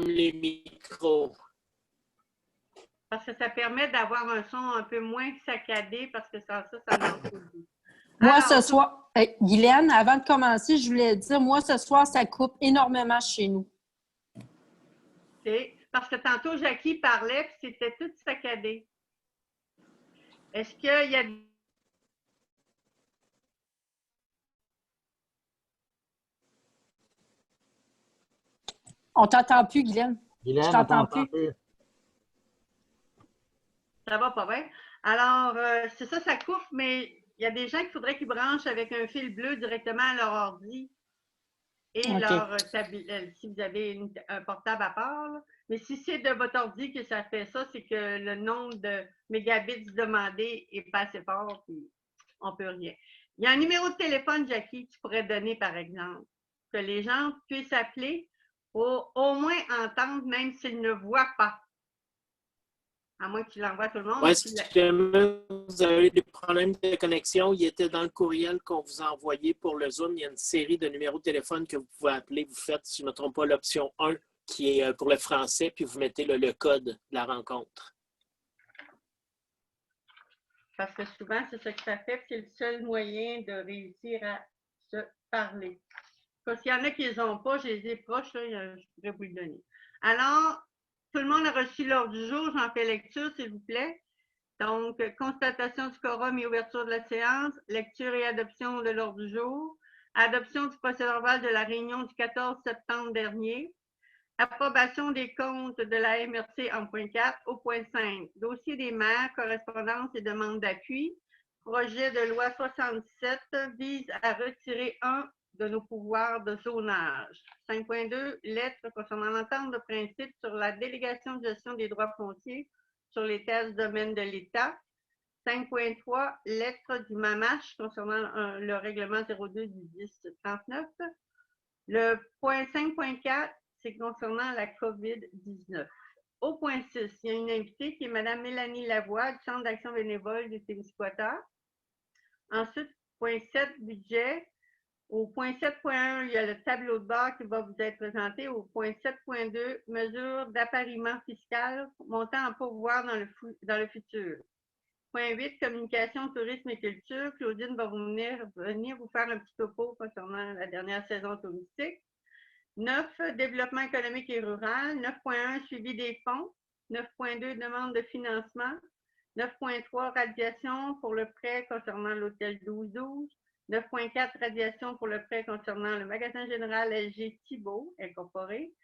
les micros. Parce que ça permet d'avoir un son un peu moins saccadé parce que ça manque au bout. Moi, ce soir, Guylaine, avant de commencer, je voulais dire, moi, ce soir, ça coupe énormément chez nous. Parce que tantôt, Jackie parlait, puis c'était tout saccadé. Est-ce qu'il y a... On t'entend plus, Guylaine. Guylaine, je t'entends plus. Ça va pas bien. Alors, c'est ça, ça coupe, mais il y a des gens qu'il faudrait qu'ils branchent avec un fil bleu directement à leur ordi et leur tablette, si vous avez un portable à part. Là. Mais si c'est de votre ordi que ça fait ça, c'est que le nombre de mégabits demandé est pas assez fort, puis on peut rien. Il y a un numéro de téléphone, Jackie, que tu pourrais donner, par exemple, que les gens puissent appeler pour au moins entendre, même s'ils ne voient pas. À moins que tu l'envoies à tout le monde. Oui, si jamais vous avez des problèmes de connexion, il était dans le courriel qu'on vous a envoyé pour le Zoom. Il y a une série de numéros de téléphone que vous pouvez appeler. Vous faites, si je ne me trompe pas, l'option 1 qui est pour le français, puis vous mettez le code de la rencontre. Parce que souvent, c'est ça que ça fait, c'est le seul moyen de réussir à se parler. Parce qu'il y en a qui ne les ont pas, je les ai proches, là, je pourrais vous le donner. Alors, tout le monde a reçu l'ordre du jour, j'en fais lecture, s'il vous plaît. Donc, constatation du quorum et ouverture de la séance, lecture et adoption de l'ordre du jour, adoption du procès-verbal de la réunion du 14 septembre dernier, approbation des comptes de la MRC en point 4 au point 5, dossier des maires, correspondance et demande d'appui, projet de loi 67 vise à retirer un de nos pouvoirs de zonage. 5.2, lettre concernant l'entente de principe sur la délégation de gestion des droits fonciers sur les terres du domaine de l'État. 5.3, lettre du MAMACH concernant le règlement 02 du 1039. Le point 5.4, c'est concernant la COVID-19. Au point 6, il y a une invitée qui est Mme Mélanie Lavoie du Centre d'action bénévole du Témiscouata. Ensuite, point 7, budget. Au point 7.1, il y a le tableau de bord qui va vous être présenté. Au point 7.2, mesures d'appariement fiscal montant en pourvoir dans le futur. Point 8, communication, tourisme et culture. Claudine va venir vous faire un petit topo concernant la dernière saison touristique. 9, développement économique et rural. 9.1, suivi des fonds. 9.2, demande de financement. 9.3, radiation pour le prêt concernant l'hôtel 1212. 9.4, radiation pour le prêt concernant le magasin général LG Thibault, incorporé.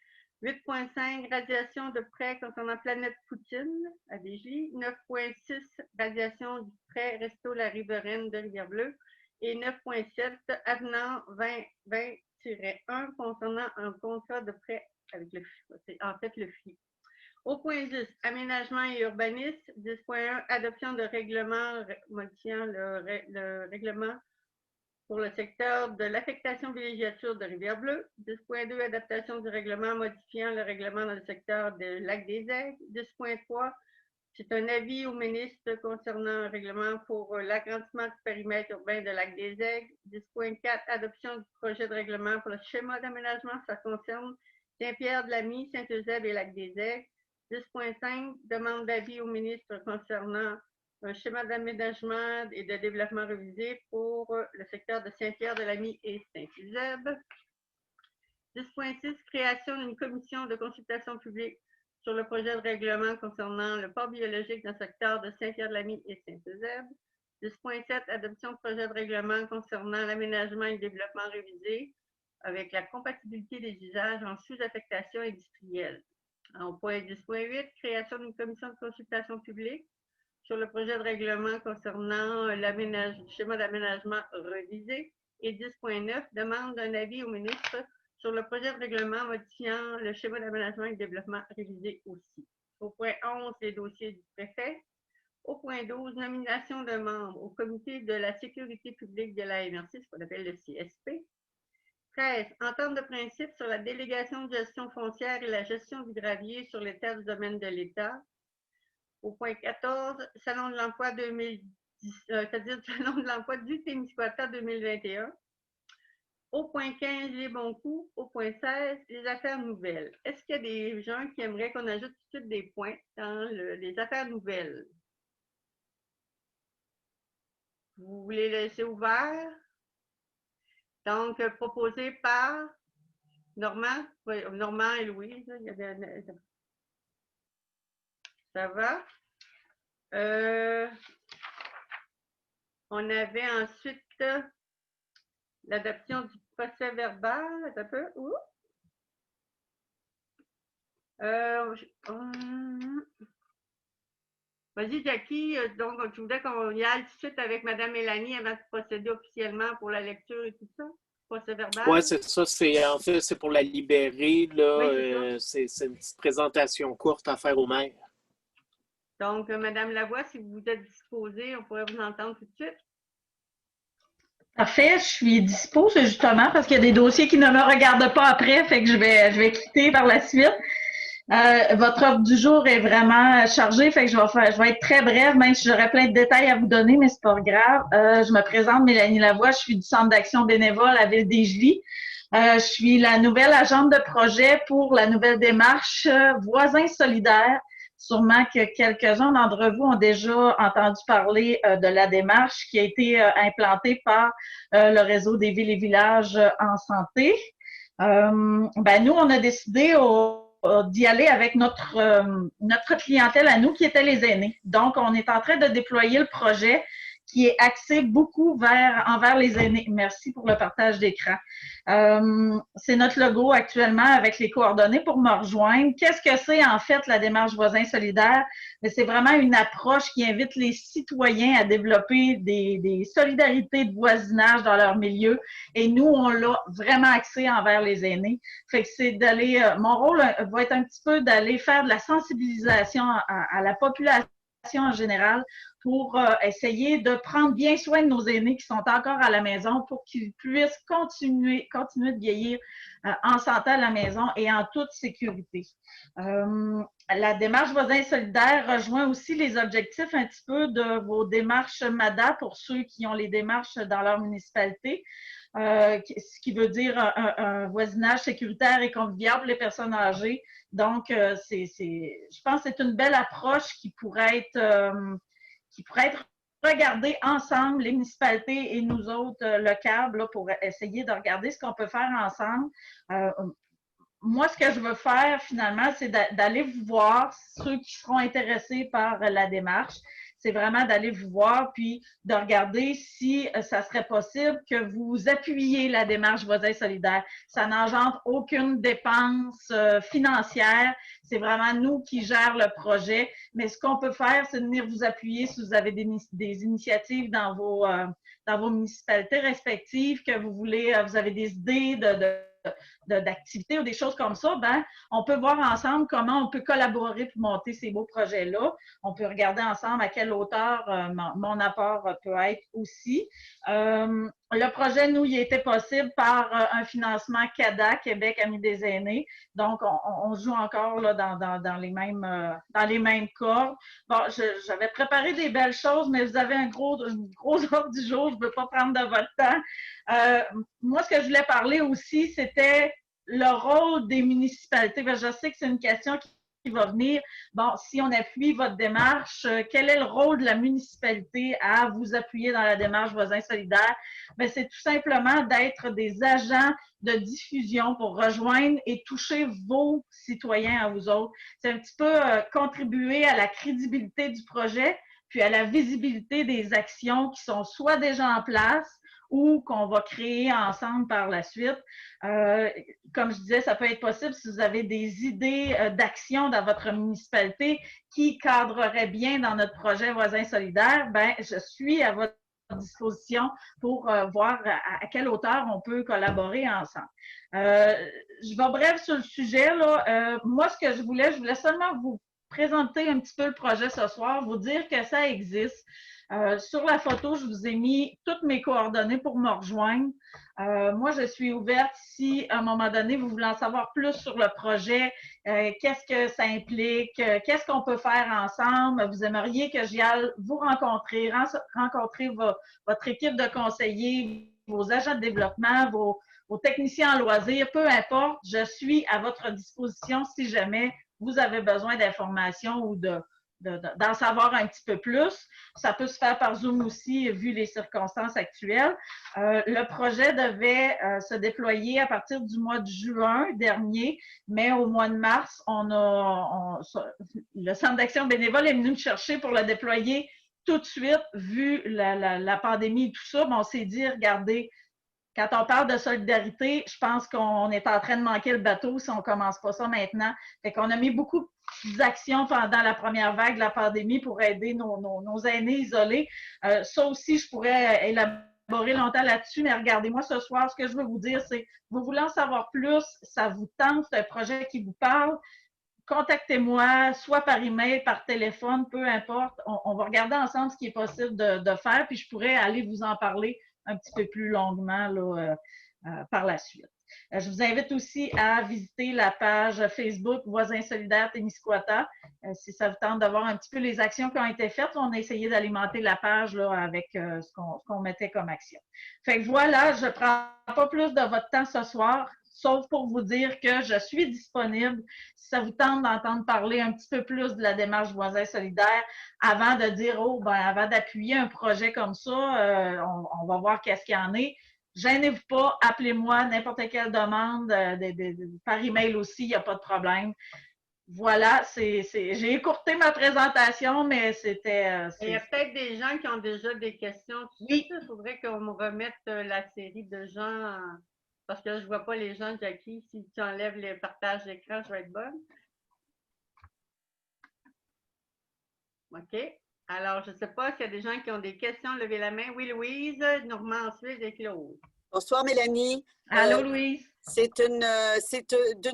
8.5, radiation de prêt concernant Planète Poutine à Desjy. 9.6, radiation du prêt Resto La Riveraine de Rivière-Bleue. Et 9.7, avenant 2020-1 concernant un contrat de prêt avec le FI. Au point 10, aménagement et urbanisme. 10.1, adoption de règlement modifiant le règlement pour le secteur de l'affectation villégiature de Rivière-Bleue. 10.2, adaptation du règlement modifiant le règlement dans le secteur de Lac-des-Aigles. 10.3, c'est un avis au ministre concernant un règlement pour l'agrandissement du périmètre urbain de Lac-des-Aigles. 10.4, adoption du projet de règlement pour le schéma d'aménagement. Ça concerne Saint-Pierre-de-la-Mie, Saint-Eusèbe et Lac-des-Aigles. 10.5, demande d'avis au ministre concernant un schéma d'aménagement et de développement révisé pour le secteur de Saint-Pierre-de-la-Mie et Saint-Eusèbe. 10.6, création d'une commission de consultation publique sur le projet de règlement concernant le port biologique dans le secteur de Saint-Pierre-de-la-Mie et Saint-Eusèbe. 10.7, adoption de projet de règlement concernant l'aménagement et le développement révisé avec la compatibilité des usages en sous-affectation industrielle. En point 10.8, création d'une commission de consultation publique sur le projet de règlement concernant le schéma d'aménagement révisé. Et 10.9, demande d'un avis au ministre sur le projet de règlement modifiant le schéma d'aménagement et de développement révisé aussi. Au point 11, les dossiers du préfet. Au point 12, nomination de membres au comité de la sécurité publique de la MRC, ce qu'on appelle le CSP. 13, entente de principe sur la délégation de gestion foncière et la gestion du gravier sur les terres du domaine de l'État. Au point 14, Salon de l'emploi 2010, c'est-à-dire Salon de l'emploi du Témiscouata 2021. Au point 15, les bons coups. Au point 16, les affaires nouvelles. Est-ce qu'il y a des gens qui aimeraient qu'on ajoute tout de suite des points dans les affaires nouvelles? Vous voulez laisser ouvert? Donc, proposé par Normand? Oui, Normand et Louise. Il y avait... Ça va? On avait ensuite l'adoption du procès verbal. Un peu. Vas-y, Jackie. Donc, je voudrais qu'on y aille tout de suite avec Mme Mélanie avant de procéder officiellement pour la lecture et tout ça. Procès verbal. Oui, c'est ça. En fait, c'est pour la libérer. Là, oui, c'est une petite présentation courte à faire au maire. Donc, Mme Lavoie, si vous êtes disposée, on pourrait vous entendre tout de suite. Parfait, je suis dispo, c'est justement parce qu'il y a des dossiers qui ne me regardent pas après, fait que je vais quitter par la suite. Votre offre du jour est vraiment chargée, fait que je vais être très brève, même si j'aurais plein de détails à vous donner, mais c'est pas grave. Je me présente, Mélanie Lavoie, je suis du Centre d'action bénévole à Ville-des-Gelis. Je suis la nouvelle agente de projet pour la nouvelle démarche Voisins solidaires. Sûrement que quelques-uns d'entre vous ont déjà entendu parler de la démarche qui a été implantée par le réseau des villes et villages en santé. Nous, on a décidé d'y aller avec notre clientèle à nous, qui était les aînés. Donc, on est en train de déployer le projet qui est axé beaucoup envers les aînés. Merci pour le partage d'écran. C'est notre logo actuellement avec les coordonnées pour me rejoindre. Qu'est-ce que c'est en fait la démarche Voisins solidaires? C'est vraiment une approche qui invite les citoyens à développer des solidarités de voisinage dans leur milieu. Et nous, on l'a vraiment axé envers les aînés. Fait que c'est d'aller, mon rôle va être un petit peu d'aller faire de la sensibilisation à la population en général pour essayer de prendre bien soin de nos aînés qui sont encore à la maison pour qu'ils puissent continuer de vieillir en santé à la maison et en toute sécurité. La démarche Voisins solidaires rejoint aussi les objectifs un petit peu de vos démarches MADA pour ceux qui ont les démarches dans leur municipalité. Ce qui veut dire un voisinage sécuritaire et convivial pour les personnes âgées. Donc, je pense que c'est une belle approche qui pourrait être regardée ensemble, les municipalités et nous autres locales, là, pour essayer de regarder ce qu'on peut faire ensemble. Moi, ce que je veux faire finalement, c'est d'aller vous voir, ceux qui seront intéressés par la démarche. C'est vraiment d'aller vous voir puis de regarder si ça serait possible que vous appuyiez la démarche Voisins solidaires. Ça n'engendre aucune dépense financière. C'est vraiment nous qui gèrons le projet. Mais ce qu'on peut faire, c'est de venir vous appuyer si vous avez des initiatives dans vos municipalités respectives, que vous voulez, vous avez des idées d'activités ou des choses comme ça, on peut voir ensemble comment on peut collaborer pour monter ces beaux projets-là. On peut regarder ensemble à quelle hauteur mon apport peut être aussi. Le projet, nous, il était possible par un financement CADA, Québec Amis des aînés. Donc, on joue encore là, dans les mêmes cordes. Bon, j'avais préparé des belles choses, mais vous avez une grosse offre du jour. Je ne veux pas prendre de votre temps. Moi, ce que je voulais parler aussi, c'était le rôle des municipalités. Je sais que c'est une question qui va venir. Bon, si on appuie votre démarche, quel est le rôle de la municipalité à vous appuyer dans la démarche Voisins solidaires? C'est tout simplement d'être des agents de diffusion pour rejoindre et toucher vos citoyens à vous autres. C'est un petit peu contribuer à la crédibilité du projet, puis à la visibilité des actions qui sont soit déjà en place ou qu'on va créer ensemble par la suite. Comme je disais, ça peut être possible si vous avez des idées d'action dans votre municipalité qui cadreraient bien dans notre projet Voisins solidaires, je suis à votre disposition pour voir à quelle hauteur on peut collaborer ensemble. Je vais bref sur le sujet. Là. Moi, ce que je voulais seulement vous présenter un petit peu le projet ce soir, vous dire que ça existe. Sur la photo, je vous ai mis toutes mes coordonnées pour me rejoindre. Moi, je suis ouverte si, à un moment donné, vous voulez en savoir plus sur le projet, qu'est-ce que ça implique, qu'est-ce qu'on peut faire ensemble. Vous aimeriez que j'y aille vous rencontrer votre équipe de conseillers, vos agents de développement, aux techniciens en loisirs, peu importe, je suis à votre disposition si jamais vous avez besoin d'informations ou d'en savoir un petit peu plus. Ça peut se faire par Zoom aussi, vu les circonstances actuelles. Le projet devait se déployer à partir du mois de juin dernier, mais au mois de mars, le Centre d'action bénévole est venu me chercher pour le déployer tout de suite, vu la pandémie et tout ça. On s'est dit, regardez, quand on parle de solidarité, je pense qu'on est en train de manquer le bateau si on ne commence pas ça maintenant. Fait qu'on a mis beaucoup d'actions pendant la première vague de la pandémie pour aider nos aînés isolés. Ça aussi, je pourrais élaborer longtemps là-dessus, mais regardez-moi ce soir, ce que je veux vous dire, c'est vous voulez en savoir plus, ça vous tente, c'est un projet qui vous parle, contactez-moi, soit par email, par téléphone, peu importe. On va regarder ensemble ce qui est possible de faire, puis je pourrais aller vous en parler un petit peu plus longuement là, par la suite. Je vous invite aussi à visiter la page Facebook Voisins solidaires Témiscouata. Si ça vous tente de voir un petit peu les actions qui ont été faites, on a essayé d'alimenter la page là, avec ce qu'on mettait comme action. Fait que voilà, je ne prends pas plus de votre temps ce soir, sauf pour vous dire que je suis disponible si ça vous tente d'entendre parler un petit peu plus de la démarche Voisins solidaires avant de dire, oh, ben, avant d'appuyer un projet comme ça, on va voir qu'est-ce qu'il y en est. Gênez-vous pas, appelez-moi, n'importe quelle demande, par email aussi, il n'y a pas de problème. Voilà, j'ai écourté ma présentation, mais c'était... Il y a peut-être des gens qui ont déjà des questions. Oui. Il faudrait qu'on me remette la série de gens, parce que je ne vois pas les gens, Jackie. Si tu enlèves les partages d'écran, je vais être bonne. OK. Alors, je ne sais pas s'il y a des gens qui ont des questions. Levez la main. Oui, Louise. Normand ensuite et Claude. Bonsoir, Mélanie. Allô, Louise. C'est d'une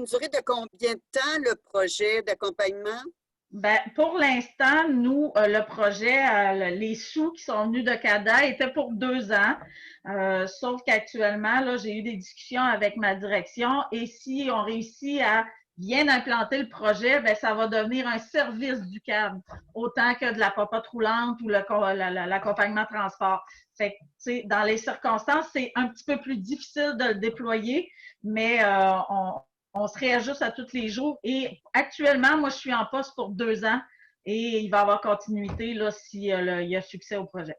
durée de combien de temps, le projet d'accompagnement? Ben, pour l'instant, nous, le projet, les sous qui sont venus de CADA étaient pour 2 ans. Sauf qu'actuellement, là, j'ai eu des discussions avec ma direction et si on réussit à bien implanter le projet, ben, ça va devenir un service du CAD, autant que de la popote roulante ou l'accompagnement transport. Fait que, dans les circonstances, c'est un petit peu plus difficile de le déployer, mais on se réajuste à tous les jours. Et actuellement, moi, je suis en poste pour 2 ans et il va y avoir continuité là, s'il y a succès au projet.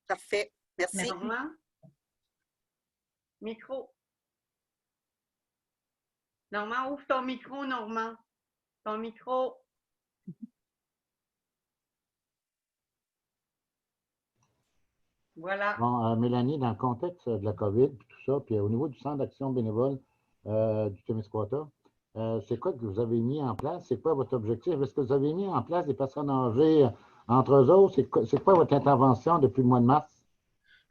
Parfait. Merci. Normand? Micro. Normand, ouvre ton micro, Normand. Ton micro. Voilà. Bon, Mélanie, dans le contexte de la COVID et tout ça, puis au niveau du centre d'action bénévole du Témiscouata, c'est quoi que vous avez mis en place? C'est quoi votre objectif? Est-ce que vous avez mis en place des personnes âgées entre eux autres? C'est quoi votre intervention depuis le mois de mars?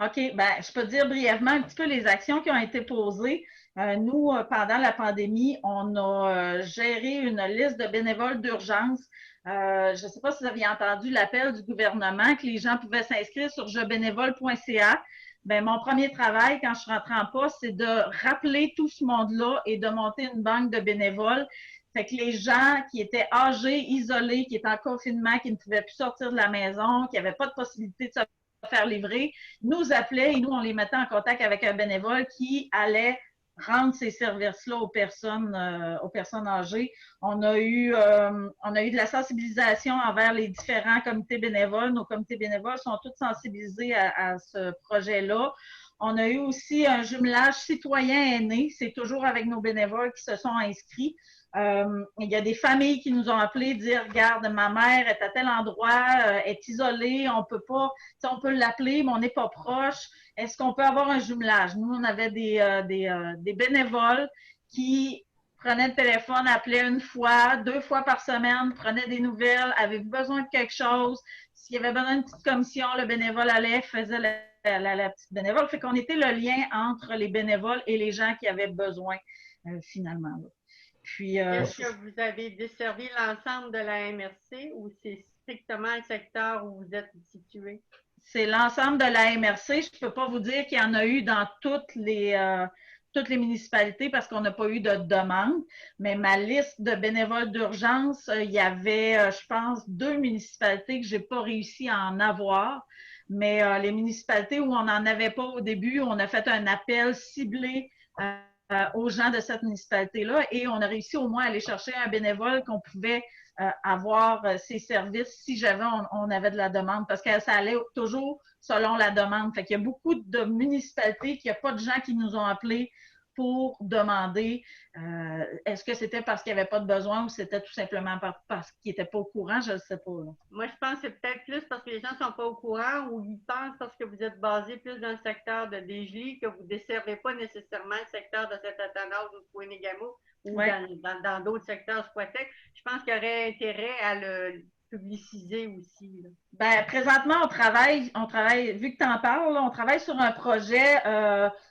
OK, ben, je peux dire brièvement un petit peu les actions qui ont été posées. Nous, pendant la pandémie, on a géré une liste de bénévoles d'urgence. Je ne sais pas si vous aviez entendu l'appel du gouvernement que les gens pouvaient s'inscrire sur jebénévole.ca. Ben, mon premier travail, quand je suis rentrée en poste, c'est de rappeler tout ce monde-là et de monter une banque de bénévoles. Fait que les gens qui étaient âgés, isolés, qui étaient en confinement, qui ne pouvaient plus sortir de la maison, qui n'avaient pas de possibilité de se faire livrer, nous appelaient et nous, on les mettait en contact avec un bénévole qui allait rendre ces services-là aux personnes âgées. On a eu de la sensibilisation envers les différents comités bénévoles. Nos comités bénévoles sont tous sensibilisés à ce projet-là. On a eu aussi un jumelage citoyen aîné. C'est toujours avec nos bénévoles qui se sont inscrits. Il y a des familles qui nous ont appelés dire regarde, ma mère est à tel endroit, est isolée, on peut pas, on peut l'appeler, mais on n'est pas proche. Est-ce qu'on peut avoir un jumelage? Nous, on avait des bénévoles qui prenaient le téléphone, appelaient 1 fois, 2 fois par semaine, prenaient des nouvelles, avez-vous besoin de quelque chose? S'il y avait besoin d'une petite commission, le bénévole allait, faisait la petite bénévole. Fait qu'on était le lien entre les bénévoles et les gens qui avaient besoin, finalement. Là. Puis, est-ce que vous avez desservi l'ensemble de la MRC ou c'est strictement le secteur où vous êtes situé? C'est l'ensemble de la MRC. Je ne peux pas vous dire qu'il y en a eu dans toutes les municipalités parce qu'on n'a pas eu de demande. Mais ma liste de bénévoles d'urgence, il y avait, je pense, 2 municipalités que je n'ai pas réussi à en avoir. Mais les municipalités où on n'en avait pas au début, on a fait un appel ciblé aux gens de cette municipalité-là et on a réussi au moins à aller chercher un bénévole qu'on pouvait avoir ses services si jamais on avait de la demande parce que ça allait toujours selon la demande. Fait qu'il y a beaucoup de municipalités qu'il n'y a pas de gens qui nous ont appelés pour demander est-ce que c'était parce qu'il n'y avait pas de besoin ou c'était tout simplement parce qu'ils n'étaient pas au courant, je ne sais pas. Là. Moi, je pense que c'est peut-être plus parce que les gens ne sont pas au courant ou ils pensent parce que vous êtes basé plus dans le secteur de Desjolies que vous ne desservez pas nécessairement le secteur de Saint-Athanase ou de Pointe-Gamo ou dans d'autres secteurs Squatec. Je pense qu'il y aurait intérêt à le publiciser aussi. Là. Ben, présentement, on travaille, vu que tu en parles, là, on travaille sur un projet.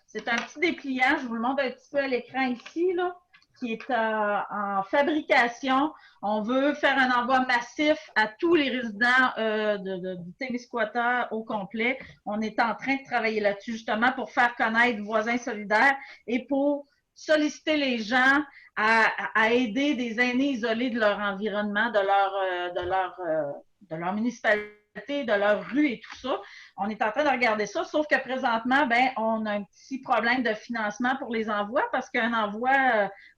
C'est un petit dépliant, je vous le montre un petit peu à l'écran ici, là, qui est en fabrication. On veut faire un envoi massif à tous les résidents du Témiscouata au complet. On est en train de travailler là-dessus justement pour faire connaître Voisins solidaires et pour solliciter les gens à aider des aînés isolés de leur environnement, de leur municipalité, de leur rue et tout ça. On est en train de regarder ça, sauf que présentement, ben, on a un petit problème de financement pour les envois parce qu'un envoi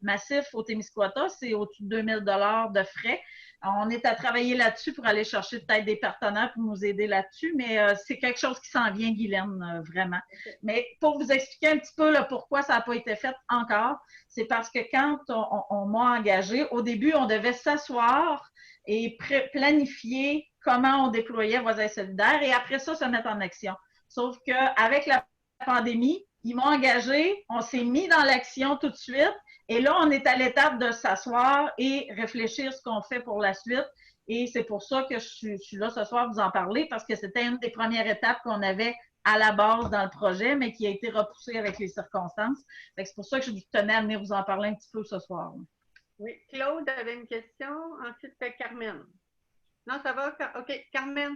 massif au Témiscouata, c'est au-dessus de 2000 $ de frais. On est à travailler là-dessus pour aller chercher peut-être des partenaires pour nous aider là-dessus, mais c'est quelque chose qui s'en vient, Guylaine, vraiment. Mais pour vous expliquer un petit peu là, pourquoi ça n'a pas été fait encore, c'est parce que quand on m'a engagée, au début, on devait s'asseoir et planifier comment on déployait Voisins solidaires et après ça, se mettre en action. Sauf qu'avec la pandémie, ils m'ont engagé, on s'est mis dans l'action tout de suite et là, on est à l'étape de s'asseoir et réfléchir ce qu'on fait pour la suite. Et c'est pour ça que je suis là ce soir vous en parler parce que c'était une des premières étapes qu'on avait à la base dans le projet, mais qui a été repoussée avec les circonstances. C'est pour ça que je tenais à venir vous en parler un petit peu ce soir. Oui, Claude avait une question. Ensuite, Carmen. Non, ça va? OK, Carmen.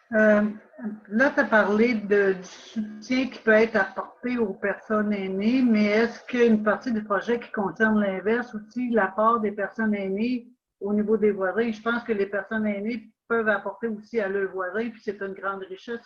Là, tu as parlé du soutien qui peut être apporté aux personnes aînées, mais est-ce qu'une partie du projet qui concerne l'inverse aussi, l'apport des personnes aînées au niveau des voisins? Je pense que les personnes aînées peuvent apporter aussi à leurs voisins, puis c'est une grande richesse.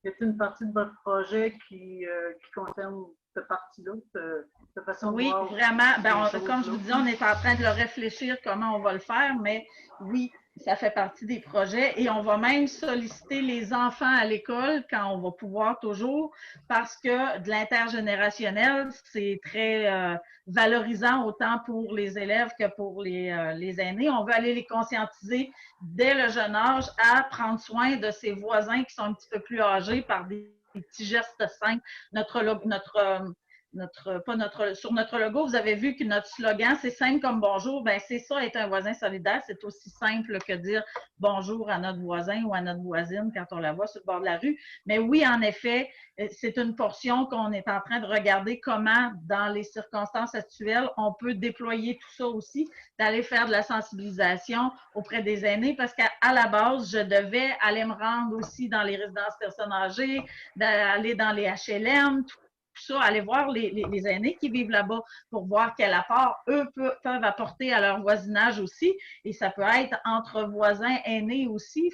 Y a-t-il une partie de votre projet qui concerne cette partie-là, de façon de voir? Oui, vraiment. Ben, comme je vous dis, on est en train de le réfléchir comment on va le faire, mais oui, ça fait partie des projets et on va même solliciter les enfants à l'école quand on va pouvoir toujours parce que de l'intergénérationnel, c'est très valorisant autant pour les élèves que pour les aînés. On veut aller les conscientiser dès le jeune âge à prendre soin de ses voisins qui sont un petit peu plus âgés par des petits gestes simples. Sur notre logo, vous avez vu que notre slogan, c'est simple comme bonjour. Ben, c'est ça, être un voisin solidaire. C'est aussi simple que dire bonjour à notre voisin ou à notre voisine quand on la voit sur le bord de la rue. Mais oui, en effet, c'est une portion qu'on est en train de regarder comment, dans les circonstances actuelles, on peut déployer tout ça aussi, d'aller faire de la sensibilisation auprès des aînés parce qu'à la base, je devais aller me rendre aussi dans les résidences personnes âgées, d'aller dans les HLM, tout ça, aller voir les aînés qui vivent là-bas pour voir quel apport eux peuvent apporter à leur voisinage aussi. Et ça peut être entre voisins aînés aussi.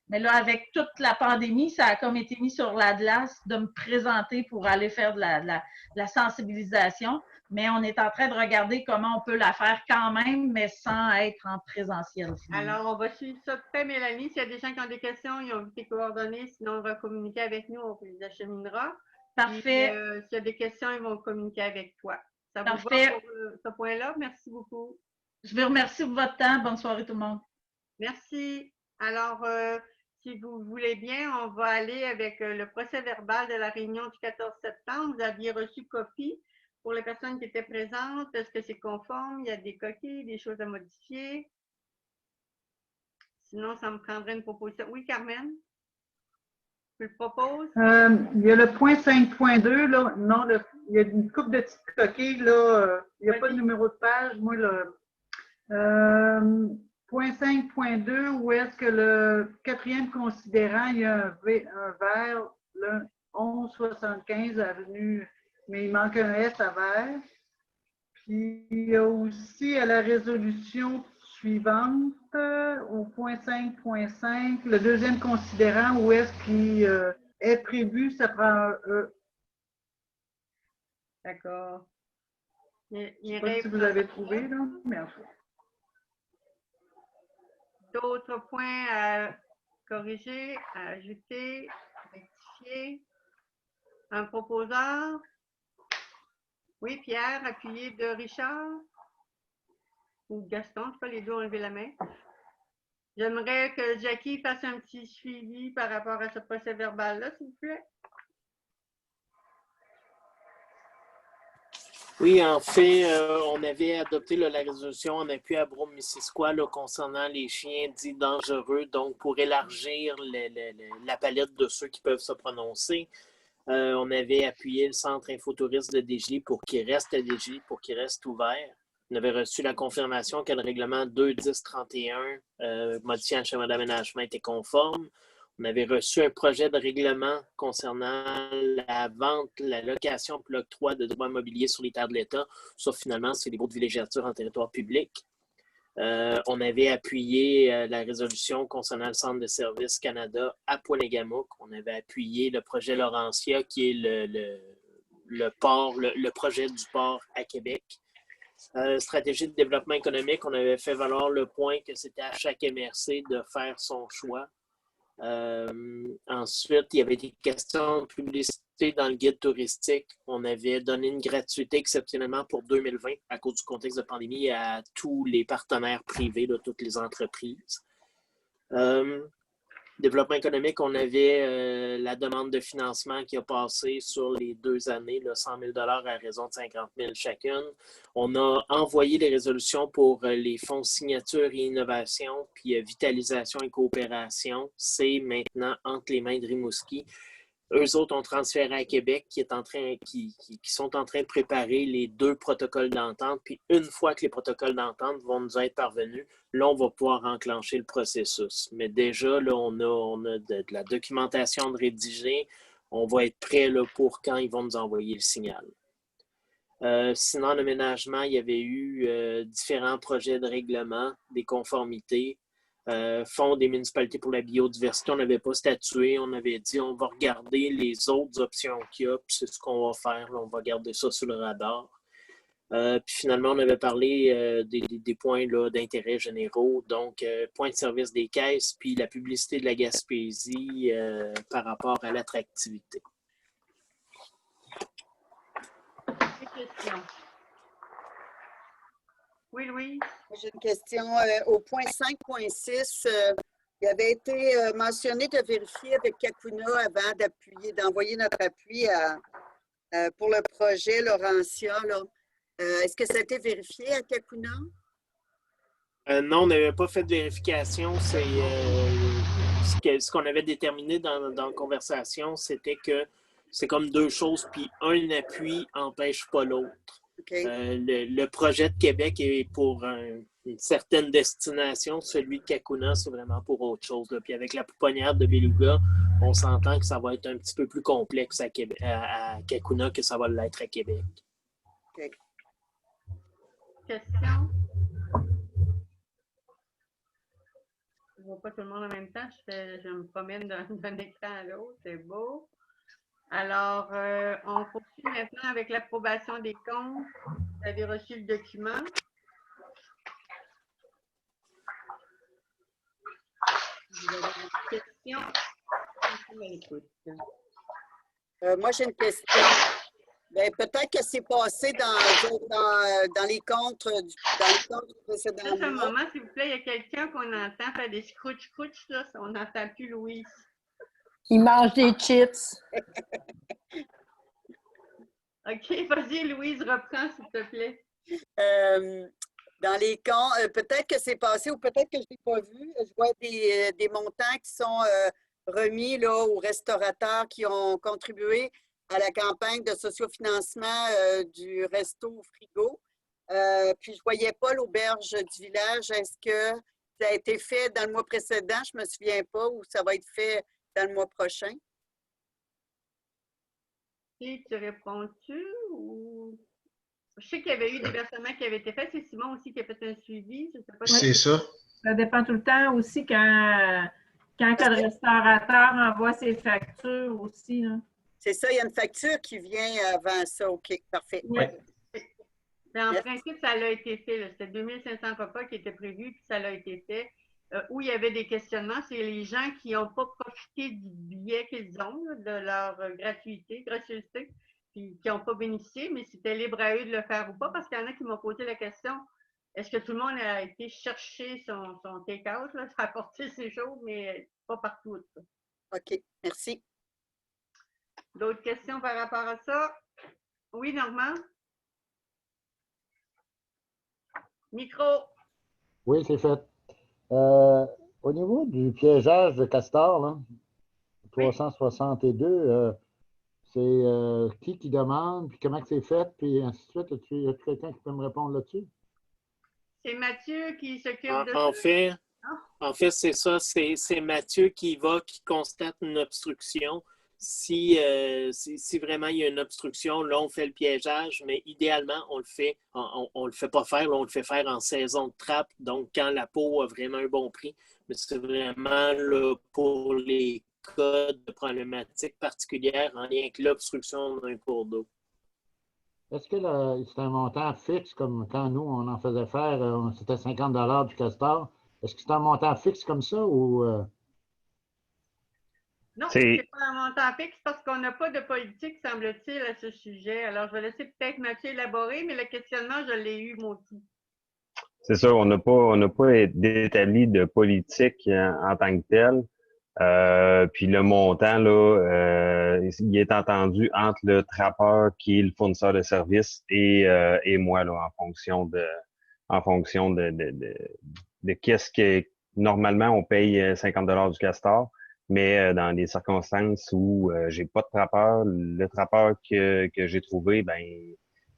Mais là, avec toute la pandémie, ça a comme été mis sur la glace de me présenter pour aller faire de la sensibilisation. Mais on est en train de regarder comment on peut la faire quand même, mais sans être en présentiel. Alors, on va suivre ça de près, Mélanie. S'il y a des gens qui ont des questions, ils ont tes coordonnées. Sinon, on va communiquer avec nous, on les acheminera. Parfait. S'il y a des questions, ils vont communiquer avec toi. Ça vous va pour ce point-là? Merci beaucoup. Je vous remercie pour votre temps. Bonne soirée tout le monde. Merci. Alors, si vous voulez bien, on va aller avec le procès-verbal de la réunion du 14 septembre. Vous aviez reçu copie pour les personnes qui étaient présentes. Est-ce que c'est conforme? Il y a des coquilles, des choses à modifier? Sinon, ça me prendrait une proposition. Oui, Carmen? Je le propose? Il y a le point 5.2, là. Non, il y a une couple de petites coquilles, là. Il n'y a pas de numéro de page. Moi, point 5.2, où est-ce que le quatrième considérant, il y a un vert, le 1175 avenue, mais il manque un S à vert. Puis il y a aussi à la résolution suivante, au point 5.5, le deuxième considérant, où est-ce qu'il est prévu, ça prend D'accord. Il Je ne sais pas si vous avez trouvé, là, mais en fait. D'autres points à corriger, à ajouter, rectifier? Un proposeur? Oui, Pierre, appuyé de Richard? Ou Gaston, je sais pas, les deux ont levé la main. J'aimerais que Jackie fasse un petit suivi par rapport à ce procès-verbal-là, s'il vous plaît. Oui, en fait, on avait adopté là, la résolution en appui à Brome-Missisquoi concernant les chiens dits dangereux, donc pour élargir la palette de ceux qui peuvent se prononcer. On avait appuyé le centre infotourisme de Desjardins pour qu'il reste à Desjardins, pour qu'il reste ouvert. On avait reçu la confirmation que le règlement 2.10.31 modifiant le schéma d'aménagement était conforme. On avait reçu un projet de règlement concernant la vente, la location et l'octroi de droits immobiliers sur les terres de l'État. Sauf finalement, c'est des baux de villégiature en territoire public. On avait appuyé la résolution concernant le Centre de services Canada à Pointe-les-Gamouk. On avait appuyé le projet Laurentia, qui est le projet du port à Québec. Stratégie de développement économique, on avait fait valoir le point que c'était à chaque MRC de faire son choix. Ensuite, il y avait des questions de publicité dans le guide touristique. On avait donné une gratuité exceptionnellement pour 2020 à cause du contexte de pandémie à tous les partenaires privés, de toutes les entreprises. Développement économique, on avait la demande de financement qui a passé sur les 2 années, là, 100 000 à raison de 50 000 chacune. On a envoyé les résolutions pour les fonds signature et innovation, puis vitalisation et coopération. C'est maintenant entre les mains de Rimouski. Eux autres ont transféré à Québec qui sont en train de préparer les 2 protocoles d'entente. Puis une fois que les protocoles d'entente vont nous être parvenus, là, on va pouvoir enclencher le processus. Mais déjà, là, on a de la documentation de rédiger. On va être prêt là, pour quand ils vont nous envoyer le signal. Sinon, en aménagement, il y avait eu différents projets de règlement, des conformités. Fonds des municipalités pour la biodiversité, on n'avait pas statué. On avait dit on va regarder les autres options qu'il y a, puis c'est ce qu'on va faire. Là, on va garder ça sous le radar. Puis finalement, on avait parlé des points d'intérêt généraux, donc point de service des caisses, puis la publicité de la Gaspésie par rapport à l'attractivité. Des questions? Oui, Louis. J'ai une question. Au point 5.6, il avait été mentionné de vérifier avec Kakuna avant d'envoyer notre appui pour le projet Laurentia. Est-ce que ça a été vérifié à Kakuna? Non, on n'avait pas fait de vérification. C'est ce qu'on avait déterminé dans la conversation, c'était que c'est comme 2 choses, puis un appui n'empêche pas l'autre. Okay. Le projet de Québec est pour une certaine destination. Celui de Kakuna, c'est vraiment pour autre chose. Là. Puis avec la pouponnière de Beluga, on s'entend que ça va être un petit peu plus complexe à Kakuna que ça va l'être à Québec. Okay. Question? Je ne vois pas tout le monde en même temps. Je me promène d'un écran à l'autre. C'est beau. Alors, on poursuit maintenant avec l'approbation des comptes. Vous avez reçu le document. Vous avez des questions? Moi, j'ai une question. Ben, peut-être que c'est passé dans les comptes du précédent Juste un mois. moment, s'il vous plaît, il y a quelqu'un qu'on entend faire des scrouch-scrouch, là. On n'entend plus Louise. Il mange des chips. OK, vas-y, Louise, reprends, s'il te plaît. Dans les comptes, peut-être que c'est passé ou peut-être que je ne l'ai pas vu. Je vois des montants qui sont remis là, aux restaurateurs qui ont contribué à la campagne de sociofinancement du Resto Frigo. Puis je ne voyais pas l'auberge du village. Est-ce que ça a été fait dans le mois précédent? Je ne me souviens pas, ou ça va être fait dans le mois prochain? Et tu réponds-tu ou... Je sais qu'il y avait eu des versements qui avaient été faits. C'est Simon aussi qui a fait un suivi. Je sais pas si... C'est ça. Ça dépend tout le temps aussi quand le restaurateur envoie ses factures aussi. Là. C'est ça, il y a une facture qui vient avant ça. OK, parfait. Oui. Mais en Merci. principe, ça l'a été fait. là. C'était 2500 repas qui étaient prévus, puis ça l'a été fait. Où il y avait des questionnements, c'est les gens qui n'ont pas profité du billet qu'ils ont, là, de leur gratuité, puis qui n'ont pas bénéficié, mais c'était libre à eux de le faire ou pas, parce qu'il y en a qui m'ont posé la question, est-ce que tout le monde a été chercher son take-out, là, apporter ses choses, mais pas partout. ça. OK, merci. D'autres questions par rapport à ça? Oui, Normand? Micro. Oui, c'est fait. Au niveau du piégeage de castor, là, 362, c'est qui demande, puis comment que c'est fait, puis ainsi de suite. Y a quelqu'un qui peut me répondre là-dessus? C'est Mathieu qui s'occupe de En ça. fait, Ah. en fait, c'est ça. C'est Mathieu qui constate une obstruction. Si vraiment il y a une obstruction, là, on fait le piégeage, mais idéalement, on le fait pas faire, là, on le fait faire en saison de trappe, donc quand la peau a vraiment un bon prix. Mais c'est vraiment là, pour les cas de problématiques particulières en lien avec l'obstruction d'un cours d'eau. Est-ce que c'est un montant fixe, comme quand nous, on en faisait faire, c'était 50 du castor? Est-ce que c'est un montant fixe comme ça ou... Non, C'est- c'est pas un montant fixe parce qu'on n'a pas de politique, semble-t-il, à ce sujet. Alors, je vais laisser peut-être Mathieu élaborer, mais le questionnement, je l'ai eu, moi aussi. C'est sûr, on n'a pas établi de politique en tant que telle. Puis le montant, là, il est entendu entre le trappeur qui est le fournisseur de services et moi, là, en fonction de qu'est-ce que normalement on paye 50 $ du castor, mais dans des circonstances où j'ai pas de trappeur, le trappeur que j'ai trouvé, ben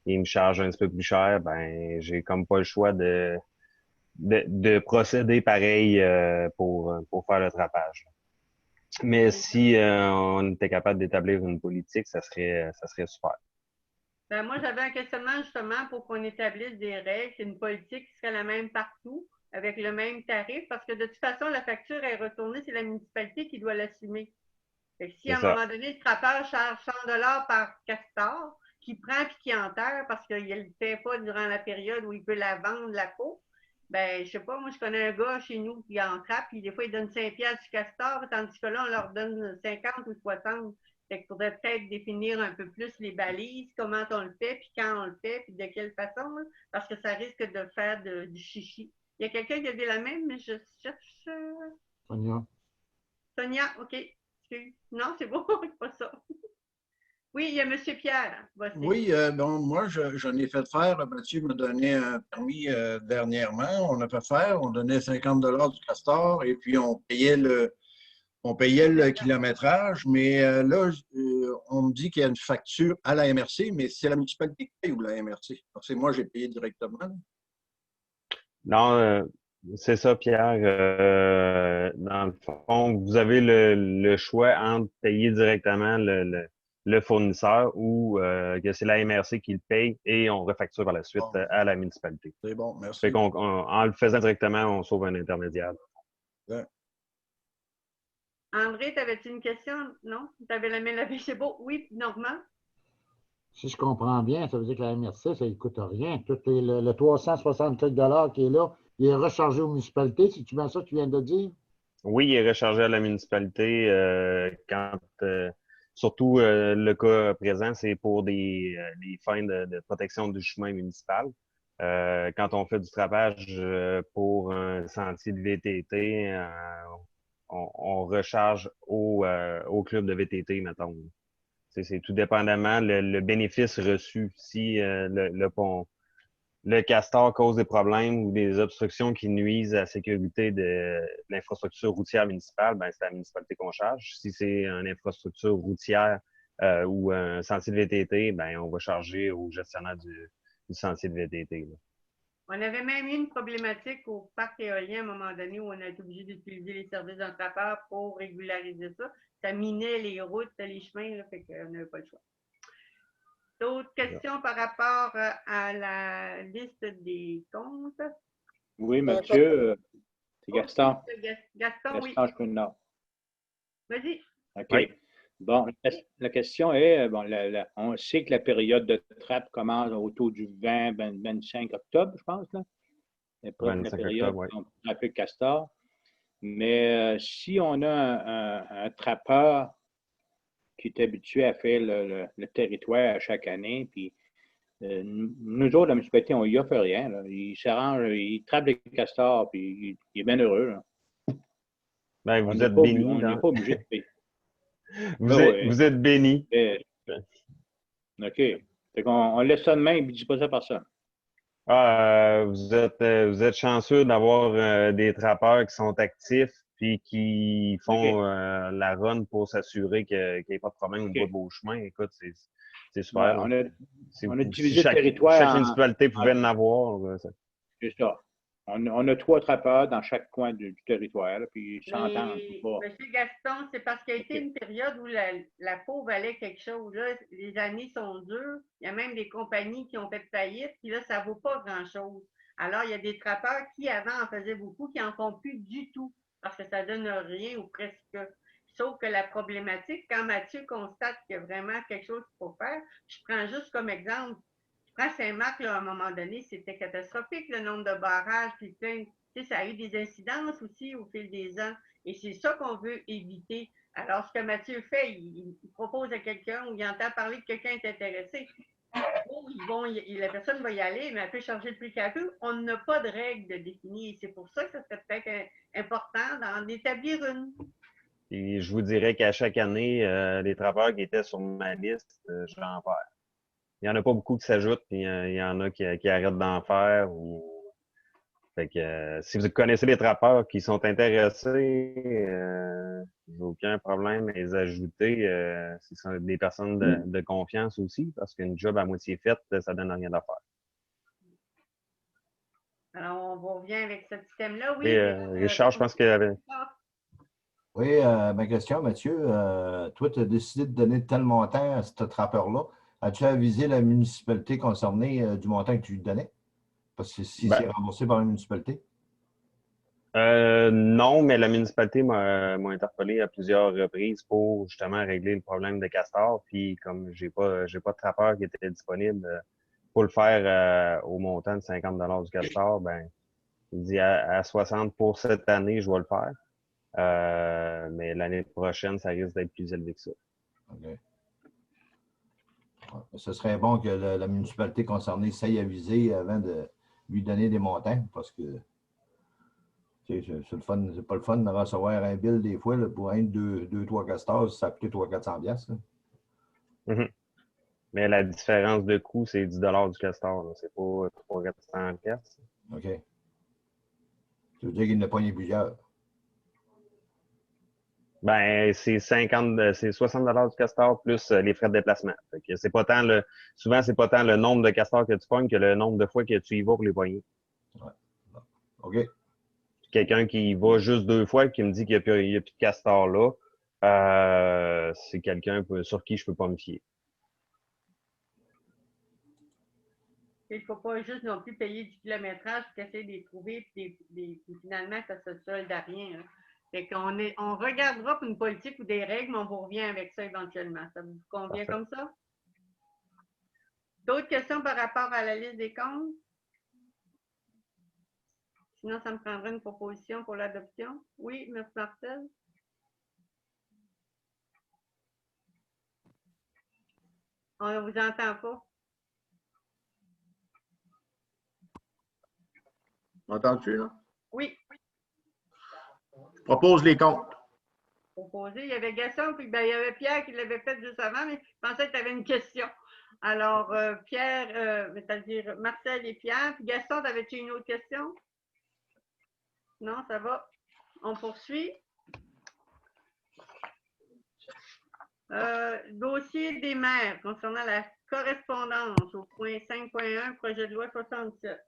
il me charge un petit peu plus cher, ben j'ai comme pas le choix de procéder pareil pour faire le trappage. Mais si on était capable d'établir une politique, ça serait super. Ben, moi, j'avais un questionnement justement pour qu'on établisse des règles, une politique qui serait la même partout, avec le même tarif, parce que de toute façon, la facture est retournée, c'est la municipalité qui doit l'assumer. Fait que si à un C'est ça. moment donné, le trappeur charge 100 $ par castor, qui prend puis qui enterre parce qu'il ne le fait pas durant la période où il peut la vendre, la peau, ben, je sais pas, moi, je connais un gars chez nous qui en trappe, puis des fois, il donne 5 $ du castor, tandis que là, on leur donne 50 ou 60. Fait qu'il faudrait peut-être définir un peu plus les balises, comment on le fait, puis quand on le fait, puis de quelle façon, là, parce que ça risque de faire du chichi. Il y a quelqu'un qui a dit la même, mais je cherche. Sonia? Sonia, OK. Non, c'est bon, c'est pas ça. Oui, il y a M. Pierre. Voici. Oui, bon, moi, j'en ai fait faire. Mathieu m'a donné un permis dernièrement. On a fait faire, on donnait 50 $ du castor et puis on payait le kilométrage. Mais là, on me dit qu'il y a une facture à la MRC, mais c'est la municipalité qui paye ou la MRC? Parce que moi, j'ai payé directement. là. Non, c'est ça, Pierre. Dans le fond, vous avez le choix entre payer directement le fournisseur ou que c'est la MRC qui le paye et on refacture par la suite Bon. à la municipalité. C'est bon, merci. Fait en le faisant directement, on sauve un intermédiaire. Ouais. André, t'avais-tu une question? Non? Tu avais la main levée, c'est beau. Oui, Normand? Si je comprends bien, ça veut dire que la MRC, ça ne coûte rien. Le 360 $ qui est là, il est rechargé aux municipalités. C'est bien ça que tu viens de dire? Oui, il est rechargé à la municipalité surtout le cas présent, c'est pour des fins de protection du chemin municipal. Quand on fait du travail pour un sentier de VTT, on recharge au club de VTT, mettons. C'est tout dépendamment le bénéfice reçu. Si le castor cause des problèmes ou des obstructions qui nuisent à la sécurité de l'infrastructure routière municipale, ben c'est la municipalité qu'on charge. Si c'est une infrastructure routière ou un sentier de VTT, ben on va charger au gestionnaire du sentier de VTT. Là. On avait même eu une problématique au parc éolien à un moment donné où on a été obligé d'utiliser les services d'un trappeur pour régulariser ça. Ça minait les routes, les chemins, là, fait qu'on n'avait pas le choix. D'autres questions par rapport à la liste des comptes? Oui, Mathieu, c'est Gaston. Gaston, oui. Gaston Chouinard. Vas-y. OK. Oui. Bon, la question est, bon, on sait que la période de trappe commence autour du 20-25 octobre, je pense, là. C'est pas la 25 période octobre, oui. où on trappe le castor. Mais si on a un trappeur qui est habitué à faire le territoire à chaque année, puis nous autres, la municipalité, on y offre rien, là. Il s'arrange, il trappe les castors, puis il est bien heureux, là. Ben, On vous n'est êtes pas, béni. on n'est pas obligé de payer. Vous êtes béni. OK. Fait qu'on on laisse ça de même, puis dis pas ça à personne. Vous êtes chanceux d'avoir des trappeurs qui sont actifs puis qui font la run pour s'assurer qu'il n'y ait pas de problème au bout de vos chemins. Écoute, c'est super. Ouais, Si on a divisé le chaque territoire municipalité pouvait en avoir. C'est ça. On a 3 trappeurs dans chaque coin du territoire, là, puis ils s'entendent pas. Monsieur Gaston, c'est parce qu'il y a été une période où la peau valait quelque chose. Là, les années sont dures. Il y a même des compagnies qui ont fait faillite, puis là, ça ne vaut pas grand-chose. Alors, il y a des trappeurs qui, avant, en faisaient beaucoup, qui n'en font plus du tout, parce que ça ne donne rien ou presque. Sauf que la problématique, quand Mathieu constate qu'il y a vraiment quelque chose qu'il faut faire, je prends juste comme exemple, à Saint-Marc, là, à un moment donné, c'était catastrophique, le nombre de barrages, puis plein, ça a eu des incidences aussi au fil des ans. Et c'est ça qu'on veut éviter. Alors, ce que Mathieu fait, il propose à quelqu'un ou il entend parler que quelqu'un est intéressé. La personne va y aller, mais elle peut charger le prix qu'elle veut. On n'a pas de règles de définies. C'est pour ça que ça serait peut-être important d'en établir une. Et je vous dirais qu'à chaque année, les travailleurs qui étaient sur ma liste, j'en perds. Il n'y en a pas beaucoup qui s'ajoutent, puis il y en a qui arrêtent d'en faire. Fait que si vous connaissez les trappeurs qui sont intéressés, j'ai aucun problème à les ajouter. Ce sont des personnes de confiance aussi, parce qu'une job à moitié faite, ça donne rien à faire. Alors, on revient avec ce système-là. Oui. Et, Richard, je pense qu'il y avait... Oui, ma question, Mathieu. Toi, tu as décidé de donner tel montant à ce trappeur-là. As-tu avisé la municipalité concernée du montant que tu lui donnais? Parce que si c'est remboursé par la municipalité? Non, mais la municipalité m'a interpellé à plusieurs reprises pour justement régler le problème de castor. Puis comme j'ai pas de trappeur qui était disponible pour le faire au montant de 50 $ du castor, ben il dit à 60 pour cette année, je vais le faire. Mais l'année prochaine, ça risque d'être plus élevé que ça. OK. Ce serait bon que la municipalité concernée s'aille aviser avant de lui donner des montants, parce que c'est pas le fun de recevoir un bill des fois là, pour 2-3 castors, ça a coûté 300-400$. Mais la différence de coût, c'est 10 $ du castor. C'est pas 300-400$. OK. Ça veut dire qu'il n'a pas plusieurs. Ben, c'est 60 $ du castor plus les frais de déplacement. Fait que c'est pas tant souvent, c'est pas tant le nombre de castors que tu pognes que le nombre de fois que tu y vas pour les pogner. Ouais. OK. Quelqu'un qui y va juste 2 fois et qui me dit qu'il n'y a plus de castor là, c'est quelqu'un sur qui je ne peux pas me fier. Il ne faut pas juste non plus payer du kilométrage pour essayer de les trouver, puis finalement, ça se solde à rien. Hein. Fait on regardera pour une politique ou des règles, mais on vous revient avec ça éventuellement. Ça vous convient comme ça? D'autres questions par rapport à la liste des comptes? Sinon, ça me prendrait une proposition pour l'adoption. Oui, M. Martel? On ne vous entend pas. M'entends-tu, là? Oui. Je propose les comptes. Proposé. Il y avait Gaston, puis il y avait Pierre qui l'avait fait juste avant, mais je pensais que tu avais une question. Alors, Pierre, c'est-à-dire Marcel et Pierre. Puis Gaston, avais-tu une autre question? Non, ça va. On poursuit. Dossier des maires concernant la correspondance au point 5.1, projet de loi 67.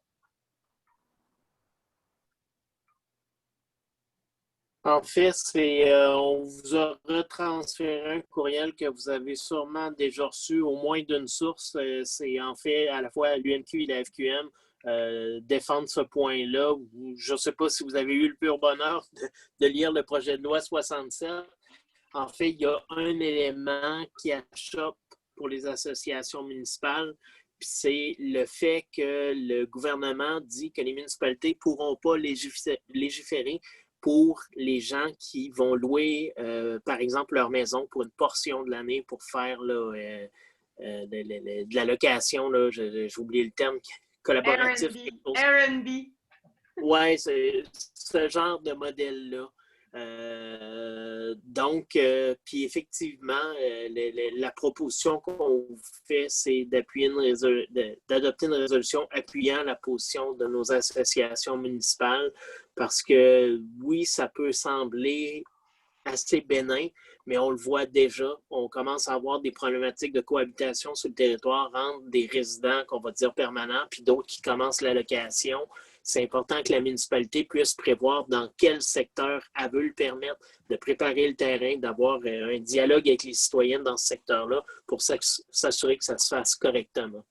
En fait, on vous a retransféré un courriel que vous avez sûrement déjà reçu au moins d'une source. C'est en fait à la fois l'UMQ et la FQM défendre ce point-là. Je ne sais pas si vous avez eu le pur bonheur de lire le projet de loi 67. En fait, il y a un élément qui achoppe pour les associations municipales, puis c'est le fait que le gouvernement dit que les municipalités ne pourront pas légiférer pour les gens qui vont louer, par exemple, leur maison pour une portion de l'année pour faire là, de la location. J'ai oublié le terme, collaboratif. Airbnb. Oui, c'est ce genre de modèle-là. Donc, puis effectivement, la proposition qu'on fait, c'est d'adopter une résolution appuyant la position de nos associations municipales parce que oui, ça peut sembler assez bénin, mais on le voit déjà. On commence à avoir des problématiques de cohabitation sur le territoire entre des résidents qu'on va dire permanents puis d'autres qui commencent la location. C'est important que la municipalité puisse prévoir dans quel secteur elle veut le permettre, de préparer le terrain, d'avoir un dialogue avec les citoyens dans ce secteur-là pour s'assurer que ça se fasse correctement.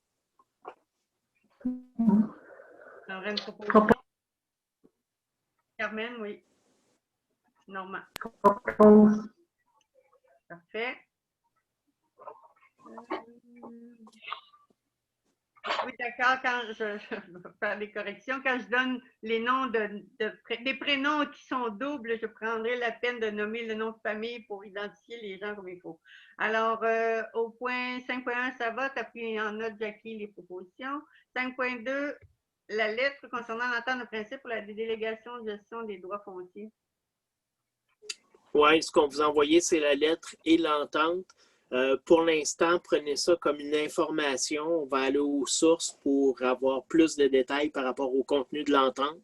Carmen, oui. Normand. Parfait. Oui, d'accord. Quand je vais faire des corrections, quand je donne les noms des prénoms qui sont doubles, je prendrai la peine de nommer le nom de famille pour identifier les gens comme il faut. Alors, au point 5.1, ça va, tu as pris en note, Jackie, les propositions. 5.2, la lettre concernant l'entente de principe pour la délégation de gestion des droits fonciers. Oui, ce qu'on vous a envoyé, c'est la lettre et l'entente. Pour l'instant, prenez ça comme une information. On va aller aux sources pour avoir plus de détails par rapport au contenu de l'entente.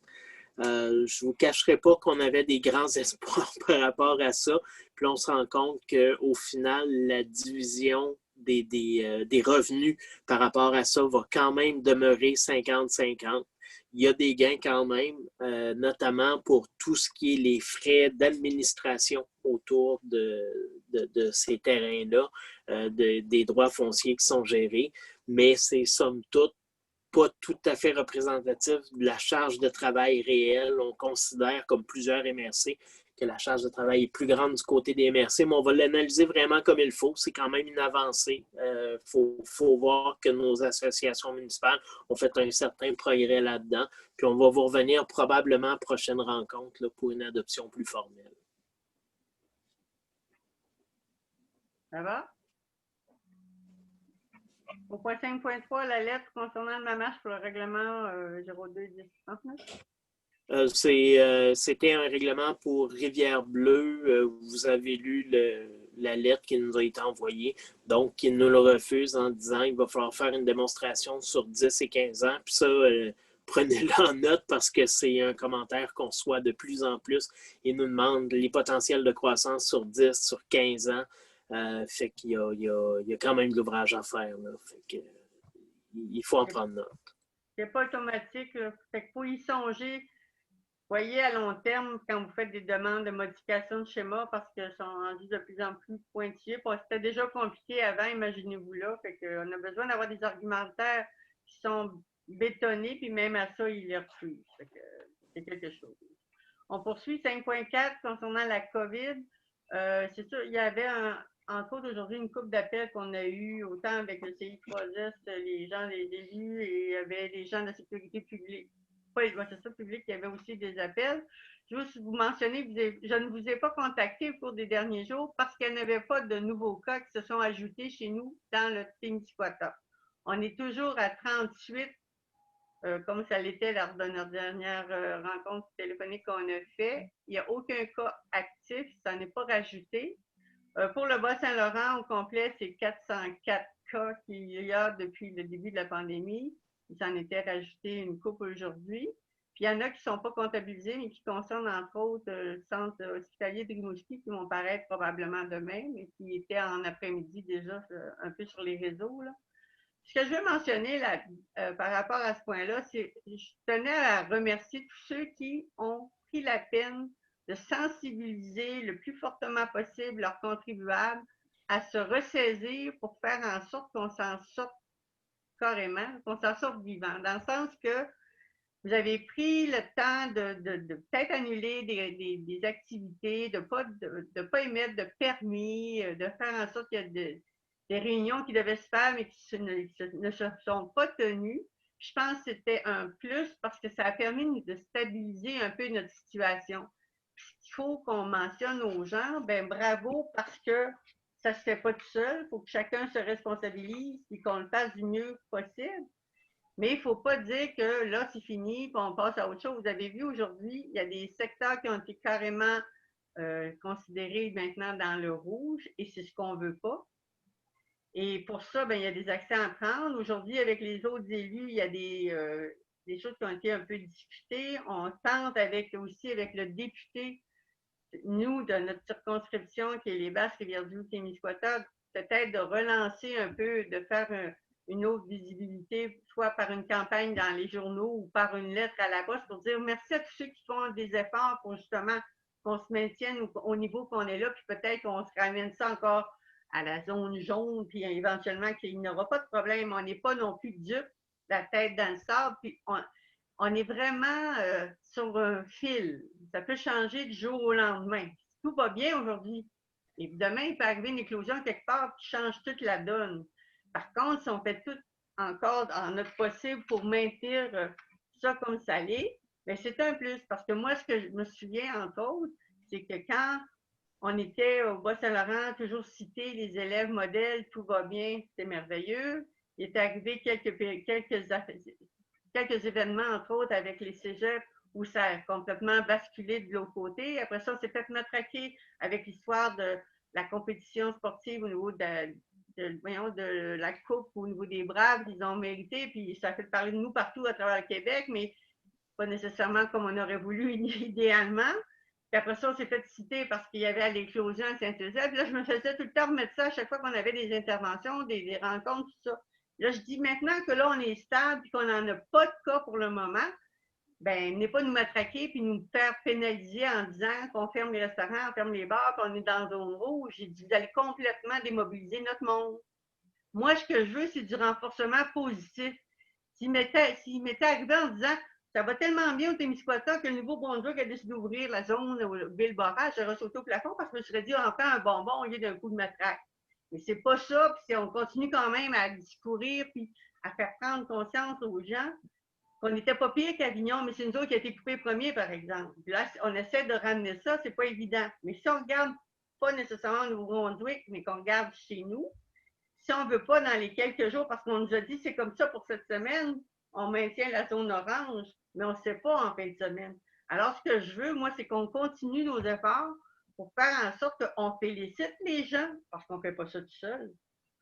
Je ne vous cacherai pas qu'on avait des grands espoirs par rapport à ça. Puis on se rend compte qu'au final, la division des revenus par rapport à ça va quand même demeurer 50-50. Il y a des gains quand même, notamment pour tout ce qui est les frais d'administration autour de ces terrains-là, des droits fonciers qui sont gérés, mais c'est somme toute pas tout à fait représentatif de la charge de travail réelle. On considère, comme plusieurs MRC, que la charge de travail est plus grande du côté des MRC, mais on va l'analyser vraiment comme il faut. C'est quand même une avancée. Faut voir que nos associations municipales ont fait un certain progrès là-dedans. Puis on va vous revenir probablement à la prochaine rencontre là, pour une adoption plus formelle. Ça va? Au point 5.3, la lettre concernant ma marche pour le règlement 02-1039. C'était un règlement pour Rivière-Bleue. Vous avez lu la lettre qui nous a été envoyée. Donc, il nous le refuse en disant qu'il va falloir faire une démonstration sur 10 et 15 ans. Puis ça, prenez-le en note parce que c'est un commentaire qu'on reçoit de plus en plus. Il nous demande les potentiels de croissance sur 10, sur 15 ans. Fait qu'il y a quand même de l'ouvrage à faire. Là. Fait que, il faut en prendre note. C'est pas automatique. Là. Fait qu'il faut y songer. Voyez à long terme quand vous faites des demandes de modification de schéma parce qu'elles sont rendues de plus en plus pointillées. C'était déjà compliqué avant, imaginez-vous là. Fait qu'on a besoin d'avoir des argumentaires qui sont bétonnés, puis même à ça, ils les refusent. Fait que c'est quelque chose. On poursuit 5.4 concernant la COVID. C'est sûr, il y avait entre autres aujourd'hui une couple d'appels qu'on a eu autant avec le CI3S, les gens, les élus, et il y avait des gens de la sécurité publique. Pas les administrations publiques, il y avait aussi des appels. Juste vous mentionner, je ne vous ai pas contacté au cours des derniers jours parce qu'il n'y avait pas de nouveaux cas qui se sont ajoutés chez nous dans le Témiscouata. On est toujours à 38, comme ça l'était lors de notre dernière rencontre téléphonique qu'on a fait. Il n'y a aucun cas actif, ça n'est pas rajouté. Pour le Bas-Saint-Laurent, au complet, c'est 404 cas qu'il y a depuis le début de la pandémie. Il s'en était rajouté une couple aujourd'hui. Puis il y en a qui ne sont pas comptabilisés, mais qui concernent entre autres le centre hospitalier de Rimouski, qui vont paraître probablement demain, mais qui étaient en après-midi déjà un peu sur les réseaux. Là. Ce que je veux mentionner là, par rapport à ce point-là, c'est que je tenais à remercier tous ceux qui ont pris la peine de sensibiliser le plus fortement possible leurs contribuables à se ressaisir pour faire en sorte qu'on s'en sorte carrément, qu'on s'en sorte vivant. Dans le sens que Vous avez pris le temps de peut-être annuler des activités, de pas émettre de permis, de faire en sorte qu'il y a des réunions qui devaient se faire mais qui ne se sont pas tenues. Je pense que c'était un plus parce que ça a permis de stabiliser un peu notre situation. Ce qu'il faut qu'on mentionne aux gens, ben bravo parce que ça ne se fait pas tout seul. Il faut que chacun se responsabilise et qu'on le fasse du mieux possible. Mais il ne faut pas dire que là, c'est fini, puis on passe à autre chose. Vous avez vu aujourd'hui, il y a des secteurs qui ont été carrément considérés maintenant dans le rouge et c'est ce qu'on ne veut pas. Et pour ça, ben, il y a des actions à prendre. Aujourd'hui, avec les autres élus, il y a des choses qui ont été un peu discutées. On tente aussi avec le député, nous, de notre circonscription, qui est les Basques-Rivière-du-Loup-Témiscouata, peut-être de relancer un peu, de faire une autre visibilité, soit par une campagne dans les journaux ou par une lettre à la poste pour dire merci à tous ceux qui font des efforts pour justement qu'on se maintienne au niveau qu'on est là, puis peut-être qu'on se ramène ça encore à la zone jaune, puis éventuellement qu'il n'y aura pas de problème. On n'est pas non plus dupes, la tête dans le sable, puis on est vraiment sur un fil. Ça peut changer du jour au lendemain. Tout va bien aujourd'hui. Et demain, il peut arriver une éclosion quelque part qui change toute la donne. Par contre, si on fait tout encore en notre possible pour maintenir ça comme ça l'est, bien, c'est un plus. Parce que moi, ce que je me souviens, entre autres, c'est que quand on était au Bas-Saint-Laurent, toujours cité les élèves modèles, tout va bien, c'est merveilleux. Il est arrivé quelques événements, entre autres, avec les cégeps, où ça a complètement basculé de l'autre côté. Après ça, on s'est fait matraquer avec l'histoire de la compétition sportive au niveau de la coupe, au niveau des Braves, ils ont mérité, puis ça a fait parler de nous partout à travers le Québec, mais pas nécessairement comme on aurait voulu idéalement. Puis après ça, on s'est fait citer parce qu'il y avait à l'éclosion à Saint-Eusèbe. Puis là, je me faisais tout le temps remettre ça à chaque fois qu'on avait des interventions, des rencontres, tout ça. Là, je dis maintenant que là, on est stable et qu'on n'en a pas de cas pour le moment, ben, n'est pas nous matraquer puis nous faire pénaliser en disant qu'on ferme les restaurants, on ferme les bars, qu'on est dans zone rouge. J'ai dit, vous allez complètement démobiliser notre monde. Moi, ce que je veux, c'est du renforcement positif. S'il m'était arrivé en disant, ça va tellement bien au Témiscouata que le Nouveau-Brunswick a décidé d'ouvrir la zone au Ville-Barrage, j'aurais sauté au plafond parce que je me serais dit, on fait un bonbon au lieu d'un coup de matraque. Mais c'est pas ça, puis on continue quand même à discourir puis à faire prendre conscience aux gens qu'on n'était pas pire qu'Avignon, mais c'est nous autres qui a été coupés premier, par exemple. Puis là, on essaie de ramener ça, c'est pas évident. Mais si on regarde pas nécessairement au Nouveau-Brunswick, mais qu'on regarde chez nous, si on ne veut pas dans les quelques jours, parce qu'on nous a dit c'est comme ça pour cette semaine, on maintient la zone orange, mais on ne sait pas en fin de semaine. Alors, ce que je veux, moi, c'est qu'on continue nos efforts pour faire en sorte qu'on félicite les gens, parce qu'on ne fait pas ça tout seul.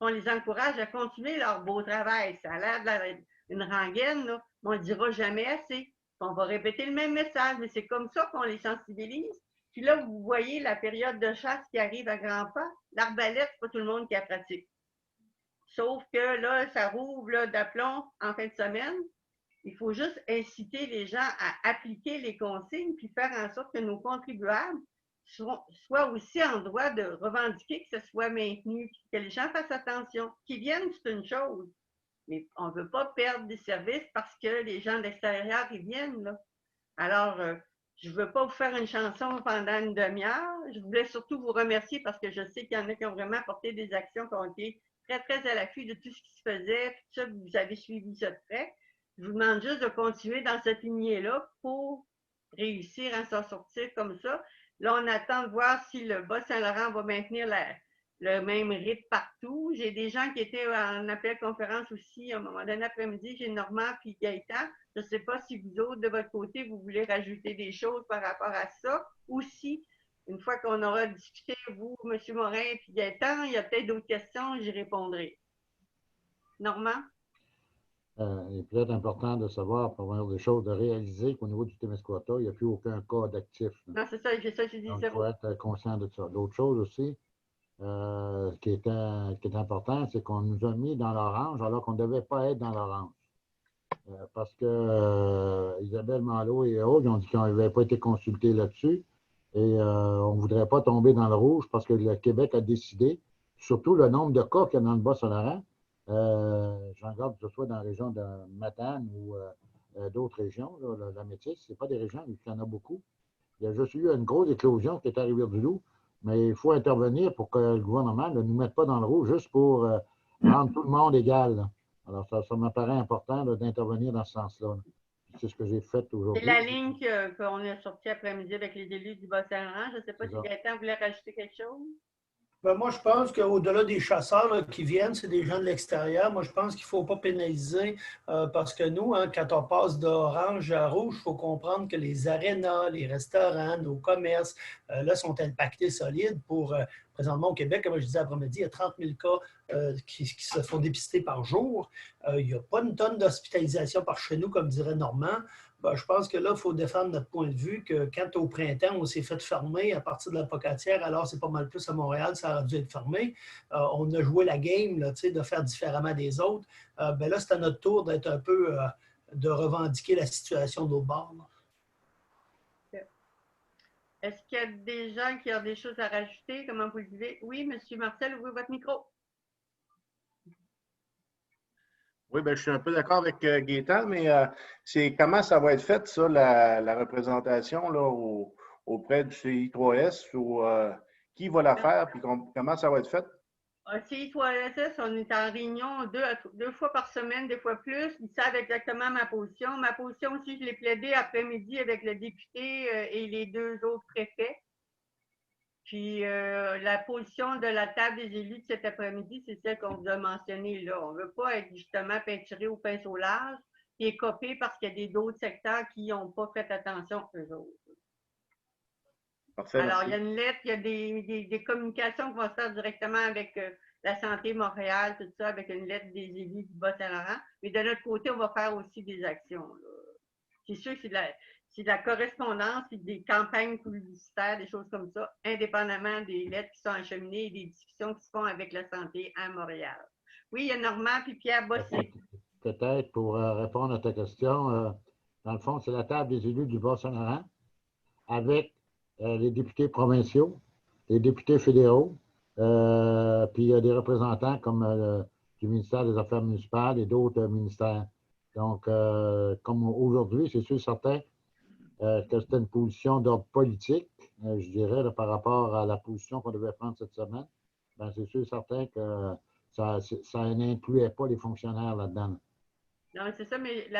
On les encourage à continuer leur beau travail. Ça a l'air d'une rengaine, là, mais on ne dira jamais assez. On va répéter le même message, mais c'est comme ça qu'on les sensibilise. Puis là, vous voyez la période de chasse qui arrive à grands pas. L'arbalète, c'est pas tout le monde qui la pratique. Sauf que là, ça rouvre d'aplomb en fin de semaine. Il faut juste inciter les gens à appliquer les consignes puis faire en sorte que nos contribuables soient aussi en droit de revendiquer que ce soit maintenu, que les gens fassent attention. Qu'ils viennent, c'est une chose, mais on ne veut pas perdre des services parce que les gens de l'extérieur, ils viennent. Là. Alors, je ne veux pas vous faire une chanson pendant une demi-heure. Je voulais surtout vous remercier parce que je sais qu'il y en a qui ont vraiment porté des actions qui ont été très, très à l'affût de tout ce qui se faisait. Tout ça, vous avez suivi ça de près. Je vous demande juste de continuer dans cette lignée-là pour réussir à s'en sortir comme ça. Là, on attend de voir si le Bas-Saint-Laurent va maintenir le même rythme partout. J'ai des gens qui étaient en appel-conférence aussi à un moment donné après-midi. J'ai Normand puis Gaëtan. Je ne sais pas si vous autres, de votre côté, vous voulez rajouter des choses par rapport à ça. Ou si, une fois qu'on aura discuté, vous, M. Morin puis Gaëtan, il y a peut-être d'autres questions, j'y répondrai. Normand? Il est peut-être important de savoir, pour voir des choses, de réaliser qu'au niveau du Témiscouata, il n'y a plus aucun cas d'actif. Non, c'est ça, j'ai dit Donc, zéro. il faut être conscient de ça. L'autre chose aussi, qui est important, c'est qu'on nous a mis dans l'orange alors qu'on ne devait pas être dans l'orange. Parce que Isabelle Malo et autres, ils ont dit qu'ils n'avaient pas été consultés là-dessus. Et on ne voudrait pas tomber dans le rouge parce que le Québec a décidé, surtout le nombre de cas qu'il y a dans le Bas-Saint-Laurent. Je regarde que ce soit dans la région de Matane ou d'autres régions. Là, la Métis, ce n'est pas des régions, il y en a beaucoup. Il y a juste eu une grosse éclosion qui est à Rivière-du-Loup, mais il faut intervenir pour que le gouvernement ne nous mette pas dans le rouge juste pour rendre tout le monde égal. Là. Alors, ça m'apparaît important d'intervenir dans ce sens-là. C'est ce que j'ai fait aujourd'hui. C'est la ligne qu'on a sortie après-midi avec les élus du Bas-Saint-Laurent. Je ne sais pas si Gaëtan voulait rajouter quelque chose. Ben, moi, je pense qu'au-delà des chasseurs là, qui viennent, c'est des gens de l'extérieur. Moi, je pense qu'il ne faut pas pénaliser parce que nous, hein, quand on passe d'orange à rouge, il faut comprendre que les arénas, les restaurants, nos commerces, là, sont impactés solides pour, présentement au Québec, comme je disais après-midi, il y a 30 000 cas qui se font dépister par jour. Il n'y a pas une tonne d'hospitalisation par chez nous, comme dirait Normand. Ben, je pense que là, il faut défendre notre point de vue que quand au printemps, on s'est fait fermer à partir de la Pocatière, alors c'est pas mal plus à Montréal, ça aurait dû être fermé. On a joué la game là, de faire différemment des autres. Ben là, c'est à notre tour d'être un peu, de revendiquer la situation de l'autre bord. Est-ce qu'il y a des gens qui ont des choses à rajouter? Comment vous le vivez? Oui, M. Marcel, ouvrez votre micro. Oui, bien, je suis un peu d'accord avec Gaëtan, mais c'est comment ça va être fait, ça, la représentation là, auprès du CI3S ou qui va la faire, puis comment ça va être fait? CI3S, on est en réunion deux fois par semaine, des fois plus. Ils savent exactement ma position. Ma position aussi, je l'ai plaidée après-midi avec le député et les deux autres préfets. Puis la position de la table des élus de cet après-midi, c'est celle qu'on vous a mentionnée là. On ne veut pas être justement peinturé au pinceau large et copié parce qu'il y a d'autres secteurs qui n'ont pas fait attention eux autres. Parfait, alors, il y a une lettre, il y a des communications qui vont se faire directement avec la Santé Montréal, tout ça, avec une lettre des élus du Bas-Saint-Laurent. Mais de notre côté, on va faire aussi des actions. C'est sûr que c'est de la correspondance et des campagnes publicitaires, des choses comme ça, indépendamment des lettres qui sont acheminées et des discussions qui se font avec la santé à Montréal. Oui, il y a Normand puis Pierre Bossé. Peut-être pour répondre à ta question, dans le fond, c'est la table des élus du Bas-Saint-Laurent avec les députés provinciaux, les députés fédéraux, puis il y a des représentants comme du ministère des Affaires municipales et d'autres ministères. Donc, comme aujourd'hui, c'est sûr et certain que c'était une position d'ordre politique, je dirais, là, par rapport à la position qu'on devait prendre cette semaine. Ben, c'est sûr et certain que ça n'incluait pas les fonctionnaires là-dedans. Non, c'est ça, mais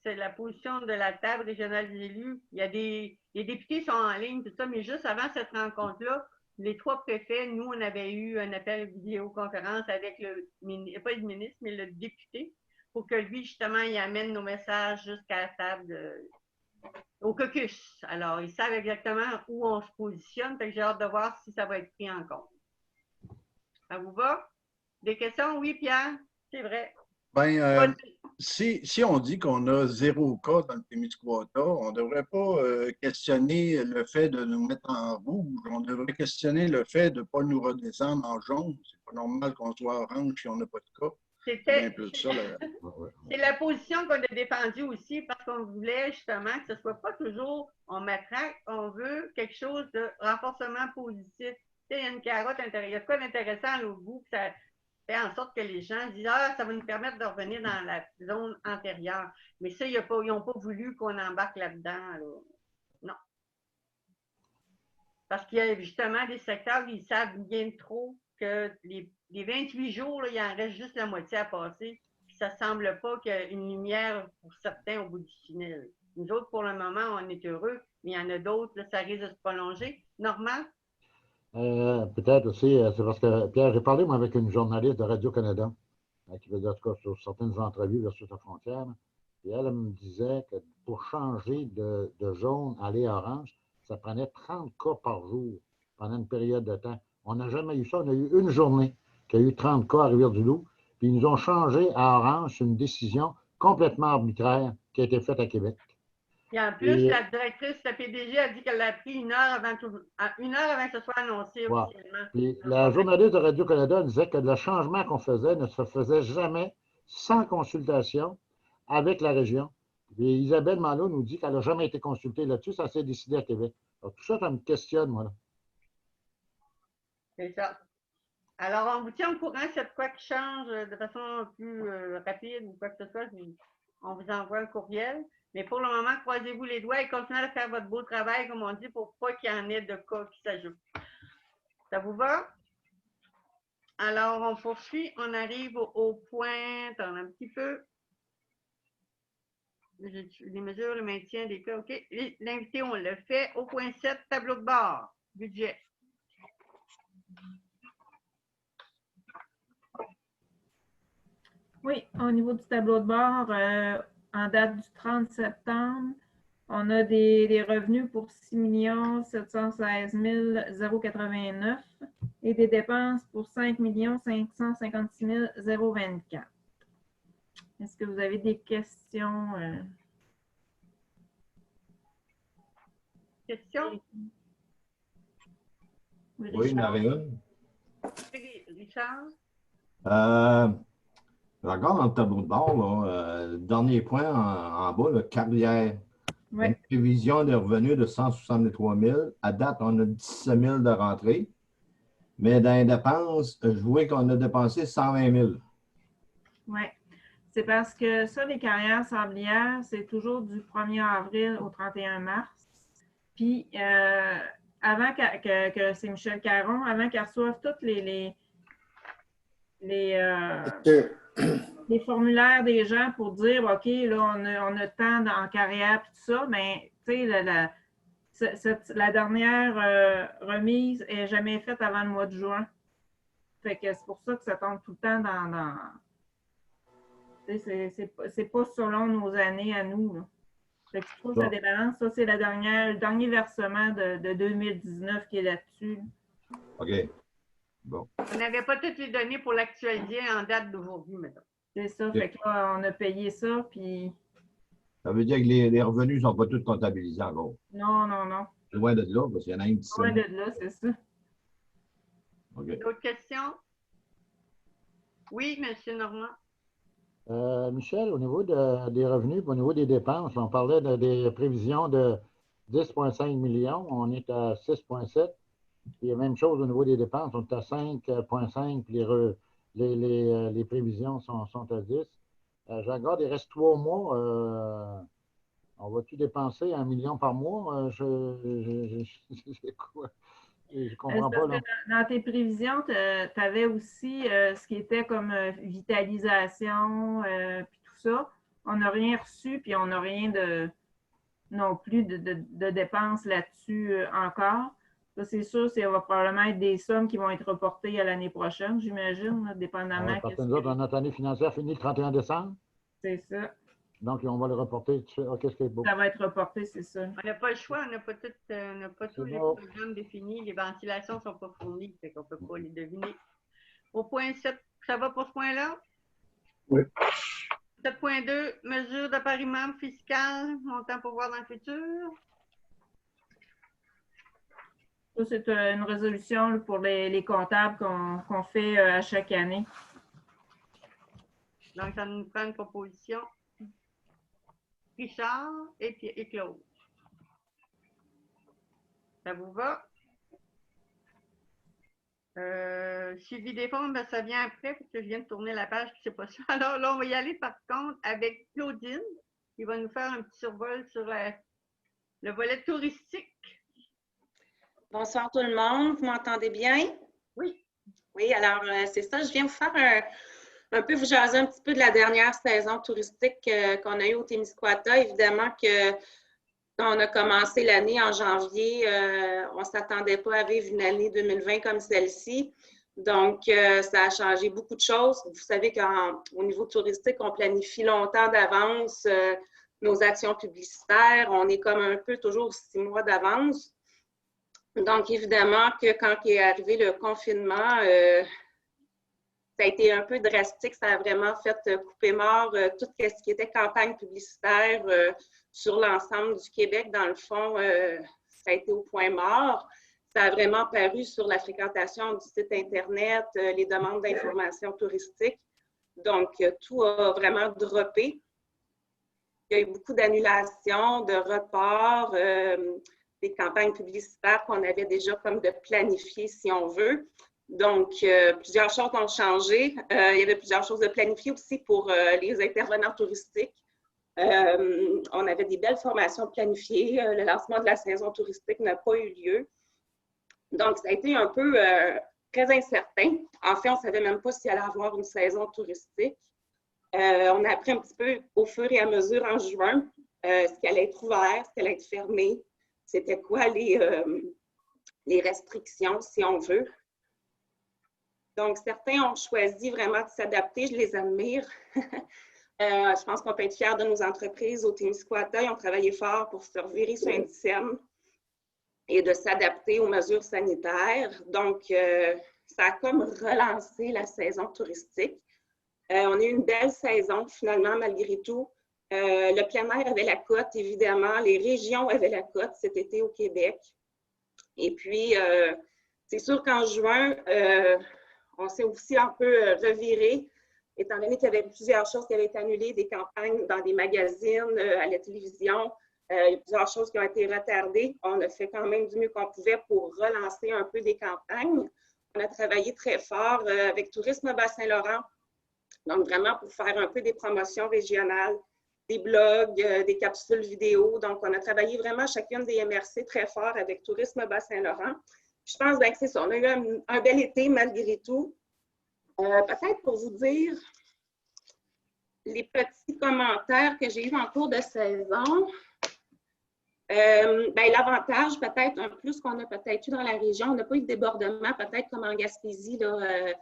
c'est la position de la table régionale des élus. Il y a les députés sont en ligne, tout ça, mais juste avant cette rencontre-là, les trois préfets, nous, on avait eu un appel vidéoconférence avec pas le ministre, mais le député, pour que lui, justement, il amène nos messages jusqu'à la table, au caucus. Alors, ils savent exactement où on se positionne, fait que j'ai hâte de voir si ça va être pris en compte. Ça vous va? Des questions? Oui, Pierre? C'est vrai. Bien, si on dit qu'on a 0 cas dans le Témiscouata, on ne devrait pas questionner le fait de nous mettre en rouge. On devrait questionner le fait de ne pas nous redescendre en jaune. C'est pas normal qu'on soit orange si on n'a pas de cas. C'est la position qu'on a défendue aussi parce qu'on voulait justement que ce ne soit pas toujours on matraque, on veut quelque chose de renforcement positif. Tu sais, il y a une carotte intérieure. Il y a quoi d'intéressant à l'autre bout, que ça fait en sorte que les gens disent ah, ça va nous permettre de revenir dans la zone antérieure. Mais ça, ils n'ont pas voulu qu'on embarque là-dedans. Là. Non. Parce qu'il y a justement des secteurs où ils savent bien trop que les 28 jours, là, il en reste juste la moitié à passer. Puis ça ne semble pas qu'il y ait une lumière pour certains au bout du tunnel. Nous autres, pour le moment, on est heureux, mais il y en a d'autres, là, ça risque de se prolonger. Normand? Peut-être aussi, c'est parce que, Pierre, j'ai parlé, moi, avec une journaliste de Radio-Canada, qui faisait, en tout cas, sur certaines entrevues versus la frontière, et elle me disait que pour changer de jaune à aller orange, ça prenait 30 cas par jour pendant une période de temps. On n'a jamais eu ça. On a eu une journée qu'il y a eu 30 cas à Rivière-du-Loup, puis ils nous ont changé à orange. C'est une décision complètement arbitraire qui a été faite à Québec. Et en plus, la directrice, la PDG, a dit qu'elle l'a pris une heure avant que ce soit annoncé officiellement. Puis la journaliste de Radio-Canada disait que le changement qu'on faisait ne se faisait jamais sans consultation avec la région. Puis Isabelle Malo nous dit qu'elle n'a jamais été consultée là-dessus, ça s'est décidé à Québec. Alors, tout ça, ça me questionne, moi. Là. C'est ça. Alors, on vous tient au courant s'il y a de quoi qui change de façon plus rapide ou quoi que ce soit. on vous envoie un courriel. Mais pour le moment, croisez-vous les doigts et continuez à faire votre beau travail, comme on dit, pour pas qu'il y en ait de cas qui s'ajoutent. Ça vous va? Alors, on poursuit. On arrive au point, attends un petit peu. Les mesures, le maintien des cas, OK. L'invité, on le fait. Au point 7, tableau de bord, budget. Oui, au niveau du tableau de bord, en date du 30 septembre, on a des revenus pour 6 716 089 et des dépenses pour 5 556 024. Est-ce que vous avez des questions? Questions? Oui, il y en avait une. Richard? Je regarde dans le tableau de bord, là, le dernier point en bas, le carrière. Ouais. Une prévision de revenus de 163 000. À date, on a 17 000 de rentrée. Mais dans les dépenses, je vois qu'on a dépensé 120 000. Oui. C'est parce que ça, les carrières sablières, c'est toujours du 1er avril au 31 mars. Puis, avant que c'est Michel Caron, avant qu'elle reçoive toutes les formulaires des gens pour dire, OK, là, on a tant en carrière et tout ça, mais tu sais, la dernière remise n'est jamais faite avant le mois de juin. Fait que c'est pour ça que ça tombe tout le temps dans c'est pas selon nos années à nous, là. Fait que je trouve que ça débalance. Ça, c'est le dernier versement de 2019 qui est là-dessus. OK. Bon. On n'avait pas toutes les données pour l'actualiser en date d'aujourd'hui, maintenant. C'est ça. Fait que là, on a payé ça, puis... Ça veut dire que les revenus ne sont pas tous comptabilisés encore. Non, non, non. Loin de là, parce qu'il y en a une petite. Loin de là, c'est ça. OK. D'autres questions? Oui, M. Normand. Michel, au niveau des revenus, au niveau des dépenses, on parlait des prévisions de 10,5 millions, on est à 6,7. Puis la même chose au niveau des dépenses, on est à 5,5, puis les prévisions sont à 10. Je regarde, il reste 3 mois. On va-tu dépenser 1 million par mois? C'est quoi? Je comprends pas. Là. Dans tes prévisions, tu avais aussi ce qui était comme vitalisation, puis tout ça. On n'a rien reçu, puis on n'a rien non plus de dépenses là-dessus encore. Ça, c'est sûr, ça va probablement être des sommes qui vont être reportées à l'année prochaine, j'imagine, dépendamment. Parce que nous autres, notre année financière finit le 31 décembre. C'est ça. Donc, on va le reporter. Qu'est-ce qui est beau? Ça va être reporté, c'est ça. On n'a pas le choix, on n'a pas tous les programmes définis, les ventilations ne sont pas fournies, fait qu'on ne peut pas les deviner. Au point 7, ça va pour ce point-là? Oui. 7.2, mesure d'appariement fiscal, montant pour voir dans le futur. Ça, c'est une résolution pour les comptables qu'on fait à chaque année. Donc, ça nous prend une proposition. Richard et Claude. Ça vous va? Suivi des fonds, ben, ça vient après, parce que je viens de tourner la page, puis c'est pas ça. Alors là, on va y aller par contre avec Claudine, qui va nous faire un petit survol sur le volet touristique. Bonsoir tout le monde, vous m'entendez bien? Oui. Oui, alors c'est ça, je viens vous faire un peu vous jaser un petit peu de la dernière saison touristique qu'on a eue au Témiscouata. Évidemment que quand on a commencé l'année en janvier, on ne s'attendait pas à vivre une année 2020 comme celle-ci. Donc, ça a changé beaucoup de choses. Vous savez qu'au niveau touristique, on planifie longtemps d'avance nos actions publicitaires. On est comme un peu toujours 6 mois d'avance. Donc, évidemment que quand est arrivé le confinement, ça a été un peu drastique. Ça a vraiment fait couper mort tout ce qui était campagne publicitaire sur l'ensemble du Québec. Dans le fond, ça a été au point mort. Ça a vraiment paru sur la fréquentation du site Internet, les demandes d'informations touristiques. Donc, tout a vraiment droppé. Il y a eu beaucoup d'annulations, de reports, des campagnes publicitaires qu'on avait déjà comme de planifier, si on veut. Donc, plusieurs choses ont changé. Il y avait plusieurs choses de planifier aussi pour les intervenants touristiques. On avait des belles formations planifiées. Le lancement de la saison touristique n'a pas eu lieu. Donc, ça a été un peu très incertain. En fait, on ne savait même pas s'il allait y avoir une saison touristique. On a appris un petit peu au fur et à mesure en juin ce qui allait être ouvert, ce qui allait être fermé, c'était quoi les restrictions, si on veut. Donc, certains ont choisi vraiment de s'adapter, je les admire. Je pense qu'on peut être fiers de nos entreprises au Témiscouata. Ils ont travaillé fort pour se revirer sur un dixième et de s'adapter aux mesures sanitaires. Donc, ça a comme relancé la saison touristique. On a eu une belle saison, finalement, malgré tout. Le plein air avait la cote, évidemment. Les régions avaient la cote cet été au Québec. Et puis, c'est sûr qu'en juin, on s'est aussi un peu reviré, étant donné qu'il y avait plusieurs choses qui avaient été annulées, des campagnes dans des magazines, à la télévision. Il y a plusieurs choses qui ont été retardées. On a fait quand même du mieux qu'on pouvait pour relancer un peu des campagnes. On a travaillé très fort avec Tourisme Bas-Saint-Laurent, donc vraiment pour faire un peu des promotions régionales, des blogs, des capsules vidéo. Donc, on a travaillé vraiment chacune des MRC très fort avec Tourisme Bas-Saint-Laurent. Je pense que c'est ça. On a eu un bel été malgré tout. Peut-être pour vous dire les petits commentaires que j'ai eus en cours de saison. L'avantage, peut-être, un plus qu'on a peut-être eu dans la région, on n'a pas eu de débordement, peut-être comme en Gaspésie, là,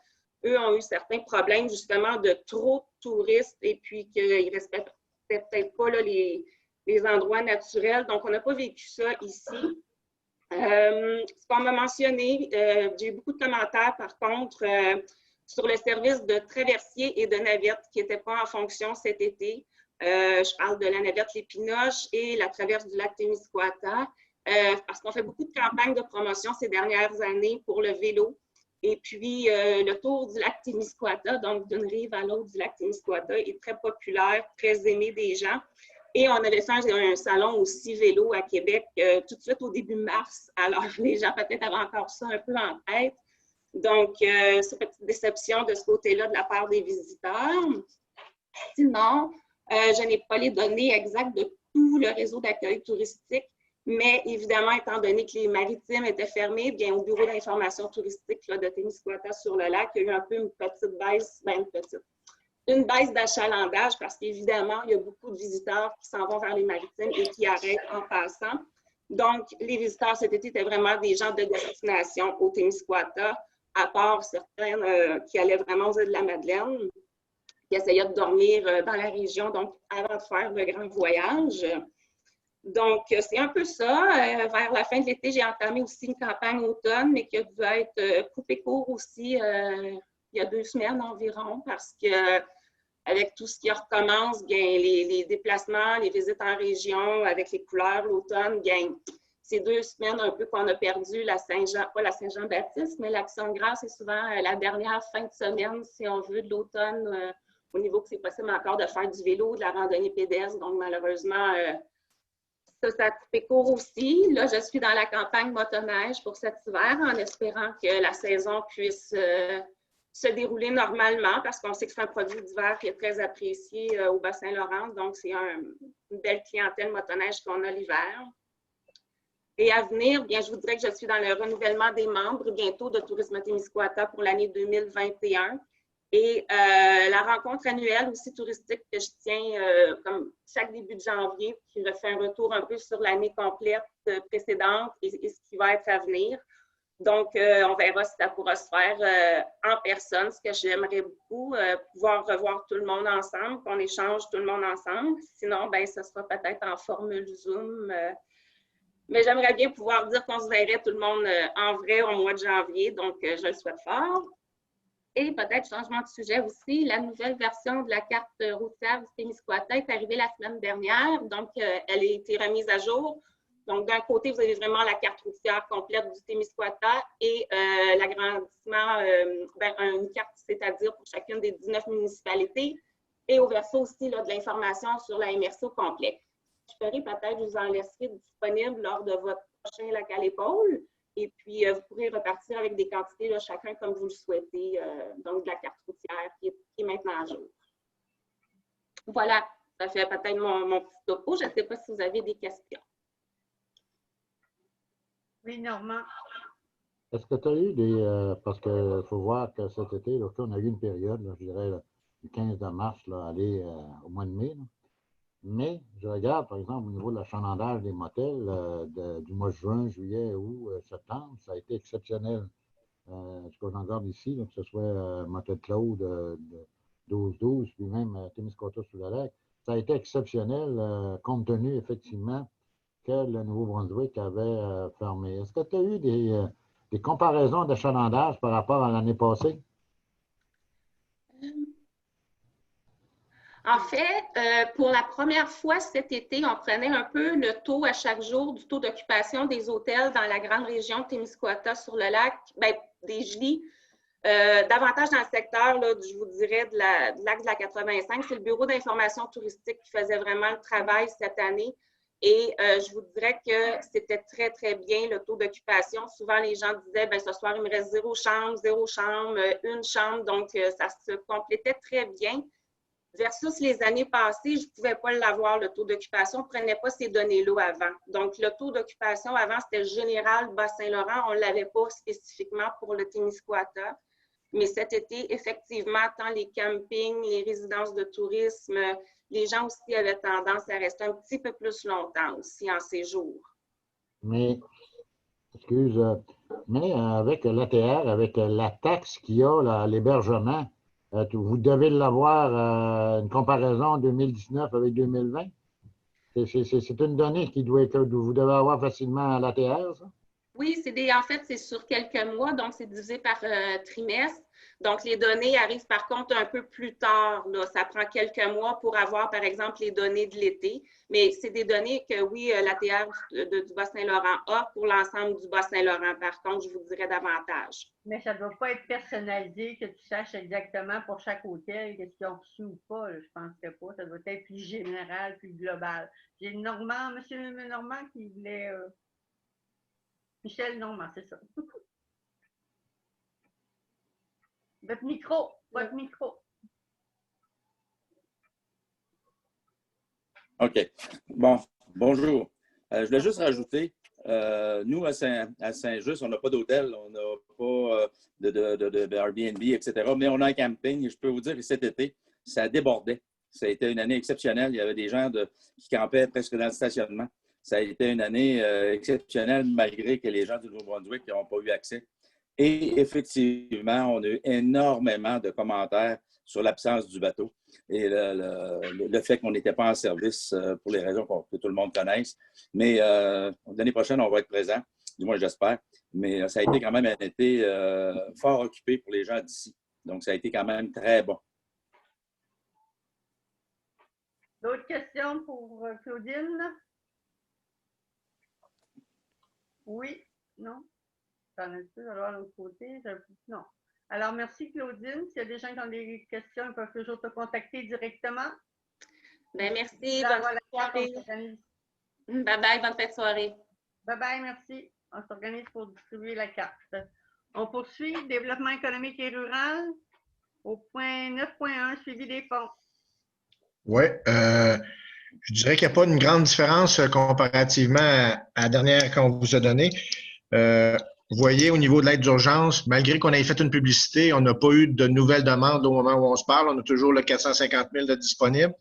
eux ont eu certains problèmes justement de trop de touristes et puis qu'ils ne respectaient peut-être pas là, les endroits naturels. Donc, on n'a pas vécu ça ici. Ce qu'on m'a mentionné, j'ai eu beaucoup de commentaires par contre sur le service de traversier et de navette qui n'était pas en fonction cet été. Je parle de la navette Les Pinoches et la traverse du lac Témiscouata parce qu'on fait beaucoup de campagnes de promotion ces dernières années pour le vélo. Et puis, le tour du lac Témiscouata, donc d'une rive à l'autre du lac Témiscouata, est très populaire, très aimé des gens. Et on avait fait un salon aussi vélo à Québec tout de suite au début mars. Alors, les gens peut-être avaient encore ça un peu en tête. Donc, c'est une petite déception de ce côté-là de la part des visiteurs. Sinon, je n'ai pas les données exactes de tout le réseau d'accueil touristique, mais évidemment, étant donné que les maritimes étaient fermés, bien au bureau d'information touristique là, de Témiscouata sur le lac, il y a eu un peu une petite baisse, une baisse d'achalandage parce qu'évidemment, il y a beaucoup de visiteurs qui s'en vont vers les maritimes et qui arrêtent en passant. Donc, les visiteurs cet été étaient vraiment des gens de destination au Témiscouata, à part certains qui allaient vraiment aux îles de la Madeleine, qui essayaient de dormir dans la région, donc avant de faire le grand voyage. Donc, c'est un peu ça. Vers la fin de l'été, j'ai entamé aussi une campagne automne, mais qui a dû être coupée court aussi il y a 2 semaines environ, parce que avec tout ce qui recommence, bien, les déplacements, les visites en région, avec les couleurs, l'automne, bien, ces 2 semaines un peu qu'on a perdu la Saint-Jean, pas la Saint-Jean-Baptiste, mais l'Action de grâce, c'est souvent la dernière fin de semaine, si on veut, de l'automne, au niveau que c'est possible encore de faire du vélo, de la randonnée pédestre. Donc, malheureusement, ça a coupé court aussi. Là, je suis dans la campagne motoneige pour cet hiver en espérant que la saison puisse se dérouler normalement parce qu'on sait que c'est un produit d'hiver qui est très apprécié au Bas-Saint-Laurent. Donc, c'est une belle clientèle motoneige qu'on a l'hiver. Et à venir, bien, je vous dirais que je suis dans le renouvellement des membres bientôt de Tourisme Témiscouata pour l'année 2021. Et la rencontre annuelle aussi touristique que je tiens comme chaque début de janvier, qui refait un retour un peu sur l'année complète précédente et ce qui va être à venir. Donc, on verra si ça pourra se faire en personne, ce que j'aimerais beaucoup, pouvoir revoir tout le monde ensemble, qu'on échange tout le monde ensemble. Sinon, bien, ce sera peut-être en formule Zoom. Mais j'aimerais bien pouvoir dire qu'on se verrait tout le monde en vrai au mois de janvier, donc je le souhaite fort. Et peut-être changement de sujet aussi, la nouvelle version de la carte routière du Témiscouata est arrivée la semaine dernière, donc elle a été remise à jour. Donc, d'un côté, vous avez vraiment la carte routière complète du Témiscouata et l'agrandissement, une carte, c'est-à-dire pour chacune des 19 municipalités. Et au verso aussi là, de l'information sur la MRC au complet. Je ferai peut-être, vous en laisserai disponible lors de votre prochain lac à l'épaule. Et puis, vous pourrez repartir avec des quantités, là, chacun comme vous le souhaitez, donc de la carte routière qui est maintenant à jour. Voilà, Ça fait peut-être mon petit topo. Je ne sais pas si vous avez des questions. Oui, Normand. Est-ce que tu as eu des. Parce qu'il faut voir que cet été, là, on a eu une période, là, je dirais, là, du 15 de mars, là, aller au mois de mai. Là. Mais je regarde, par exemple, au niveau de l'achalandage des motels du mois de juin, juillet, août, septembre, ça a été exceptionnel. Ce que j'en garde ici, là, que ce soit Motel Claude, 12-12, puis même Témiscouata sous la lac, ça a été exceptionnel compte tenu, effectivement, que le Nouveau-Brunswick avait fermé. Est-ce que tu as eu des comparaisons d'achalandage par rapport à l'année passée? En fait, pour la première fois cet été, on prenait un peu le taux à chaque jour du taux d'occupation des hôtels dans la grande région de Témiscouata sur le lac, bien, des Gelis. Davantage dans le secteur, là, je vous dirais, du lac de la 85. C'est le Bureau d'information touristique qui faisait vraiment le travail cette année. Et je vous dirais que c'était très, très bien le taux d'occupation. Souvent, les gens disaient, bien, ce soir, il me reste 0 chambre, une chambre. Donc, ça se complétait très bien. Versus les années passées, je ne pouvais pas l'avoir, le taux d'occupation. On ne prenait pas ces données-là avant. Donc, le taux d'occupation avant, c'était général Bas-Saint-Laurent. On ne l'avait pas spécifiquement pour le Témiscouata. Mais cet été, effectivement, tant les campings, les résidences de tourisme, les gens aussi avaient tendance à rester un petit peu plus longtemps aussi en séjour. Mais, excuse, mais avec l'ATR, avec la taxe qu'il y a à l'hébergement, vous devez l'avoir, une comparaison 2019 avec 2020? C'est une donnée que vous devez avoir facilement à l'ATR, ça? Oui, en fait, c'est sur quelques mois, donc c'est divisé par trimestre. Donc, les données arrivent par contre un peu plus tard. Là. Ça prend quelques mois pour avoir, par exemple, les données de l'été. Mais c'est des données que, oui, l'ATR du Bas-Saint-Laurent a pour l'ensemble du Bas-Saint-Laurent. Par contre, je vous dirais davantage. Mais ça ne doit pas être personnalisé, que tu saches exactement pour chaque hôtel qu'est-ce qu'ils ont reçu ou pas. Là. Je ne pense que pas. Ça doit être plus général, plus global. J'ai Normand, M. Normand, qui voulait... Michel Normand, c'est ça. Votre micro. OK. Bon, bonjour. Je voulais juste rajouter, nous, à Saint-Just, on n'a pas d'hôtel, on n'a pas de Airbnb, etc. Mais on a un camping et je peux vous dire que cet été, ça débordait. Ça a été une année exceptionnelle. Il y avait des gens qui campaient presque dans le stationnement. Ça a été une année exceptionnelle malgré que les gens du Nouveau-Brunswick n'ont pas eu accès. Et effectivement, on a eu énormément de commentaires sur l'absence du bateau et le fait qu'on n'était pas en service pour les raisons que tout le monde connaisse. Mais l'année prochaine, on va être présent, du moins j'espère. Mais ça a été quand même un été fort occupé pour les gens d'ici. Donc, ça a été quand même très bon. D'autres questions pour Claudine? Oui? Non? T'en as-tu de l'autre côté? Non. Alors, merci Claudine. S'il y a des gens qui ont des questions, ils peuvent toujours te contacter directement. Bien, merci. Bonne soirée. Bye-bye. Bonne fête de soirée. Bye-bye. Merci. On s'organise pour distribuer la carte. On poursuit. Développement économique et rural. Au point 9.1, suivi des fonds. Oui. Je dirais qu'il n'y a pas une grande différence comparativement à la dernière qu'on vous a donnée. Vous voyez, au niveau de l'aide d'urgence, malgré qu'on ait fait une publicité, on n'a pas eu de nouvelles demandes au moment où on se parle. On a toujours le 450 000 de disponible.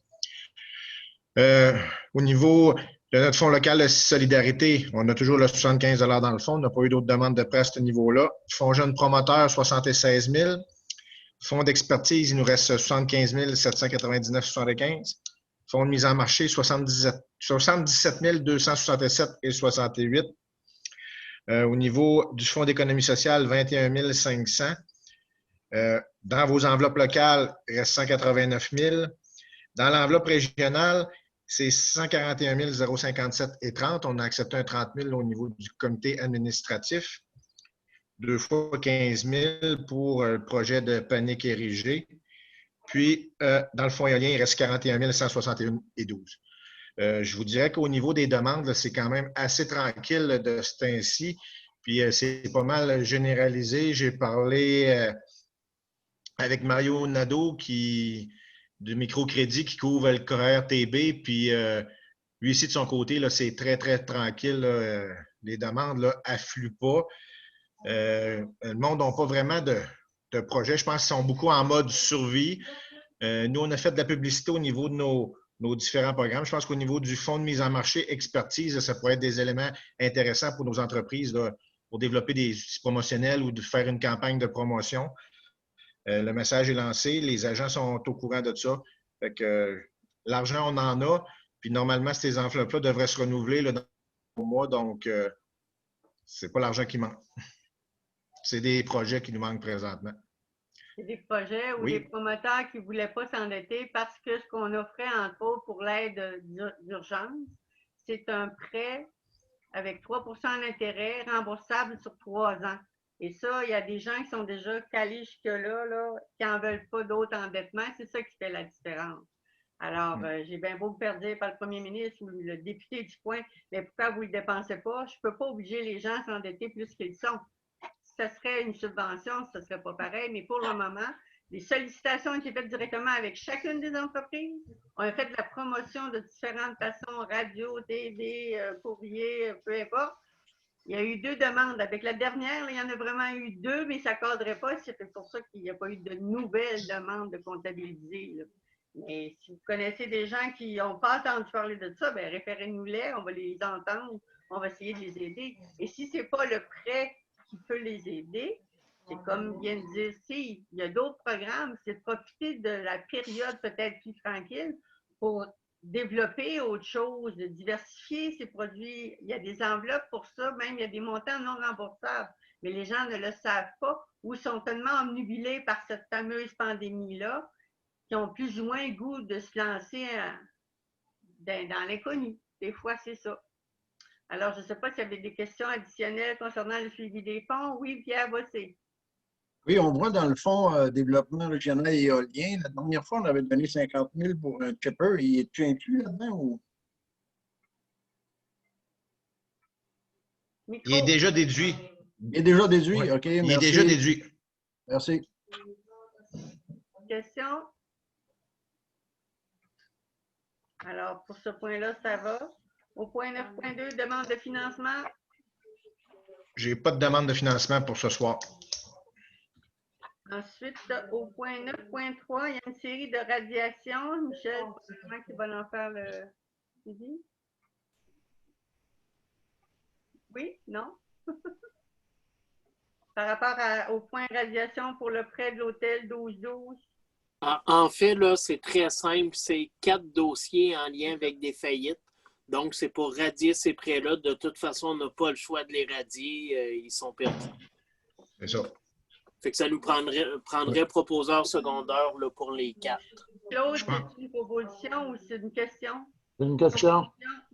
Au niveau de notre fonds local de solidarité, on a toujours le 75 $ dans le fond. On n'a pas eu d'autres demandes de prêt à ce niveau-là. Fonds jeunes promoteurs, 76 000. Fonds d'expertise, il nous reste 75 799,75. Fonds de mise en marché, 77 267,68. Au niveau du Fonds d'économie sociale, 21 500. Dans vos enveloppes locales, il reste 189 000. Dans l'enveloppe régionale, c'est 141 057,30. On a accepté un 30 000 au niveau du comité administratif. 2 fois 15 000 pour le projet de panique érigé. Puis, dans le fonds éolien, il reste 41 161,12. Je vous dirais qu'au niveau des demandes, c'est quand même assez tranquille de ce temps-ci. Puis, c'est pas mal généralisé. J'ai parlé avec Mario Nadeau qui du microcrédit qui couvre le RTB. Puis lui ici, de son côté, là, c'est très, très tranquille. Là, les demandes affluent pas. Le monde n'a pas vraiment de projet. Je pense qu'ils sont beaucoup en mode survie. Nous, on a fait de la publicité au niveau de nos différents programmes. Je pense qu'au niveau du fonds de mise en marché expertise, ça pourrait être des éléments intéressants pour nos entreprises là, pour développer des outils promotionnels ou de faire une campagne de promotion. Le message est lancé. Les agents sont au courant de ça. Fait que l'argent, on en a. Puis normalement, ces enveloppes-là devraient se renouveler là, dans le mois. Donc, c'est pas l'argent qui manque. C'est des projets qui nous manquent présentement. C'est des projets ou des promoteurs qui ne voulaient pas s'endetter parce que ce qu'on offrait, entre autres, pour l'aide d'urgence, c'est un prêt avec 3 d'intérêt remboursable sur 3 ans. Et ça, il y a des gens qui sont déjà calés jusque-là, qui n'en veulent pas d'autres endettements. C'est ça qui fait la différence. Alors, j'ai bien beau me faire dire par le premier ministre ou le député du coin, mais pourquoi vous ne le dépensez pas? Je ne peux pas obliger les gens à s'endetter plus qu'ils sont. Si ça serait une subvention, ce ne serait pas pareil, mais pour le moment, les sollicitations ont été faites directement avec chacune des entreprises. On a fait de la promotion de différentes façons, radio, TV, courrier, peu importe. Il y a eu 2 demandes. Avec la dernière, il y en a vraiment eu 2, mais ça ne cadrait pas. C'est pour ça qu'il n'y a pas eu de nouvelles demandes de comptabiliser. Là. Mais si vous connaissez des gens qui n'ont pas entendu parler de ça, bien, référez-nous-les, on va les entendre, on va essayer de les aider. Et si ce n'est pas le prêt qui peut les aider, c'est comme vient de dire Steve, il y a d'autres programmes, c'est de profiter de la période peut-être plus tranquille pour développer autre chose, de diversifier ces produits. Il y a des enveloppes pour ça, même il y a des montants non remboursables, mais les gens ne le savent pas ou sont tellement omnubilés par cette fameuse pandémie-là qui ont plus ou moins le goût de se lancer dans l'inconnu. Des fois, c'est ça. Alors, je ne sais pas s'il y avait des questions additionnelles concernant le suivi des fonds. Oui, Pierre Bossé. Oui, on voit dans le fonds développement régional et éolien, la dernière fois, on avait donné 50 000 pour un chipper. Il est-tu inclus là-dedans ou? Il est déjà déduit. Il est déjà déduit, oui. OK. Il merci. est déjà déduit. Merci. Question? Alors, pour ce point-là, ça va. Au point 9.2, demande de financement. Je n'ai pas de demande de financement pour ce soir. Ensuite, au point 9.3, il y a une série de radiations. Michel, probablement qui va en faire le suivi. Oui? Non? Par rapport au point radiation pour le prêt de l'hôtel 12-12. En fait, là, c'est très simple. C'est 4 dossiers en lien avec des faillites. Donc, c'est pour radier ces prêts-là. De toute façon, on n'a pas le choix de les radier. Ils sont perdus. C'est ça. Fait que ça nous prendrait proposeur secondaire là, pour les 4. Claude, c'est une proposition ou c'est une question? C'est une question.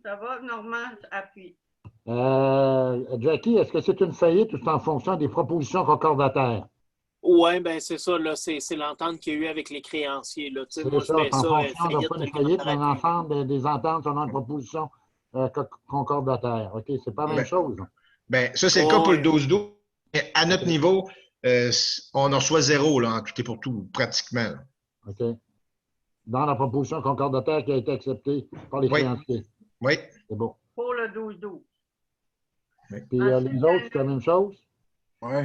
Ça va, Normand, appuie. Jackie, est-ce que c'est une faillite ou c'est en fonction des propositions concordataires? Oui, bien, c'est ça. C'est l'entente qu'il y a eu avec les créanciers. Là. C'est moi, ça, je mets c'est en ça, fonction de pas une faillite, mais un ensemble des ententes selon une proposition concordataire. OK, c'est pas la même chose. Bien, ça, c'est le cas pour le 12-12. Mais à notre niveau, on en reçoit 0 là, en tout et pour tout, pratiquement. Là. OK. Dans la proposition concordataire qui a été acceptée par les créanciers. Oui. C'est bon. Pour le 12-12. Puis les autres, c'est la même chose? Oui.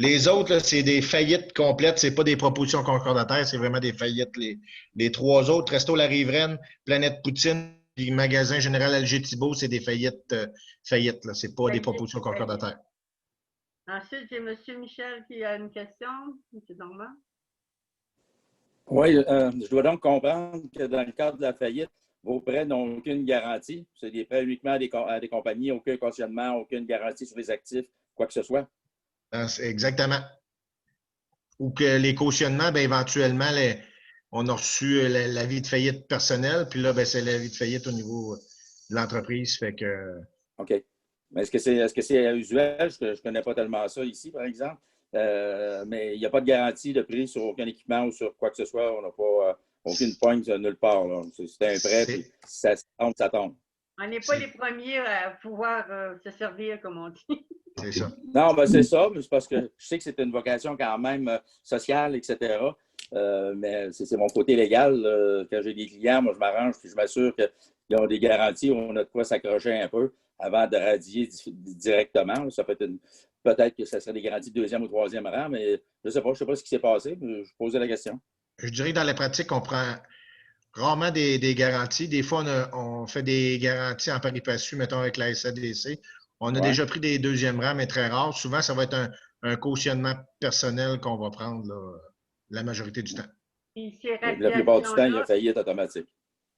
Les autres, là, c'est des faillites complètes. Ce n'est pas des propositions concordataires, c'est vraiment des faillites. Les 3 autres, Resto La Riveraine, Planète Poutine, puis Magasin Général Alger Thibault, c'est des faillites. Ce n'est pas des propositions concordataires. Ensuite, j'ai M. Michel qui a une question. M. Normand. Oui, je dois donc comprendre que dans le cadre de la faillite, vos prêts n'ont aucune garantie. C'est des prêts uniquement à des compagnies, aucun cautionnement, aucune garantie sur les actifs, quoi que ce soit. Exactement. Ou que les cautionnements, bien, éventuellement, on a reçu l'avis de faillite personnel, puis là, c'est l'avis de faillite au niveau de l'entreprise. Fait que... OK. Mais est-ce que c'est usuel? Je ne connais pas tellement ça ici, par exemple. Mais il n'y a pas de garantie de prix sur aucun équipement ou sur quoi que ce soit. On n'a pas aucune pointe nulle part. C'est un prêt, puis ça tombe, ça tombe. On n'est pas les premiers à pouvoir se servir, comme on dit. C'est ça. Non, ben c'est ça, mais c'est parce que je sais que c'est une vocation quand même sociale, etc. Mais c'est mon côté légal. Quand j'ai des clients, moi, je m'arrange puis je m'assure qu'ils ont des garanties, on a de quoi s'accrocher un peu avant de radier directement. Ça peut être peut-être que ça serait des garanties de 2e ou 3e rang, mais je ne sais pas. Je ne sais pas ce qui s'est passé. Je posais la question. Je dirais que dans la pratique, on prend rarement des garanties. Des fois, on fait des garanties en pari passu, mettons avec la SADC. On a déjà pris des 2e rangs, mais très rares. Souvent, ça va être un cautionnement personnel qu'on va prendre là, la majorité du temps. La plupart du temps, il a failli être automatique.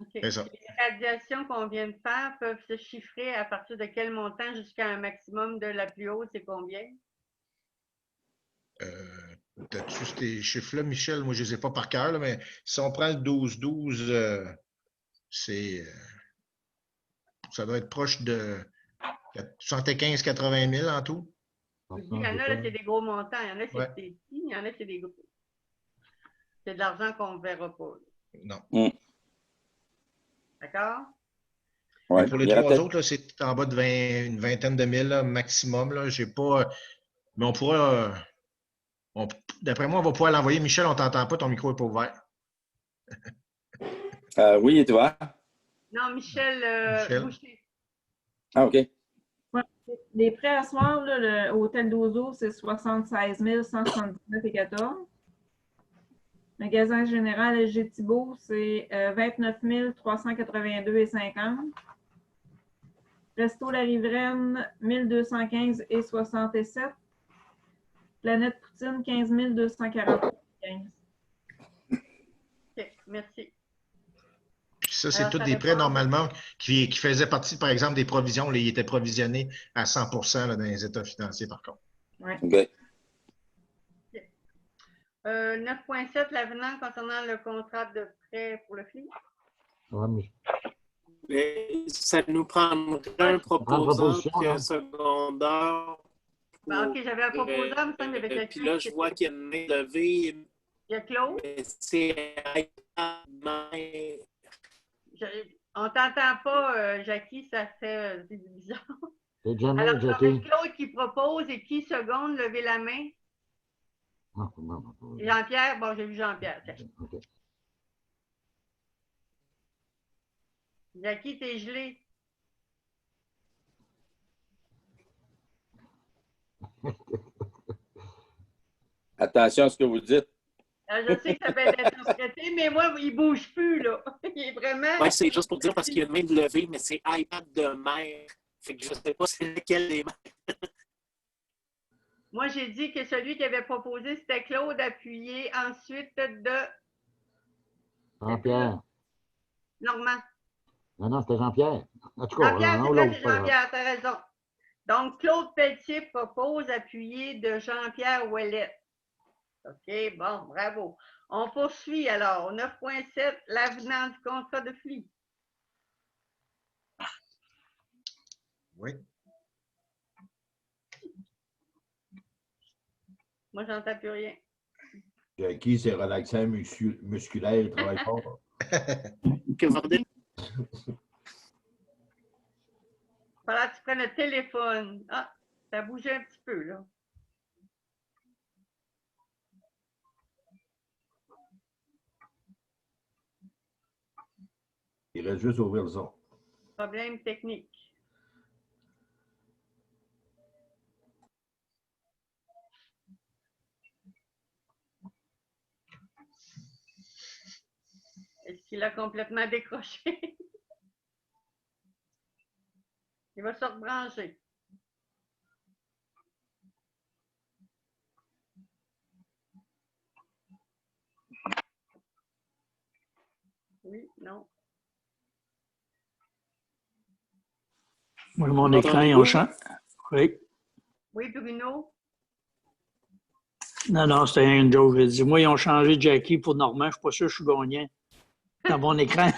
Okay. Les radiations qu'on vient de faire peuvent se chiffrer à partir de quel montant jusqu'à un maximum de la plus haute, c'est combien? As-tu ces chiffres-là, Michel? Moi, je ne les ai pas par cœur, là, mais si on prend le 12-12, ça doit être proche de 75-80 000 en tout. Il y en a, là, c'est des gros montants. Il y en a, c'est petits. Il y en a, c'est des gros. C'est de l'argent qu'on ne verra pas. Non. D'accord? Ouais. Pour les 3 autres, c'est en bas de une vingtaine de mille là, maximum. Là. J'ai pas, mais on pourra. D'après moi, on va pouvoir l'envoyer. Michel, on ne t'entend pas, ton micro n'est pas ouvert. Oui, et toi? Non, Michel. Boucher. Ah, OK. Ouais. Les prêts à soir, là, le hôtel d'Ozo, c'est 76 179,14. Magasin général SG Thibault, c'est 29 382,50. Resto La Riveraine, 1215,67. Planète Poutine, 15 240,15. OK, merci. Puis ça, c'est tous des prêts normalement qui faisaient partie, par exemple, des provisions. Là, ils étaient provisionnés à 100 là, dans les états financiers, par contre. Oui. OK. 9.7, l'avenant concernant le contrat de prêt pour le FLI. Mais ça nous prendrait un proposant puis un secondaire. OK, j'avais un proposant, me semble, avec puis là, je vois qu'il y a une main levée. Il y a Claude. C'est on t'entend pas, Jackie, ça fait bizarre. C'est jamais, alors, Jackie. Claude qui propose et qui seconde, levez la main. Jean-Pierre, bon, j'ai vu Jean-Pierre. Okay. Jackie, t'es gelé. Attention à ce que vous dites. Je sais que ça peut être interprété, mais moi, il ne bouge plus, là. Il est vraiment... Oui, c'est juste pour dire parce qu'il y a une main de levée, mais c'est iPad de mère. Fait que je ne sais pas c'est lequel des mains. Moi, j'ai dit que celui qui avait proposé, c'était Claude, appuyé ensuite de... Jean-Pierre. Normand. Non, c'était Jean-Pierre. En tout cas, Jean-Pierre, c'est Jean-Pierre, tu as raison. Donc, Claude Pelletier propose appuyé de Jean-Pierre Ouellette. OK, bon, bravo. On poursuit alors. 9.7, l'avenant du contrat de FLI. Oui. Moi, j'entends plus rien. Jackie, c'est relaxant musculaire, il travaille fort. Que vous dites? Voilà, tu prends le téléphone. Ah, ça a bougé un petit peu, là. Il reste juste à ouvrir le son. Problème technique. Est-ce qu'il a complètement décroché? Il va se rebrancher. Oui, non. Oui, mon écran est en champ. Oui. Oui, Bruno? Non, c'était une joke. Je dis, moi, ils ont changé Jackie pour Normand. Je ne suis pas sûr que je suis gagnant. Dans mon écran.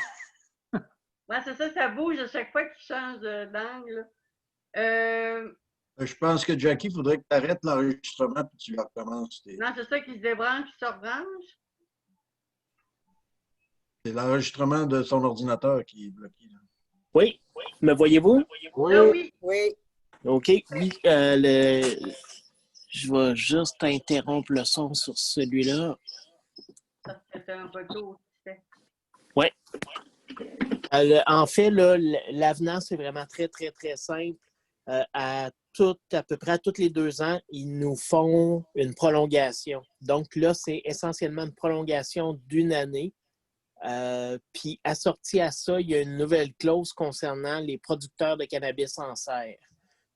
Oui, c'est ça, ça bouge à chaque fois qu'il change d'angle. Je pense que Jackie, il faudrait que tu arrêtes l'enregistrement et tu recommences. Non, c'est ça qui se débranche et se rebranche. C'est l'enregistrement de son ordinateur qui est bloqué. Là. Oui. Me voyez-vous? Oui. Oui. Oui. OK. Oui. Je vais juste interrompre le son sur celui-là. Ça, c'est un bateau, tu sais. Oui. En fait, là, l'avenant, c'est vraiment très, très, très simple. À peu près à tous les 2 ans, ils nous font une prolongation. Donc là, c'est essentiellement une prolongation d'1 année. Puis assorti à ça, il y a une nouvelle clause concernant les producteurs de cannabis en serre.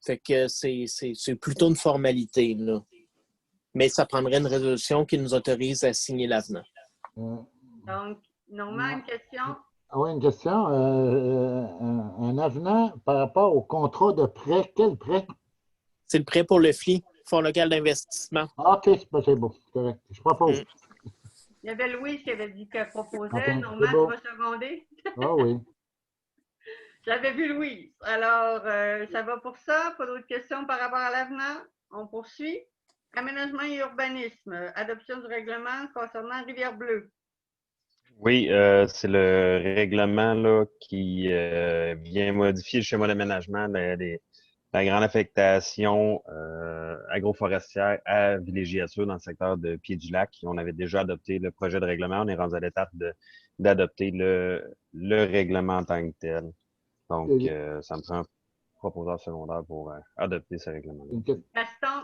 Fait que c'est plutôt une formalité, là. Mais ça prendrait une résolution qui nous autorise à signer l'avenant. Donc, Normand, une question? Oui, une question. Un avenant par rapport au contrat de prêt. Quel prêt? C'est le prêt pour le FLI, Fonds local d'investissement. OK, c'est beau. C'est correct. Je propose. Il y avait Louise qui avait dit qu'elle proposait. OK, Normand, c'est beau. tu vas seconder? Ah oui. J'avais vu Louise. Alors, ça va pour ça. Pas d'autres questions par rapport à l'avenant? On poursuit. Aménagement et urbanisme. Adoption du règlement concernant Rivière-Bleue. Oui, c'est le règlement là, qui vient modifier le schéma d'aménagement la grande affectation agroforestière à villégiature dans le secteur de Pied-du-Lac. On avait déjà adopté le projet de règlement. On est rendu à l'étape d'adopter le règlement en tant que tel. Donc, ça me prend un proposeur secondaire pour adopter ce règlement. Gaston,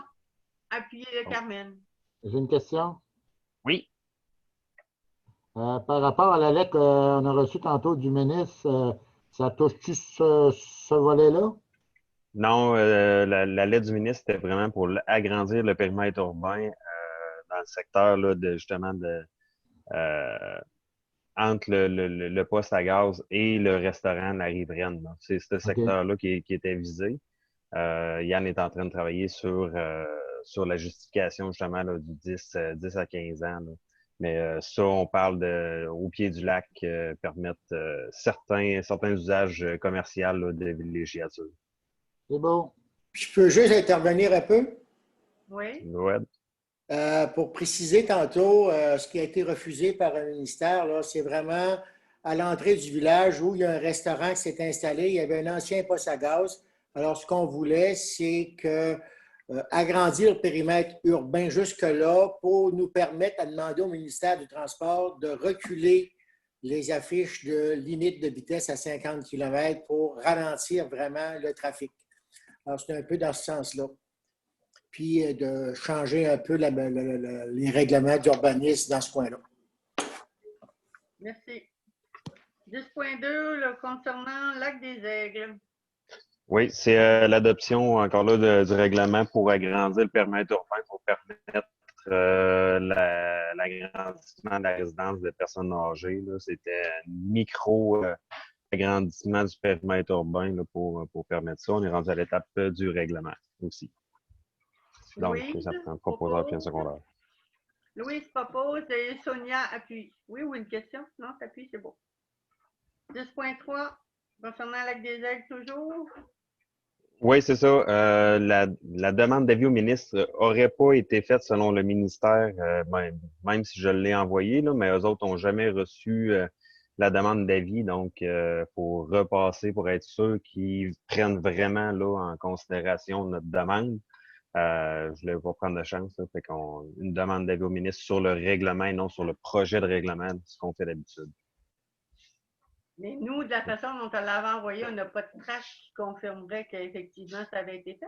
appuyé de Carmen. J'ai une question. Oui. Par rapport à la lettre qu'on a reçue tantôt du ministre, ça touche-tu ce volet-là? Non, la lettre du ministre était vraiment pour agrandir le périmètre urbain dans le secteur là, entre le poste à gaz et le restaurant La Riveraine. C'est ce secteur-là qui était visé. Yann est en train de travailler sur la justification justement là, du 10 à 15 ans. Là. Mais ça, on parle au pied du lac, permettre certains usages commerciaux là, de villégiature. C'est bon. Je peux juste intervenir un peu? Oui. Ouais. Pour préciser tantôt, ce qui a été refusé par le ministère, là, c'est vraiment à l'entrée du village où il y a un restaurant qui s'est installé. Il y avait un ancien poste à gaz. Alors, ce qu'on voulait, c'est que agrandir le périmètre urbain jusque-là pour nous permettre à demander au ministère du Transport de reculer les affiches de limite de vitesse à 50 km pour ralentir vraiment le trafic. Alors, c'est un peu dans ce sens-là. Puis de changer un peu les règlements d'urbanisme dans ce coin-là. Merci. 10.2, concernant Lac des Aigles. Oui, c'est l'adoption encore là du règlement pour agrandir le périmètre urbain pour permettre l'agrandissement de la résidence de personnes âgées. C'était un micro-agrandissement du périmètre urbain là, pour permettre ça. On est rendu à l'étape du règlement aussi. Donc, Louise, ça prend un proposeur puis un secondaire. Louise propose et Sonia appuie. Oui ou une question? Non, t'appuies, c'est bon. 10.3, concernant Lac des Aigles toujours. Oui, c'est ça. La demande d'avis au ministre aurait pas été faite selon le ministère, même si je l'ai envoyé, là, mais eux autres n'ont jamais reçu la demande d'avis. Donc, il faut repasser pour être sûr qu'ils prennent vraiment là, en considération notre demande. Je ne voulais pas prendre de chance. Là, fait une demande d'avis au ministre sur le règlement et non sur le projet de règlement, ce qu'on fait d'habitude. Mais nous, de la façon dont on l'avait envoyé, on n'a pas de trace qui confirmerait qu'effectivement ça avait été fait.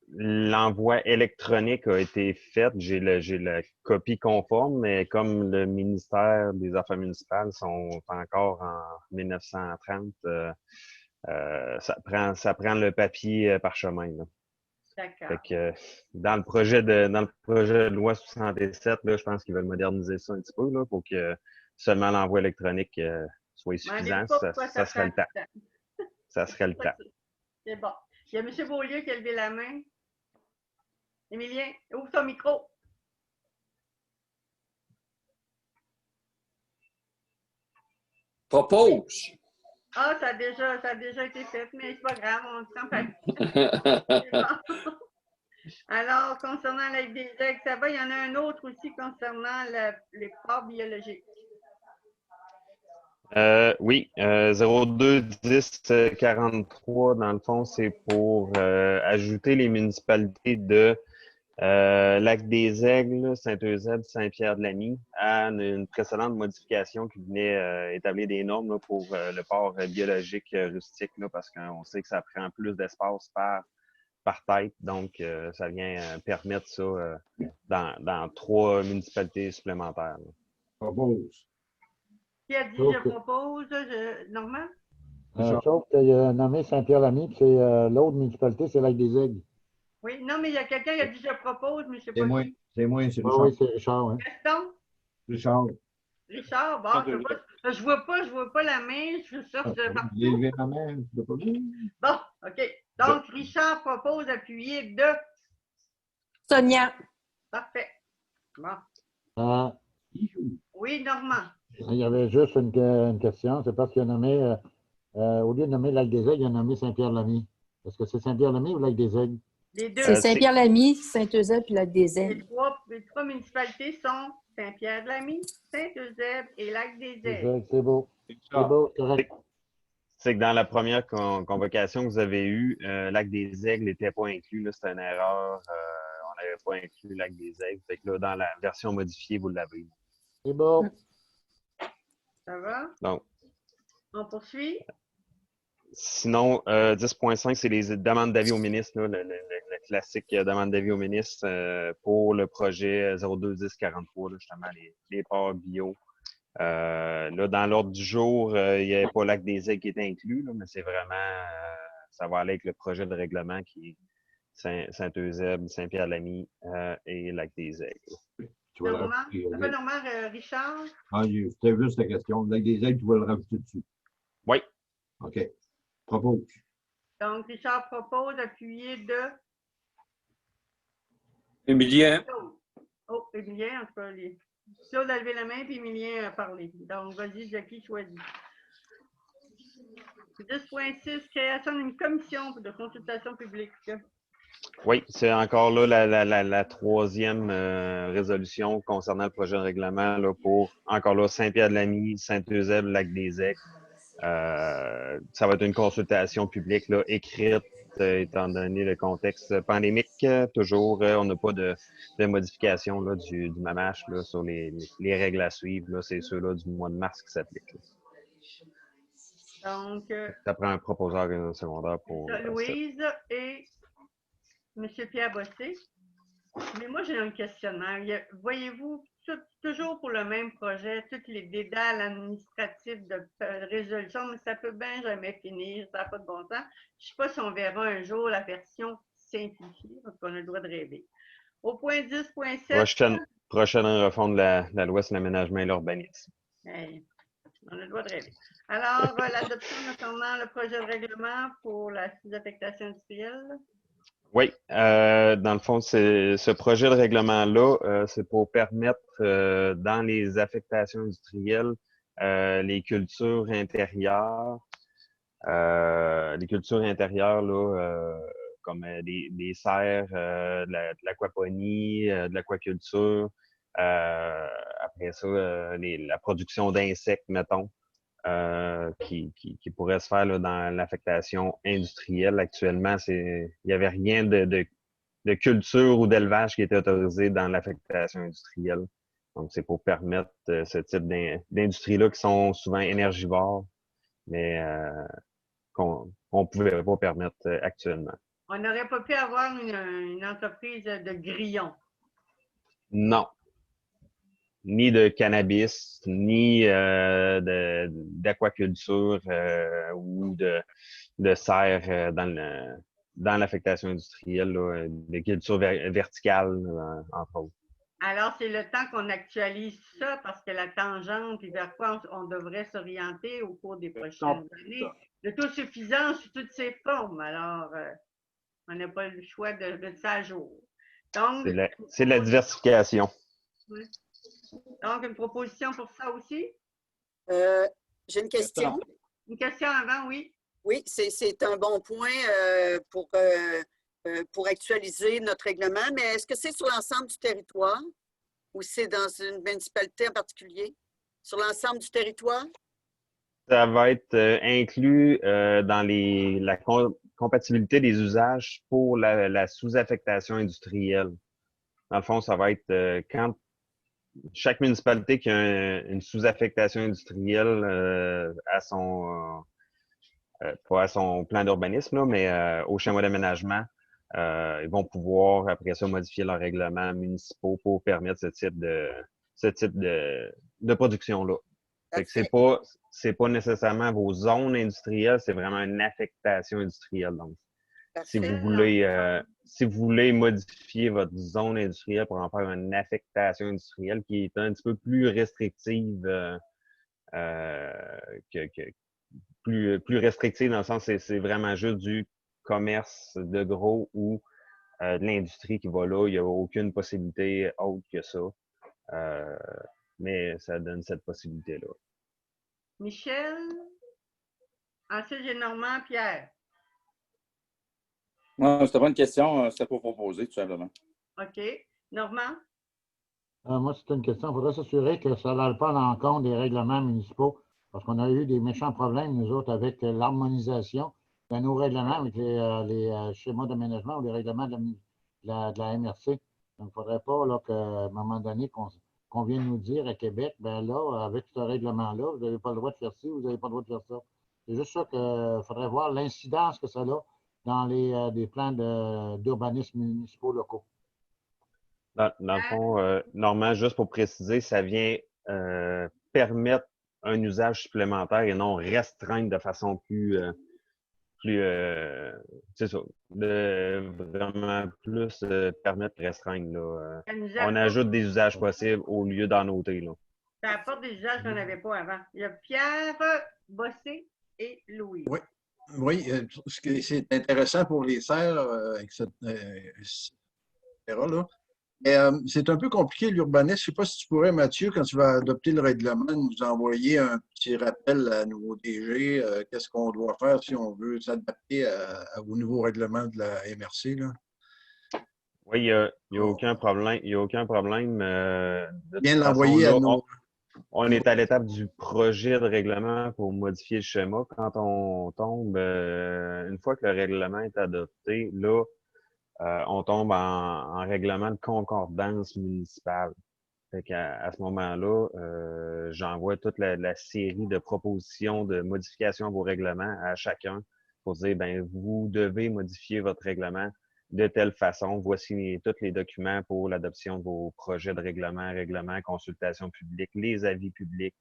L'envoi électronique a été fait. J'ai la copie conforme, mais comme le ministère des Affaires municipales sont encore en 1930, ça prend le papier parchemin. Là. D'accord. Fait que dans le projet de loi 67, là, je pense qu'ils veulent moderniser ça un petit peu là, pour que seulement l'envoi électronique soit suffisant. Ça serait le temps. Ça serait le temps. C'est bon. Il y a M. Beaulieu qui a levé la main. Émilien, ouvre ton micro. Propose. Ah, ça a déjà été fait, mais c'est pas grave, on prend pas. Alors, concernant Lac des Aigles, ça va. Il y en a un autre aussi concernant les ports biologiques. Oui, 02-10-43, dans le fond, c'est pour ajouter les municipalités de Lac des Aigles, Saint-Eusèbe, Saint-Pierre-de-Lamy, à une précédente modification qui venait établir des normes là, pour le port biologique rustique, là, parce qu'on sait que ça prend plus d'espace par tête. Donc, ça vient permettre ça dans 3 municipalités supplémentaires. Là. Propose. Qui a dit je propose, Normand? Sauf qu'il a nommé Saint-Pierre-Lamy, puis c'est l'autre municipalité, c'est Lac-des-Aigles. Oui, non, mais il y a quelqu'un qui a dit je propose, mais je ne sais C'est pas moi, qui. c'est moi, c'est Ah Richard. oui, c'est Richard. Oui. Gaston? Richard. Richard, bon, je vois pas la main, je cherche partout. J'ai levé ma main, tu l'as pas vu? Bon, OK. Donc, Richard propose d'appuyer de Sonia. Parfait. Bon. Oui, Normand. Il y avait juste une question. C'est parce qu'il a nommé, au lieu de nommer Lac-des-Aigles, il a nommé Saint-Pierre-Lamy. Est-ce que c'est Saint-Pierre-Lamy ou Lac-des-Aigles? Les deux. C'est Saint-Pierre-Lamy, Saint-Eusèbe puis Lac-des-Aigles. Les trois municipalités sont Saint-Pierre-de-Lamy, Saint-Eusèbe et Lac-des-Aigles. C'est beau. C'est beau, correct. C'est que dans la première convocation que vous avez eue, Lac-des-Aigles n'était pas inclus. C'était une erreur. On n'avait pas inclus Lac-des-Aigles. Fait que là, dans la version modifiée, vous l'avez. C'est beau. Ça va? Donc, on poursuit? Sinon, 10.5, c'est les demandes d'avis au ministre, là, le classique demande d'avis au ministre pour le projet 021043, là, justement, les ports bio. Là, dans l'ordre du jour, il n'y avait pas Lac-des-Aigles qui était inclus, là, mais c'est vraiment, ça va aller avec le projet de règlement qui est Saint-Eusèbe, Saint-Pierre-de-Lamy et Lac-des-Aigles. Normand, Richard? Ah, c'était juste la question. Lac-des-Aigles, tu vas le rajouter dessus. Oui. OK. Propose. Donc, Richard propose d'appuyer de... Émilien. Oh, Émilien, en tout cas, Claude a levé la main, puis Émilien a parlé. Donc, vas-y, Jackie, choisis. 10.6, création d'une commission de consultation publique. Oui, c'est encore là la troisième résolution concernant le projet de règlement là, pour, encore là, Saint-Pierre-de-Lamy, Saint-Eusèbe, Lac-des-Aigles. Ça va être une consultation publique là, écrite, étant donné le contexte pandémique. Toujours, on n'a pas de modification là, du MAMACH là, sur les règles à suivre. C'est ceux-là du mois de mars qui s'appliquent. Donc, ça prend un proposeur secondaire pour... Louise et M. Pierre Bossé. Mais moi, j'ai un questionnement. Voyez-vous, toujours pour le même projet, tous les dédales administratifs de résolution, mais ça peut bien jamais finir, ça n'a pas de bon sens. Je ne sais pas si on verra un jour la version simplifiée, parce qu'on a le droit de rêver. Au point 10.7... Prochaine refonte de la loi sur l'aménagement et l'urbanisme. Hey, on a le droit de rêver. Alors, l'adoption concernant le projet de règlement pour la sous-affectation industrielle. Oui, dans le fond, ce projet de règlement-là, c'est pour permettre dans les affectations industrielles les cultures intérieures. Les cultures intérieures, là, comme des serres, de l'aquaponie, de l'aquaculture. Après ça, la production d'insectes, mettons. Qui pourrait se faire là, dans l'affectation industrielle. Actuellement, il n'y avait rien de culture ou d'élevage qui était autorisé dans l'affectation industrielle. Donc, c'est pour permettre ce type d'industrie-là qui sont souvent énergivores, mais qu'on ne pouvait pas permettre actuellement. On n'aurait pas pu avoir une entreprise de grillons. Non. Ni de cannabis, ni d'aquaculture ou de serre dans l'affectation industrielle, là, de culture verticale, entre autres. Alors, c'est le temps qu'on actualise ça parce que la tangente et vers quoi on devrait s'orienter au cours des prochaines années. L'autosuffisance sous toutes ses formes. Alors, on n'a pas le choix de mettre ça à jour. C'est la diversification. Oui. Donc, une proposition pour ça aussi? J'ai une question. Une question avant, oui. Oui, c'est un bon point pour actualiser notre règlement, mais est-ce que c'est sur l'ensemble du territoire ou c'est dans une municipalité en particulier? Sur l'ensemble du territoire? Ça va être inclus dans la compatibilité des usages pour la sous-affectation industrielle. Dans le fond, ça va être quand chaque municipalité qui a une sous-affectation industrielle à son pas à son plan d'urbanisme, là, mais au schéma d'aménagement, ils vont pouvoir, après ça, modifier leurs règlements municipaux pour permettre ce type de production-là. Fait que c'est pas nécessairement vos zones industrielles, c'est vraiment une affectation industrielle. Donc, si vous voulez modifier votre zone industrielle pour en faire une affectation industrielle qui est un petit peu plus restrictive plus restrictive dans le sens c'est vraiment juste du commerce de gros ou de l'industrie qui va là. Il n'y a aucune possibilité autre que ça. Mais ça donne cette possibilité-là. Michel. Ensuite, j'ai Normand, Pierre. Non, c'était pas une question, c'était pour proposer, tout simplement. OK. Normand? Moi, c'est une question. Il faudrait s'assurer que ça n'aille pas à l'encontre des règlements municipaux, parce qu'on a eu des méchants problèmes, nous autres, avec l'harmonisation de nos règlements, avec les schémas d'aménagement ou les règlements de la MRC. Donc, il ne faudrait pas qu'à un moment donné, qu'on vienne nous dire à Québec, ben là, avec ce règlement-là, vous n'avez pas le droit de faire ci, vous n'avez pas le droit de faire ça. C'est juste ça qu'il faudrait voir l'incidence que ça a dans des plans d'urbanisme municipaux locaux. Dans le fond, Normand, juste pour préciser, ça vient permettre un usage supplémentaire et non restreindre de façon c'est ça, vraiment plus permettre de restreindre. Là. On ajoute des usages possibles au lieu d'en noter. Là. Ça apporte des usages qu'on n'avait pas avant. Il y a Pierre, Bossé et Louis. Oui. Oui, c'est intéressant pour les serres, etc. Là. Mais c'est un peu compliqué l'urbanisme. Je ne sais pas si tu pourrais, Mathieu, quand tu vas adopter le règlement, nous envoyer un petit rappel à nos DG. Qu'est-ce qu'on doit faire si on veut s'adapter au nouveau règlement de la MRC? Là? Oui, il n'y a aucun problème. Il n'y a aucun problème. Bien l'envoyer à nos... On est à l'étape du projet de règlement pour modifier le schéma. Quand on tombe, une fois que le règlement est adopté, là, on tombe en règlement de concordance municipale. Fait qu'à ce moment-là, j'envoie toute la série de propositions de modification à vos règlements à chacun pour dire, ben vous devez modifier votre règlement de telle façon. Voici tous les documents pour l'adoption de vos projets de règlement, consultation publique, les avis publics.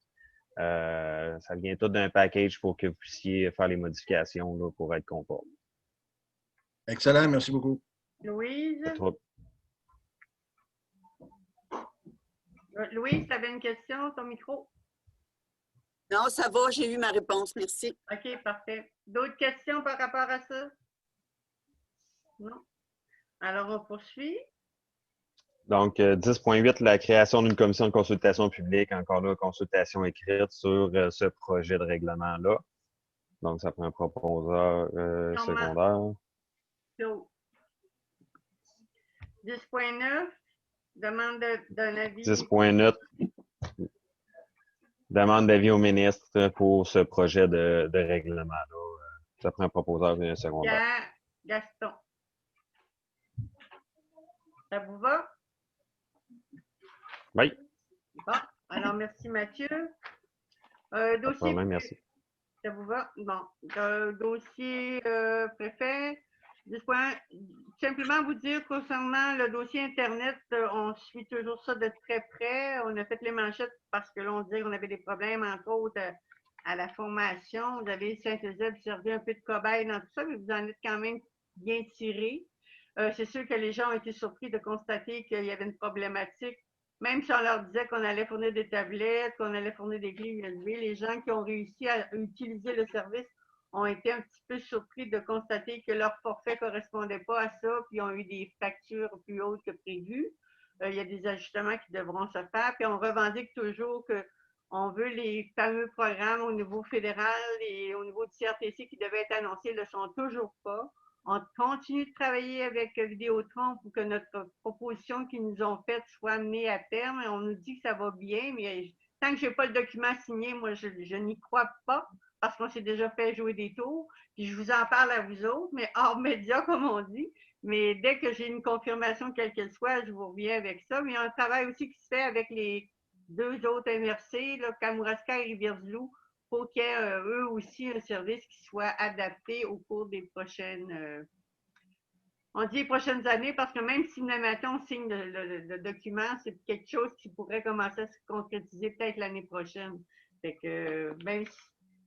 Ça vient tout d'un package pour que vous puissiez faire les modifications là, pour être conforme. Excellent, merci beaucoup. Louise? Louise, tu avais une question, ton micro? Non, ça va, j'ai eu ma réponse, merci. OK, parfait. D'autres questions par rapport à ça? Non? Alors, on poursuit. Donc, 10.8, la création d'une commission de consultation publique, encore là, consultation écrite sur ce projet de règlement-là. Donc, ça prend un proposeur secondaire. 10.9, demande d'un avis. 10.9, demande d'avis au ministre pour ce projet de règlement-là. Ça prend un proposeur secondaire. Gaston. Ça vous va? Oui. Bon, alors merci Mathieu. Dossier. Problème, merci. Ça vous va? Bon. Dossier préfet. Simplement vous dire concernant le dossier Internet, on suit toujours ça de très près. On a fait les manchettes parce que l'on disait qu'on avait des problèmes, entre autres, à la formation. Vous avez Saint-Eusèbe servi un peu de cobaye dans tout ça, mais vous en êtes quand même bien tiré. C'est sûr que les gens ont été surpris de constater qu'il y avait une problématique. Même si on leur disait qu'on allait fournir des tablettes, qu'on allait fournir des clés USB, les gens qui ont réussi à utiliser le service ont été un petit peu surpris de constater que leur forfait ne correspondait pas à ça, puis ont eu des factures plus hautes que prévues. Il y a des ajustements qui devront se faire, puis on revendique toujours qu'on veut les fameux programmes au niveau fédéral et au niveau du CRTC qui devaient être annoncés, ne le sont toujours pas. On continue de travailler avec Vidéotron pour que notre proposition qu'ils nous ont faite soit menée à terme. Et on nous dit que ça va bien, mais tant que je n'ai pas le document signé, moi, je n'y crois pas parce qu'on s'est déjà fait jouer des tours. Puis je vous en parle à vous autres, mais hors média, comme on dit. Mais dès que j'ai une confirmation, quelle qu'elle soit, je vous reviens avec ça. Mais il y a un travail aussi qui se fait avec les 2 autres MRC, là, Kamouraska et Rivière-du-Loup, pour qu'il y ait eux aussi un service qui soit adapté au cours des prochaines on dit les prochaines années parce que même si demain matin on signe le document, c'est quelque chose qui pourrait commencer à se concrétiser peut-être l'année prochaine. Fait que même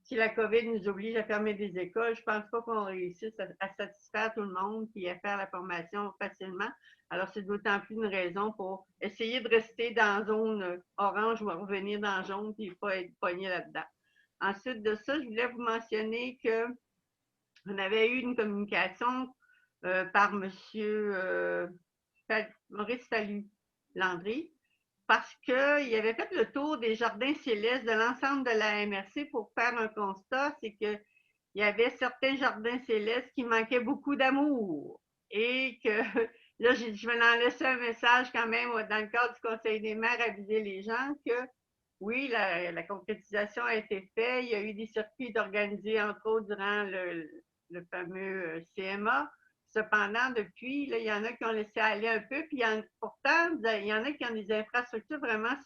si la COVID nous oblige à fermer des écoles, je pense pas qu'on réussisse à satisfaire tout le monde et à faire la formation facilement. Alors, c'est d'autant plus une raison pour essayer de rester dans zone orange ou revenir dans jaune et pas être pogné là-dedans. Ensuite de ça, je voulais vous mentionner qu'on avait eu une communication par M. Maurice Fallu-Landry, parce qu'il avait fait le tour des jardins célestes de l'ensemble de la MRC pour faire un constat, c'est qu'il y avait certains jardins célestes qui manquaient beaucoup d'amour et que là, je vais en laisser un message quand même dans le cadre du Conseil des maires, aviser les gens que oui, la concrétisation a été faite, il y a eu des circuits organisés entre autres durant le fameux CMA. Cependant, depuis, là, il y en a qui ont laissé aller un peu, puis pourtant, il y en a qui ont des infrastructures vraiment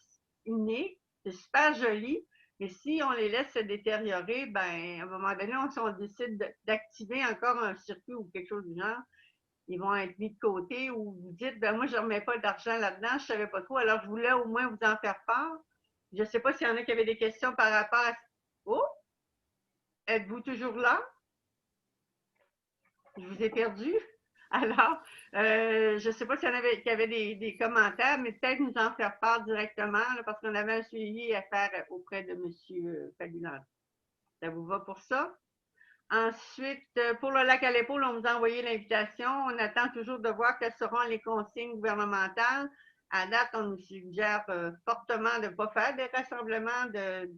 uniques, c'est super joli, mais si on les laisse se détériorer, ben, à un moment donné, si on décide d'activer encore un circuit ou quelque chose du genre, ils vont être mis de côté ou vous dites, ben moi, je ne remets pas d'argent là-dedans, je ne savais pas trop, alors je voulais au moins vous en faire part. Je ne sais pas s'il y en a qui avaient des questions par rapport à... Oh! Êtes-vous toujours là? Je vous ai perdu. Alors, je ne sais pas s'il y en avait qui avaient des commentaires, mais peut-être nous en faire part directement là, parce qu'on avait un suivi à faire auprès de M. Fallu-Landry. Ça vous va pour ça? Ensuite, pour le lac à l'épaule, on vous a envoyé l'invitation. On attend toujours de voir quelles seront les consignes gouvernementales. À date, on nous suggère fortement de ne pas faire des rassemblements de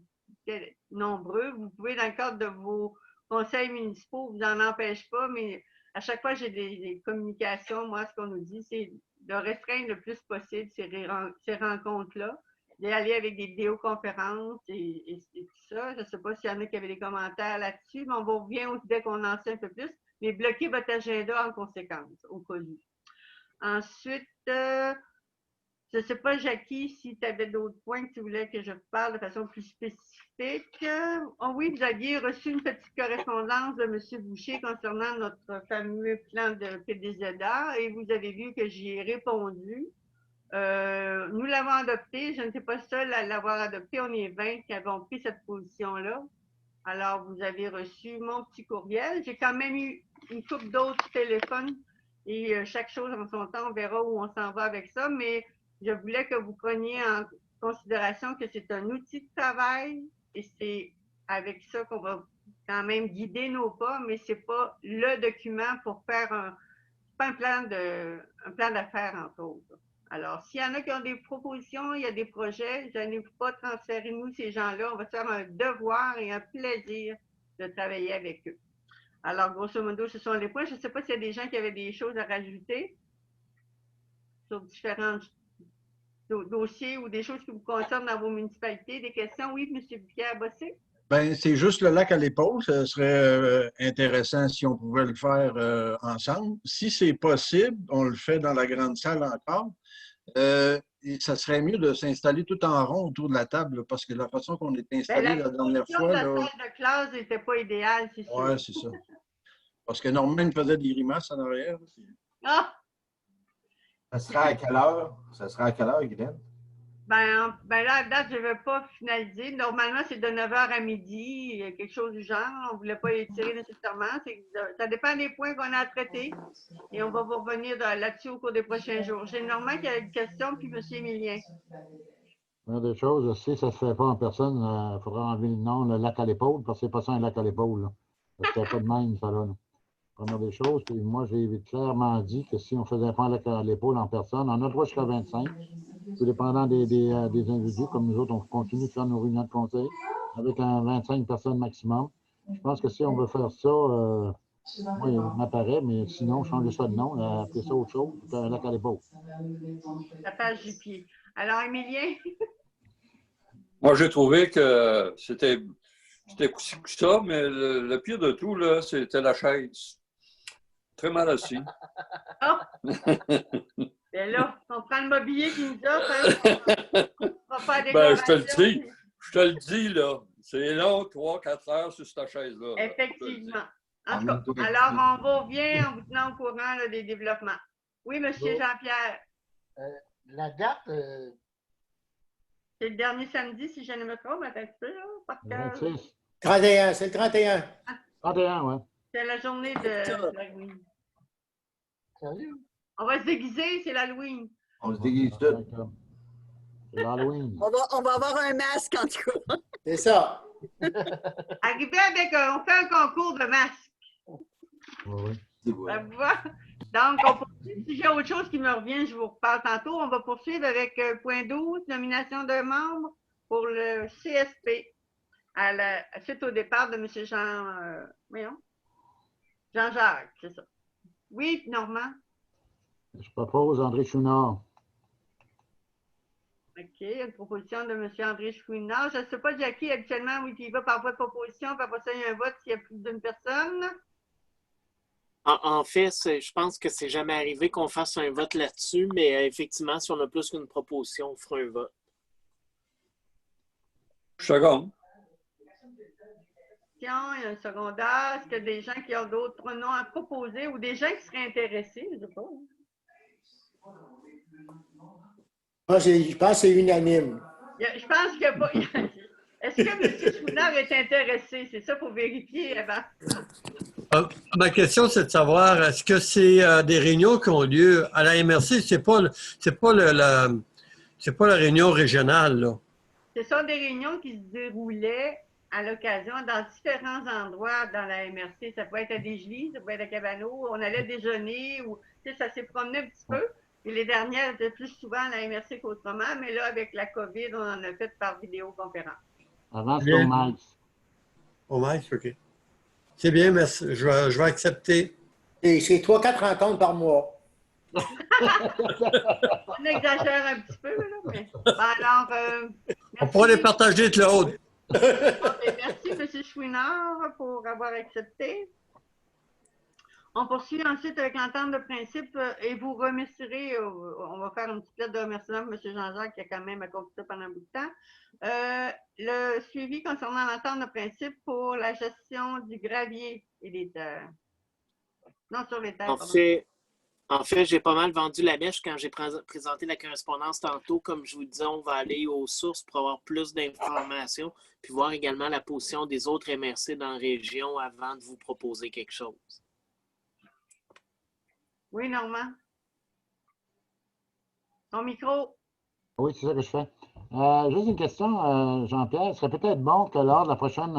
nombreux. Vous pouvez, dans le cadre de vos conseils municipaux, vous n'en empêche pas, mais à chaque fois, j'ai des communications. Moi, ce qu'on nous dit, c'est de restreindre le plus possible ces rencontres-là, d'aller avec des vidéoconférences et tout ça. Je ne sais pas s'il y en a qui avaient des commentaires là-dessus, mais on va revenir dès qu'on en sait un peu plus. Mais bloquez votre agenda en conséquence, au cas où. Ensuite, je ne sais pas, Jackie, si tu avais d'autres points que tu voulais que je parle de façon plus spécifique. Oh oui, vous aviez reçu une petite correspondance de M. Boucher concernant notre fameux plan de PDZA et vous avez vu que j'y ai répondu. Nous l'avons adopté. Je ne suis pas seule à l'avoir adopté. On est 20 qui avons pris cette position-là. Alors, vous avez reçu mon petit courriel. J'ai quand même eu une couple d'autres téléphones et chaque chose en son temps, on verra où on s'en va avec ça. Mais je voulais que vous preniez en considération que c'est un outil de travail et c'est avec ça qu'on va quand même guider nos pas, mais ce n'est pas le document pour faire un plan d'affaires, entre autres. Alors, s'il y en a qui ont des propositions, il y a des projets, je n'ai pas transféré nous, ces gens-là. On va se faire un devoir et un plaisir de travailler avec eux. Alors, grosso modo, ce sont les points. Je ne sais pas s'il y a des gens qui avaient des choses à rajouter sur différents dossiers ou des choses qui vous concernent dans vos municipalités. Des questions? Oui, M. Pierre Bossé? Bien, c'est juste le lac à l'épaule. Ce serait intéressant si on pouvait le faire ensemble. Si c'est possible, on le fait dans la grande salle encore. Ça serait mieux de s'installer tout en rond autour de la table parce que la façon qu'on est installé la dernière fois. La salle de classe n'était pas idéale, c'est sûr. Oui, c'est ça. Parce que normalement, il faisait des grimaces en arrière. Ah! Ça sera à quelle heure? Ça sera à quelle heure, Guylaine? Ben là, à date, je ne vais pas finaliser. Normalement, c'est de 9h à midi, quelque chose du genre. On ne voulait pas étirer nécessairement. Ça dépend des points qu'on a à traiter. Et on va vous revenir là-dessus au cours des prochains jours. J'ai Normand qui a une question, puis M. Émilien. Une des choses, si ça ne se fait pas en personne, il faudra enlever le nom, le lac à l'épaule, parce que c'est pas ça un lac à l'épaule. Parce qu'il n'y a pas de même, ça là. Première des choses, puis moi, j'ai clairement dit que si on ne faisait pas un lac à l'épaule en personne, on a droit jusqu'à 25. Tout dépendant des individus, comme nous autres, on continue de faire nos réunions de conseil avec un 25 personnes maximum. Je pense que si on veut faire ça, moi, il m'apparaît, mais sinon, changer ça de nom, appeler ça autre chose, un lac à l'épaule. La page du pied. Alors, Émilien? Moi, j'ai trouvé que c'était ça, mais le pire de tout, là, c'était la chaise. Très mal assis. Et là, on prend le mobilier qui nous offre, hein, on va faire des Ben, je te le dis, là. C'est long, 3-4 heures sur cette chaise-là. là. Effectivement. En tout cas, alors, on revient en vous tenant au courant là, des développements. Oui, M. Jean-Pierre. La date, C'est le dernier samedi, si je ne me trompe, un petit peu, là, par cœur. 26. 31, c'est le 31. 31, oui. C'est la journée de l'Halloween. Sérieux? On va se déguiser, c'est l'Halloween. On se déguise tout. C'est l'Halloween. On va avoir un masque, en tout cas. C'est ça. Arrivé avec, on fait un concours de masques. Oui, Ça vous va? Donc, on poursuit. Si j'ai autre chose qui me revient, je vous reparle tantôt. On va poursuivre avec point 12, nomination de membres pour le CSP, suite au départ de M. Jean-Jacques, c'est ça. Oui, Normand? Je propose André Chouinard. OK, une proposition de M. André Chouinard. Je ne sais pas, Jackie, habituellement, oui, il va par voie de proposition, puis après ça, il y a un vote s'il y a plus d'une personne. En fait, je pense que c'est jamais arrivé qu'on fasse un vote là-dessus, mais effectivement, si on a plus qu'une proposition, on fera un vote. Second. Il y a un secondaire. Est-ce qu'il y a des gens qui ont d'autres noms à proposer ou des gens qui seraient intéressés? Je ne sais pas. Je pense que c'est unanime. Je pense qu'il n'y a pas. Est-ce que M. Chouinard est intéressé? C'est ça, il faut vérifier avant. Ma question, c'est de savoir, est-ce que c'est des réunions qui ont lieu à la MRC? C'est pas la réunion régionale, là. Ce sont des réunions qui se déroulaient à l'occasion dans différents endroits dans la MRC. Ça pouvait être à Desjely, ça pouvait être à Cabano. On allait déjeuner ou ça s'est promené un petit peu. Et les dernières étaient plus souvent à la MRC qu'autrement, mais là, avec la COVID, on en a fait par vidéoconférence. Avant, c'était au Max. Au Max, OK. C'est bien, merci. Je vais accepter. C'est 3-4 rencontres par mois. On exagère un petit peu, là, mais... Alors, on pourra les partager de l'autre. Merci, M. Chouinard, pour avoir accepté. On poursuit ensuite avec l'entente de principe et vous remercierez, on va faire une petite lettre de remerciement pour M. Jean-Jacques qui a quand même accompli ça pendant un bout de temps. Le suivi concernant l'entente de principe pour la gestion du gravier et des terres. Non, sur les terres. En fait, j'ai pas mal vendu la mèche quand j'ai présenté la correspondance tantôt. Comme je vous disais, on va aller aux sources pour avoir plus d'informations, puis voir également la position des autres MRC dans la région avant de vous proposer quelque chose. Oui, Normand. Ton micro. Oui, c'est ça que je fais. Juste une question, Jean-Pierre. Ce serait peut-être bon que lors de la prochaine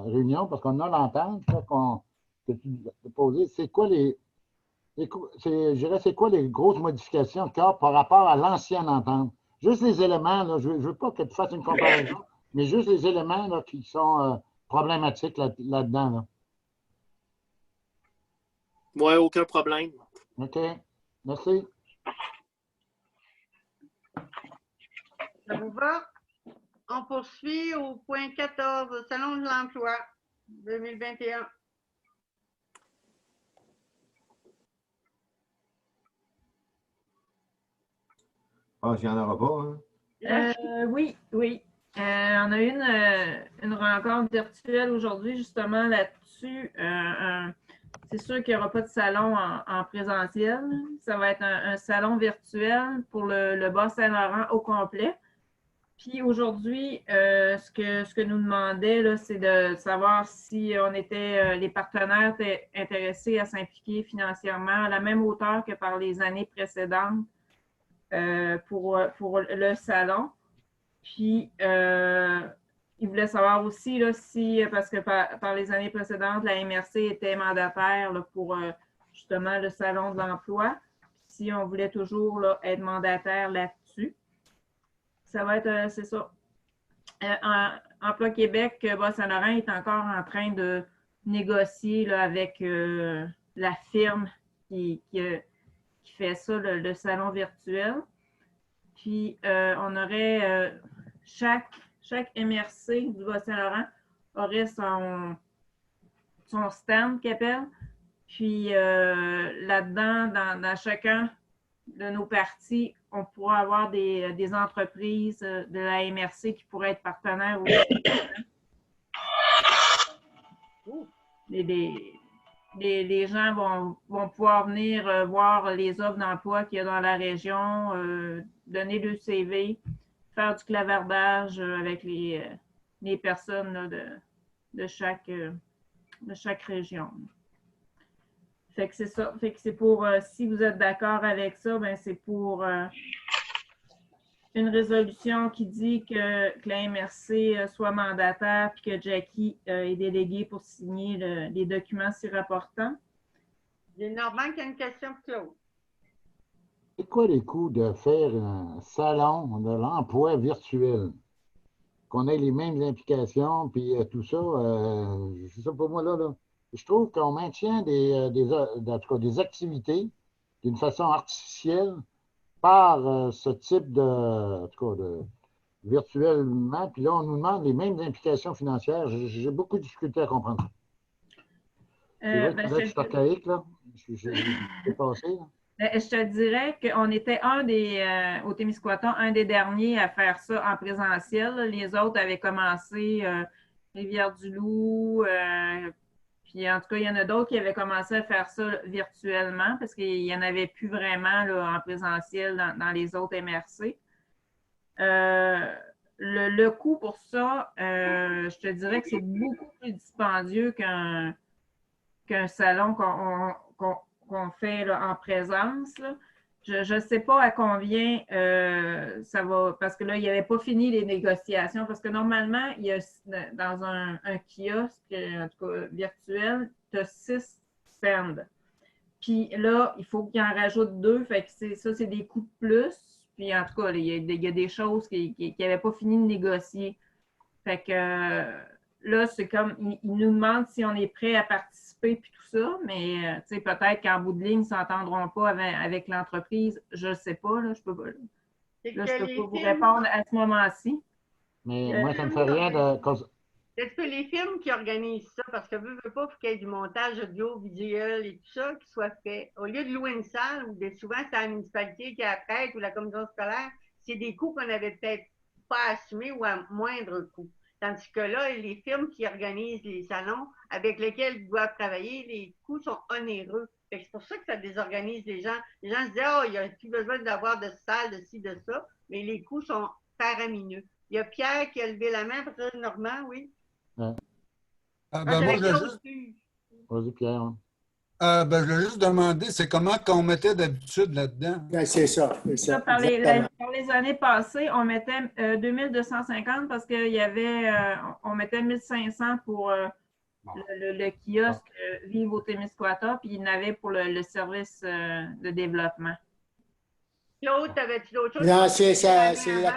réunion, parce qu'on a l'entente que tu as posée, c'est quoi c'est quoi les grosses modifications qu'il y a par rapport à l'ancienne entente? Juste les éléments, là, je ne veux pas que tu fasses une comparaison, mais juste les éléments là, qui sont problématiques là-dedans. Là. Oui, aucun problème. OK. Merci. Ça vous va? On poursuit au point 14, Salon de l'emploi 2021. Je pense qu'il n'y en aura pas. Hein? Oui. On a eu une rencontre virtuelle aujourd'hui, justement, là-dessus. C'est sûr qu'il n'y aura pas de salon en présentiel. Ça va être un salon virtuel pour le Bas-Saint-Laurent au complet. Puis aujourd'hui, ce que nous demandait, c'est de savoir si on était, les partenaires étaient intéressés à s'impliquer financièrement à la même hauteur que par les années précédentes pour le salon. Puis, il voulait savoir aussi là, si, parce que par les années précédentes, la MRC était mandataire là, pour justement le Salon de l'emploi. Si on voulait toujours là, être mandataire là-dessus, ça va être, c'est ça. Emploi Québec, Bas-Saint-Laurent est encore en train de négocier là, avec la firme qui fait ça, le salon virtuel. Puis, on aurait chaque MRC du Bas-Saint-Laurent aurait son stand qu'il appelle. Puis là-dedans, dans chacun de nos partis, on pourra avoir des entreprises de la MRC qui pourraient être partenaires aussi. Les gens vont pouvoir venir voir les offres d'emploi qu'il y a dans la région, donner le CV, faire du clavardage avec les personnes là, de chaque région. Fait que c'est ça. Fait que c'est pour, si vous êtes d'accord avec ça, ben c'est pour une résolution qui dit que la MRC soit mandataire puis que Jackie est déléguée pour signer les documents s'y rapportant. Il y a Normand qui a une question pour Claude. C'est quoi les coûts de faire un salon de l'emploi virtuel? Qu'on ait les mêmes implications, puis tout ça, c'est ça pour moi là. Je trouve qu'on maintient en tout cas, des activités d'une façon artificielle par ce type en tout cas, de virtuellement, puis là, on nous demande les mêmes implications financières. J'ai beaucoup de difficultés à comprendre ça. C'est vrai que c'est archaïque, là. J'ai passé, là. Je te dirais qu'on était au Témiscouata, un des derniers à faire ça en présentiel. Les autres avaient commencé Rivière-du-Loup. Puis en tout cas, il y en a d'autres qui avaient commencé à faire ça virtuellement parce qu'il n'y en avait plus vraiment là, en présentiel dans les autres MRC. Le coût pour ça, je te dirais que c'est beaucoup plus dispendieux qu'un salon qu'on fait là, en présence. Là. Je ne sais pas à combien ça va, parce que là, il n'y avait pas fini les négociations, parce que normalement, il y a dans un kiosque, en tout cas virtuel, tu as 6 stands. Puis là, il faut qu'il en rajoute 2, fait que ça, c'est des coûts de plus. Puis en tout cas, il y a des choses qui n'avaient pas fini de négocier. Fait que là, c'est comme, ils nous demandent si on est prêt à participer puis tout ça, mais peut-être qu'en bout de ligne, ils ne s'entendront pas avec l'entreprise. Je ne sais pas, là, je peux pas vous répondre à ce moment-ci. Mais moi, ça ne me fait rien de... Est-ce que les firmes qui organisent ça, parce que veut pas qu'il y ait du montage audio-visuel et tout ça qui soit fait, au lieu de louer une salle, ou souvent c'est la municipalité qui a prête ou la commission scolaire, c'est des coûts qu'on n'avait peut-être pas assumés ou à moindre coût. Tandis que là, les firmes qui organisent les salons avec lesquels ils doivent travailler, les coûts sont onéreux. C'est pour ça que ça désorganise les gens. Les gens se disent « Oh, il n'y a plus besoin d'avoir de salle, de ci, de ça », mais les coûts sont faramineux. Il y a Pierre qui a levé la main, peut-être Normand, oui. Ouais. Moi, Vas-y, Pierre. Je voulais juste demander, c'est comment qu'on mettait d'habitude là-dedans? C'est ça. Par les années passées, on mettait 2250 parce qu'il y avait, on mettait 1500 pour le kiosque Vive au Témiscouata, puis il y en avait pour le service de développement. Claude, t'avais-tu d'autres choses? Non, c'est la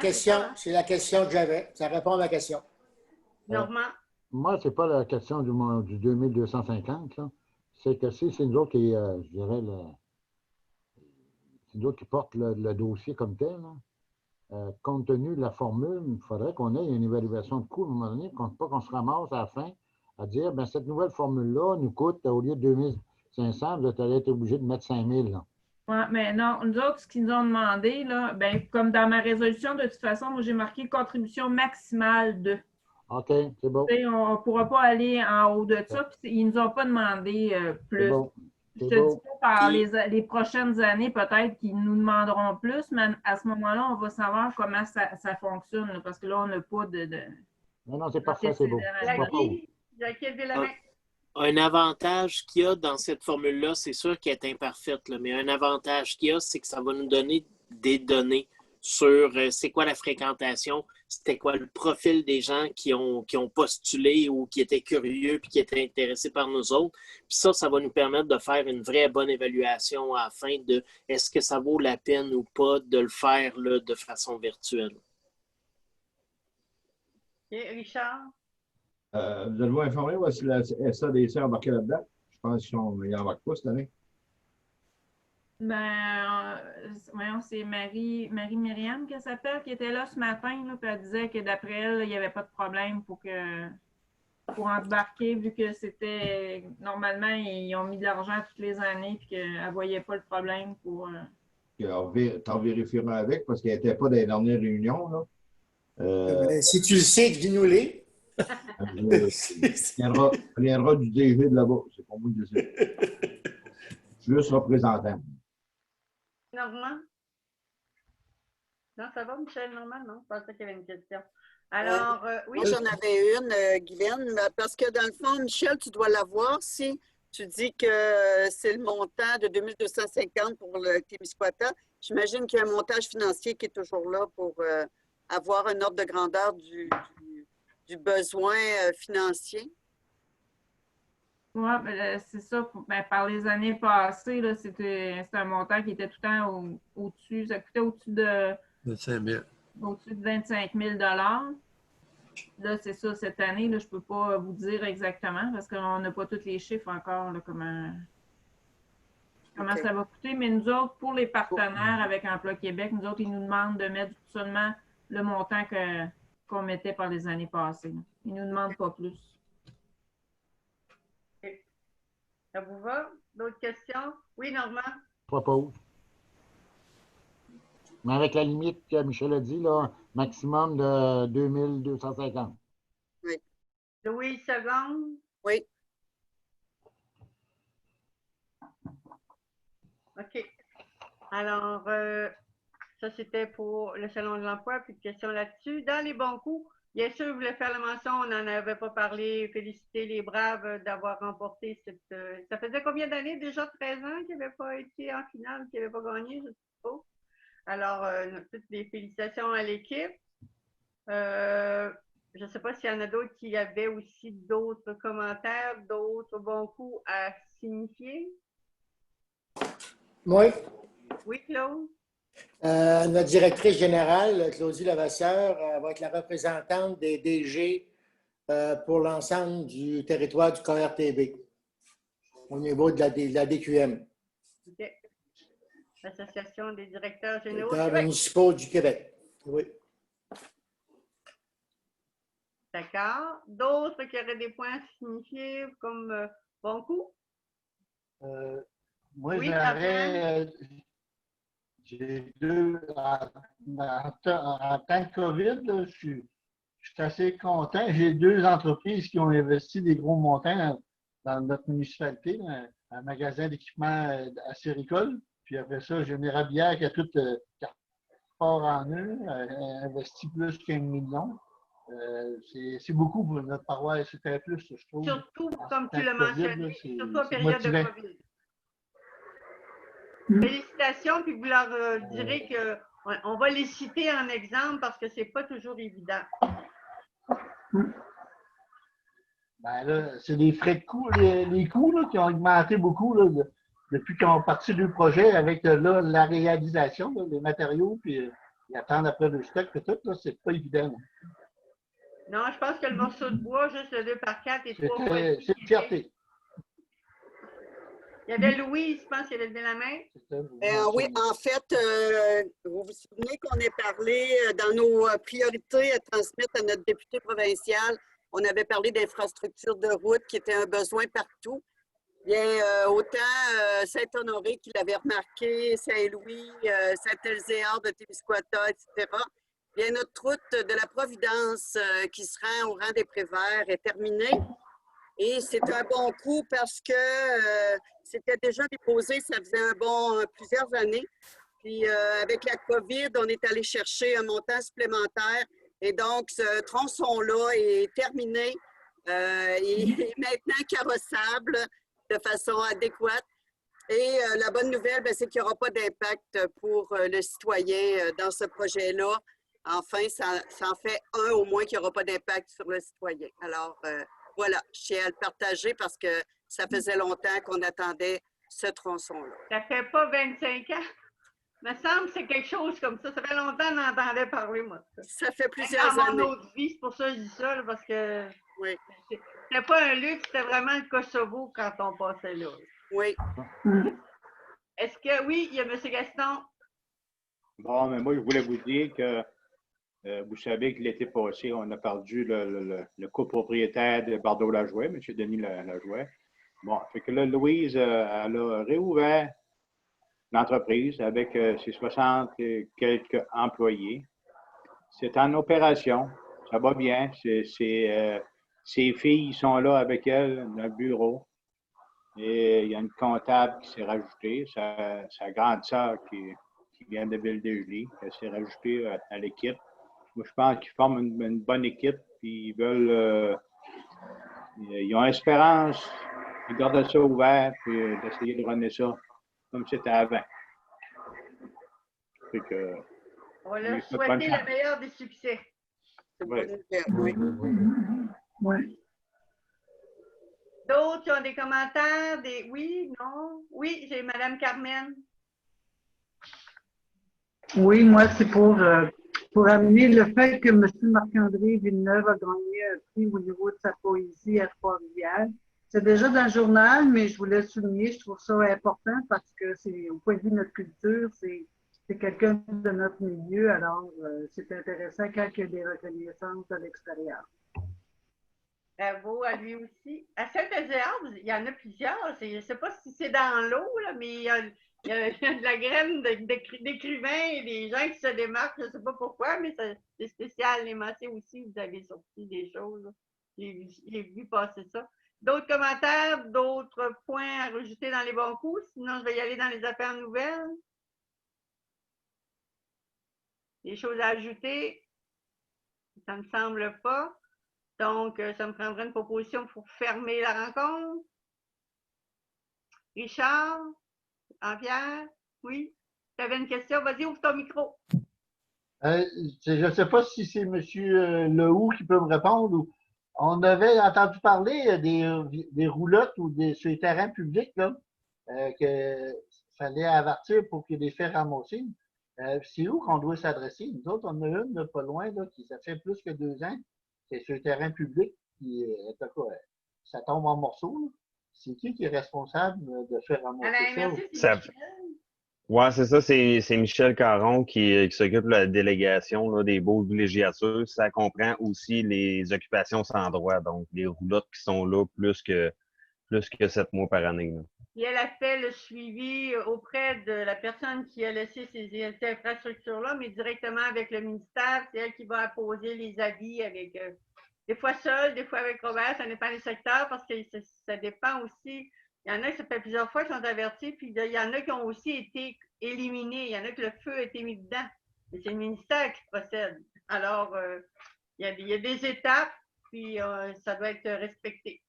question que j'avais. Ça répond à ma question. Normand? Moi, ce n'est pas la question du 2250, là. C'est que si c'est nous autres qui, je dirais, c'est nous autres qui portent le dossier comme tel, là, compte tenu de la formule, il faudrait qu'on ait une évaluation de coût à un moment donné, pas qu'on se ramasse à la fin à dire, bien, cette nouvelle formule-là nous coûte, au lieu de 2500, vous allez être obligé de mettre 5000. Là. Oui, mais non, nous autres, ce qu'ils nous ont demandé, là, ben, comme dans ma résolution, de toute façon, moi, j'ai marqué contribution maximale de. OK, c'est bon. On ne pourra pas aller en haut de ça, puis ils ne nous ont pas demandé plus. Bon. Je te dis pas par les prochaines années, peut-être qu'ils nous demanderont plus, mais à ce moment-là, on va savoir comment ça fonctionne, là, parce que là, on n'a pas de... Non, c'est parfait, c'est beau. Un avantage qu'il y a dans cette formule-là, c'est sûr qu'elle est imparfaite, là, mais un avantage qu'il y a, c'est que ça va nous donner des données sur c'est quoi la fréquentation, c'était quoi le profil des gens qui ont postulé ou qui étaient curieux puis qui étaient intéressés par nous autres. Puis ça va nous permettre de faire une vraie bonne évaluation à la fin de est-ce que ça vaut la peine ou pas de le faire là, de façon virtuelle. Et Richard? Vous allez-vous informer si la SADC a embarqué là-dedans? Je pense qu'ils n'embarquent pas cette année. Ben, voyons, c'est Marie-Myriam qu'elle s'appelle, qui était là ce matin, là, puis elle disait que d'après elle, il n'y avait pas de problème pour que pour embarquer, vu que c'était normalement, ils ont mis de l'argent toutes les années et qu'elle ne voyait pas le problème pour. T'en vérifieras avec parce qu'elle n'était pas dans les dernières réunions. Là. Si tu le sais, dis-nous-les. Elle viendra du DG de là-bas. C'est pour moi que je sais. Juste représentant. Normand? Non, ça va, Michel, Normand? Non, je pensais qu'il y avait une question. Alors, oui. Moi, j'en avais une, Guylaine, parce que dans le fond, Michel, tu dois l'avoir si tu dis que c'est le montant de 2250 pour le Témiscouata. J'imagine qu'il y a un montage financier qui est toujours là pour avoir un ordre de grandeur du besoin financier. Oui, c'est ça. Ben, par les années passées, c'était un montant qui était tout le temps au-dessus. Ça coûtait au-dessus de 25 000. Au-dessus de 25 000 Là, c'est ça, cette année, là, je ne peux pas vous dire exactement parce qu'on n'a pas tous les chiffres encore, là, comment ça va coûter. Mais nous autres, pour les partenaires avec Emploi Québec, nous autres, ils nous demandent de mettre seulement le montant qu'on mettait par les années passées. Là. Ils ne nous demandent pas plus. Okay. Ça vous va? D'autres questions? Oui, Normand? Je propose. Mais avec la limite que Michel a dit, là, maximum de 2250. Oui. Louis, seconde? Oui. OK. Alors, ça, c'était pour le Salon de l'emploi. Plus de questions là-dessus. Dans les bons coups, bien sûr, je voulais faire la mention, on n'en avait pas parlé, féliciter les Braves d'avoir remporté cette... ça faisait combien d'années déjà? 13 ans qu'ils n'avaient pas été en finale, qu'ils n'avaient pas gagné, je ne sais pas. Alors, toutes les félicitations à l'équipe. Je ne sais pas s'il y en a d'autres qui avaient aussi d'autres commentaires, d'autres bons coups à signifier. Oui. Oui, Claude? Notre directrice générale, Claudie Levasseur, va être la représentante des DG pour l'ensemble du territoire du KRTB au niveau de la DQM. OK. L'Association des directeurs généraux municipaux du Québec. Oui. D'accord. D'autres qui auraient des points à signifier comme bon coup? Moi, oui, j'ai deux. En temps de COVID, là, je suis assez content. J'ai deux entreprises qui ont investi des gros montants dans notre municipalité, un magasin d'équipement acéricole. Puis après ça, j'ai Mirabière qui a tout part en eux, investi plus qu'1 million. C'est beaucoup pour notre paroisse. C'était plus, je trouve. Surtout, comme tu l'as mentionné, surtout en période de COVID. Félicitations, puis vous leur direz qu'on va les citer en exemple parce que ce n'est pas toujours évident. Ben là, c'est les frais de coûts, les coûts là, qui ont augmenté beaucoup là, depuis qu'on est parti du projet avec là, la réalisation, là, les matériaux, puis attendre après le stock, puis tout, c'est pas évident. Non, je pense que le morceau de bois, juste le 2x4 et 3x6. C'est une fierté. Il y avait Louis, je pense qu'il avait levé la main. Oui, en fait, vous vous souvenez qu'on a parlé dans nos priorités à transmettre à notre député provincial, on avait parlé d'infrastructures de route qui était un besoin partout. Bien, autant Saint-Honoré qui l'avait remarqué, Saint-Louis, Saint-Elzéar de Témiscouata, etc. Bien, notre route de la Providence qui se rend au rang des Préverts est terminée. Et c'est un bon coup parce que c'était déjà déposé, ça faisait plusieurs années. Puis avec la COVID, on est allé chercher un montant supplémentaire. Et donc, ce tronçon-là est terminé et maintenant carrossable de façon adéquate. Et la bonne nouvelle, c'est qu'il n'y aura pas d'impact pour le citoyen dans ce projet-là. Enfin, ça en fait un au moins qu'il n'y aura pas d'impact sur le citoyen. Alors, voilà, je tiens à le partager parce que ça faisait longtemps qu'on attendait ce tronçon-là. Ça fait pas 25 ans? Il me semble que c'est quelque chose comme ça. Ça fait longtemps qu'on entendait parler, moi. Ça fait plusieurs années. Dans mon autre vie, c'est pour ça que je dis ça, là, parce que oui. C'était pas un luxe, c'était vraiment le Kosovo quand on passait là. Oui. Est-ce que, oui, il y a M. Gaston? Bon, mais moi, je voulais vous dire que Vous savez que l'été passé, on a perdu le copropriétaire de Bardeau-Lajoie, M. Denis Lajoie. Bon, fait que là, Louise, elle a réouvert l'entreprise avec ses 60 et quelques employés. C'est en opération. Ça va bien. Ses filles sont là avec elle dans le bureau. Et il y a une comptable qui s'est rajoutée, sa grande sœur qui vient de Ville-des-Gelées, elle s'est rajoutée à l'équipe. Moi, je pense qu'ils forment une bonne équipe, puis ils veulent, ils ont espérance de garder ça ouvert, puis d'essayer de runner ça comme c'était avant. Fait que, on va leur souhaiter le meilleur des succès. Oui. Oui. D'autres qui ont des commentaires? Oui, non? Oui, j'ai Mme Carmen. Oui, moi, c'est pour amener le fait que M. Marc-André Villeneuve a gagné un prix au niveau de sa poésie à Trois-Rivières. C'est déjà dans le journal, mais je voulais souligner, je trouve ça important parce que c'est au point de vue de notre culture, c'est quelqu'un de notre milieu, alors c'est intéressant quand il y a des reconnaissances de l'extérieur. Bravo à lui aussi. À Saint-Euséable, il y en a plusieurs. Je ne sais pas si c'est dans l'eau, mais il y a de la graine d'écrivains et des gens qui se démarquent. Je ne sais pas pourquoi, mais c'est spécial. Les Massés aussi, vous avez sorti des choses. J'ai vu passer ça. D'autres commentaires, d'autres points à rajouter dans les bons coups? Sinon, je vais y aller dans les affaires nouvelles. Des choses à ajouter? Ça ne me semble pas. Donc, ça me prendrait une proposition pour fermer la rencontre. Richard? Jean-Pierre? Oui? Tu avais une question? Vas-y, ouvre ton micro. Je ne sais pas si c'est M. Lehoux qui peut me répondre. On avait entendu parler des roulottes ou sur les terrains publics, là, qu'il fallait avertir pour qu'il y ait des faits ramassés. C'est où qu'on doit s'adresser? Nous autres, on a une là, pas loin, là, ça fait plus que 2 ans. C'est sur le terrain public, puis ça tombe en morceaux. Là. C'est qui est responsable de faire ramasser ça? Oui, c'est ça. C'est Michel Caron qui s'occupe de la délégation là, des baux de villégiature. Ça comprend aussi les occupations sans droit, donc les roulottes qui sont là plus que 7 mois par année. Là. Et elle a fait le suivi auprès de la personne qui a laissé ces infrastructures-là, mais directement avec le ministère. C'est elle qui va apposer les avis avec, des fois seule, des fois avec Robert, ça dépend des secteurs parce que ça dépend aussi. Il y en a qui, ça fait plusieurs fois, qui sont avertis, puis il y en a qui ont aussi été éliminés. Il y en a que le feu a été mis dedans. Et c'est le ministère qui procède. Alors, il y a des étapes, puis ça doit être respecté.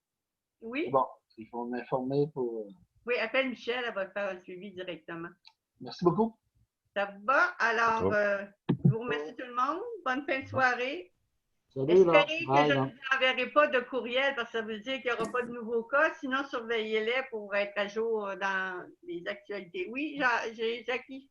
Oui? Bon, il faut m'informer pour... Oui, appelle Michel, elle va faire un suivi directement. Merci beaucoup. Ça va? Alors, je vous remercie tout le monde. Bonne fin de soirée. Salut, Espérez que bye, je ne vous enverrai pas de courriel parce que ça veut dire qu'il n'y aura pas de nouveaux cas. Sinon, surveillez-les pour être à jour dans les actualités. Oui, j'ai Jackie.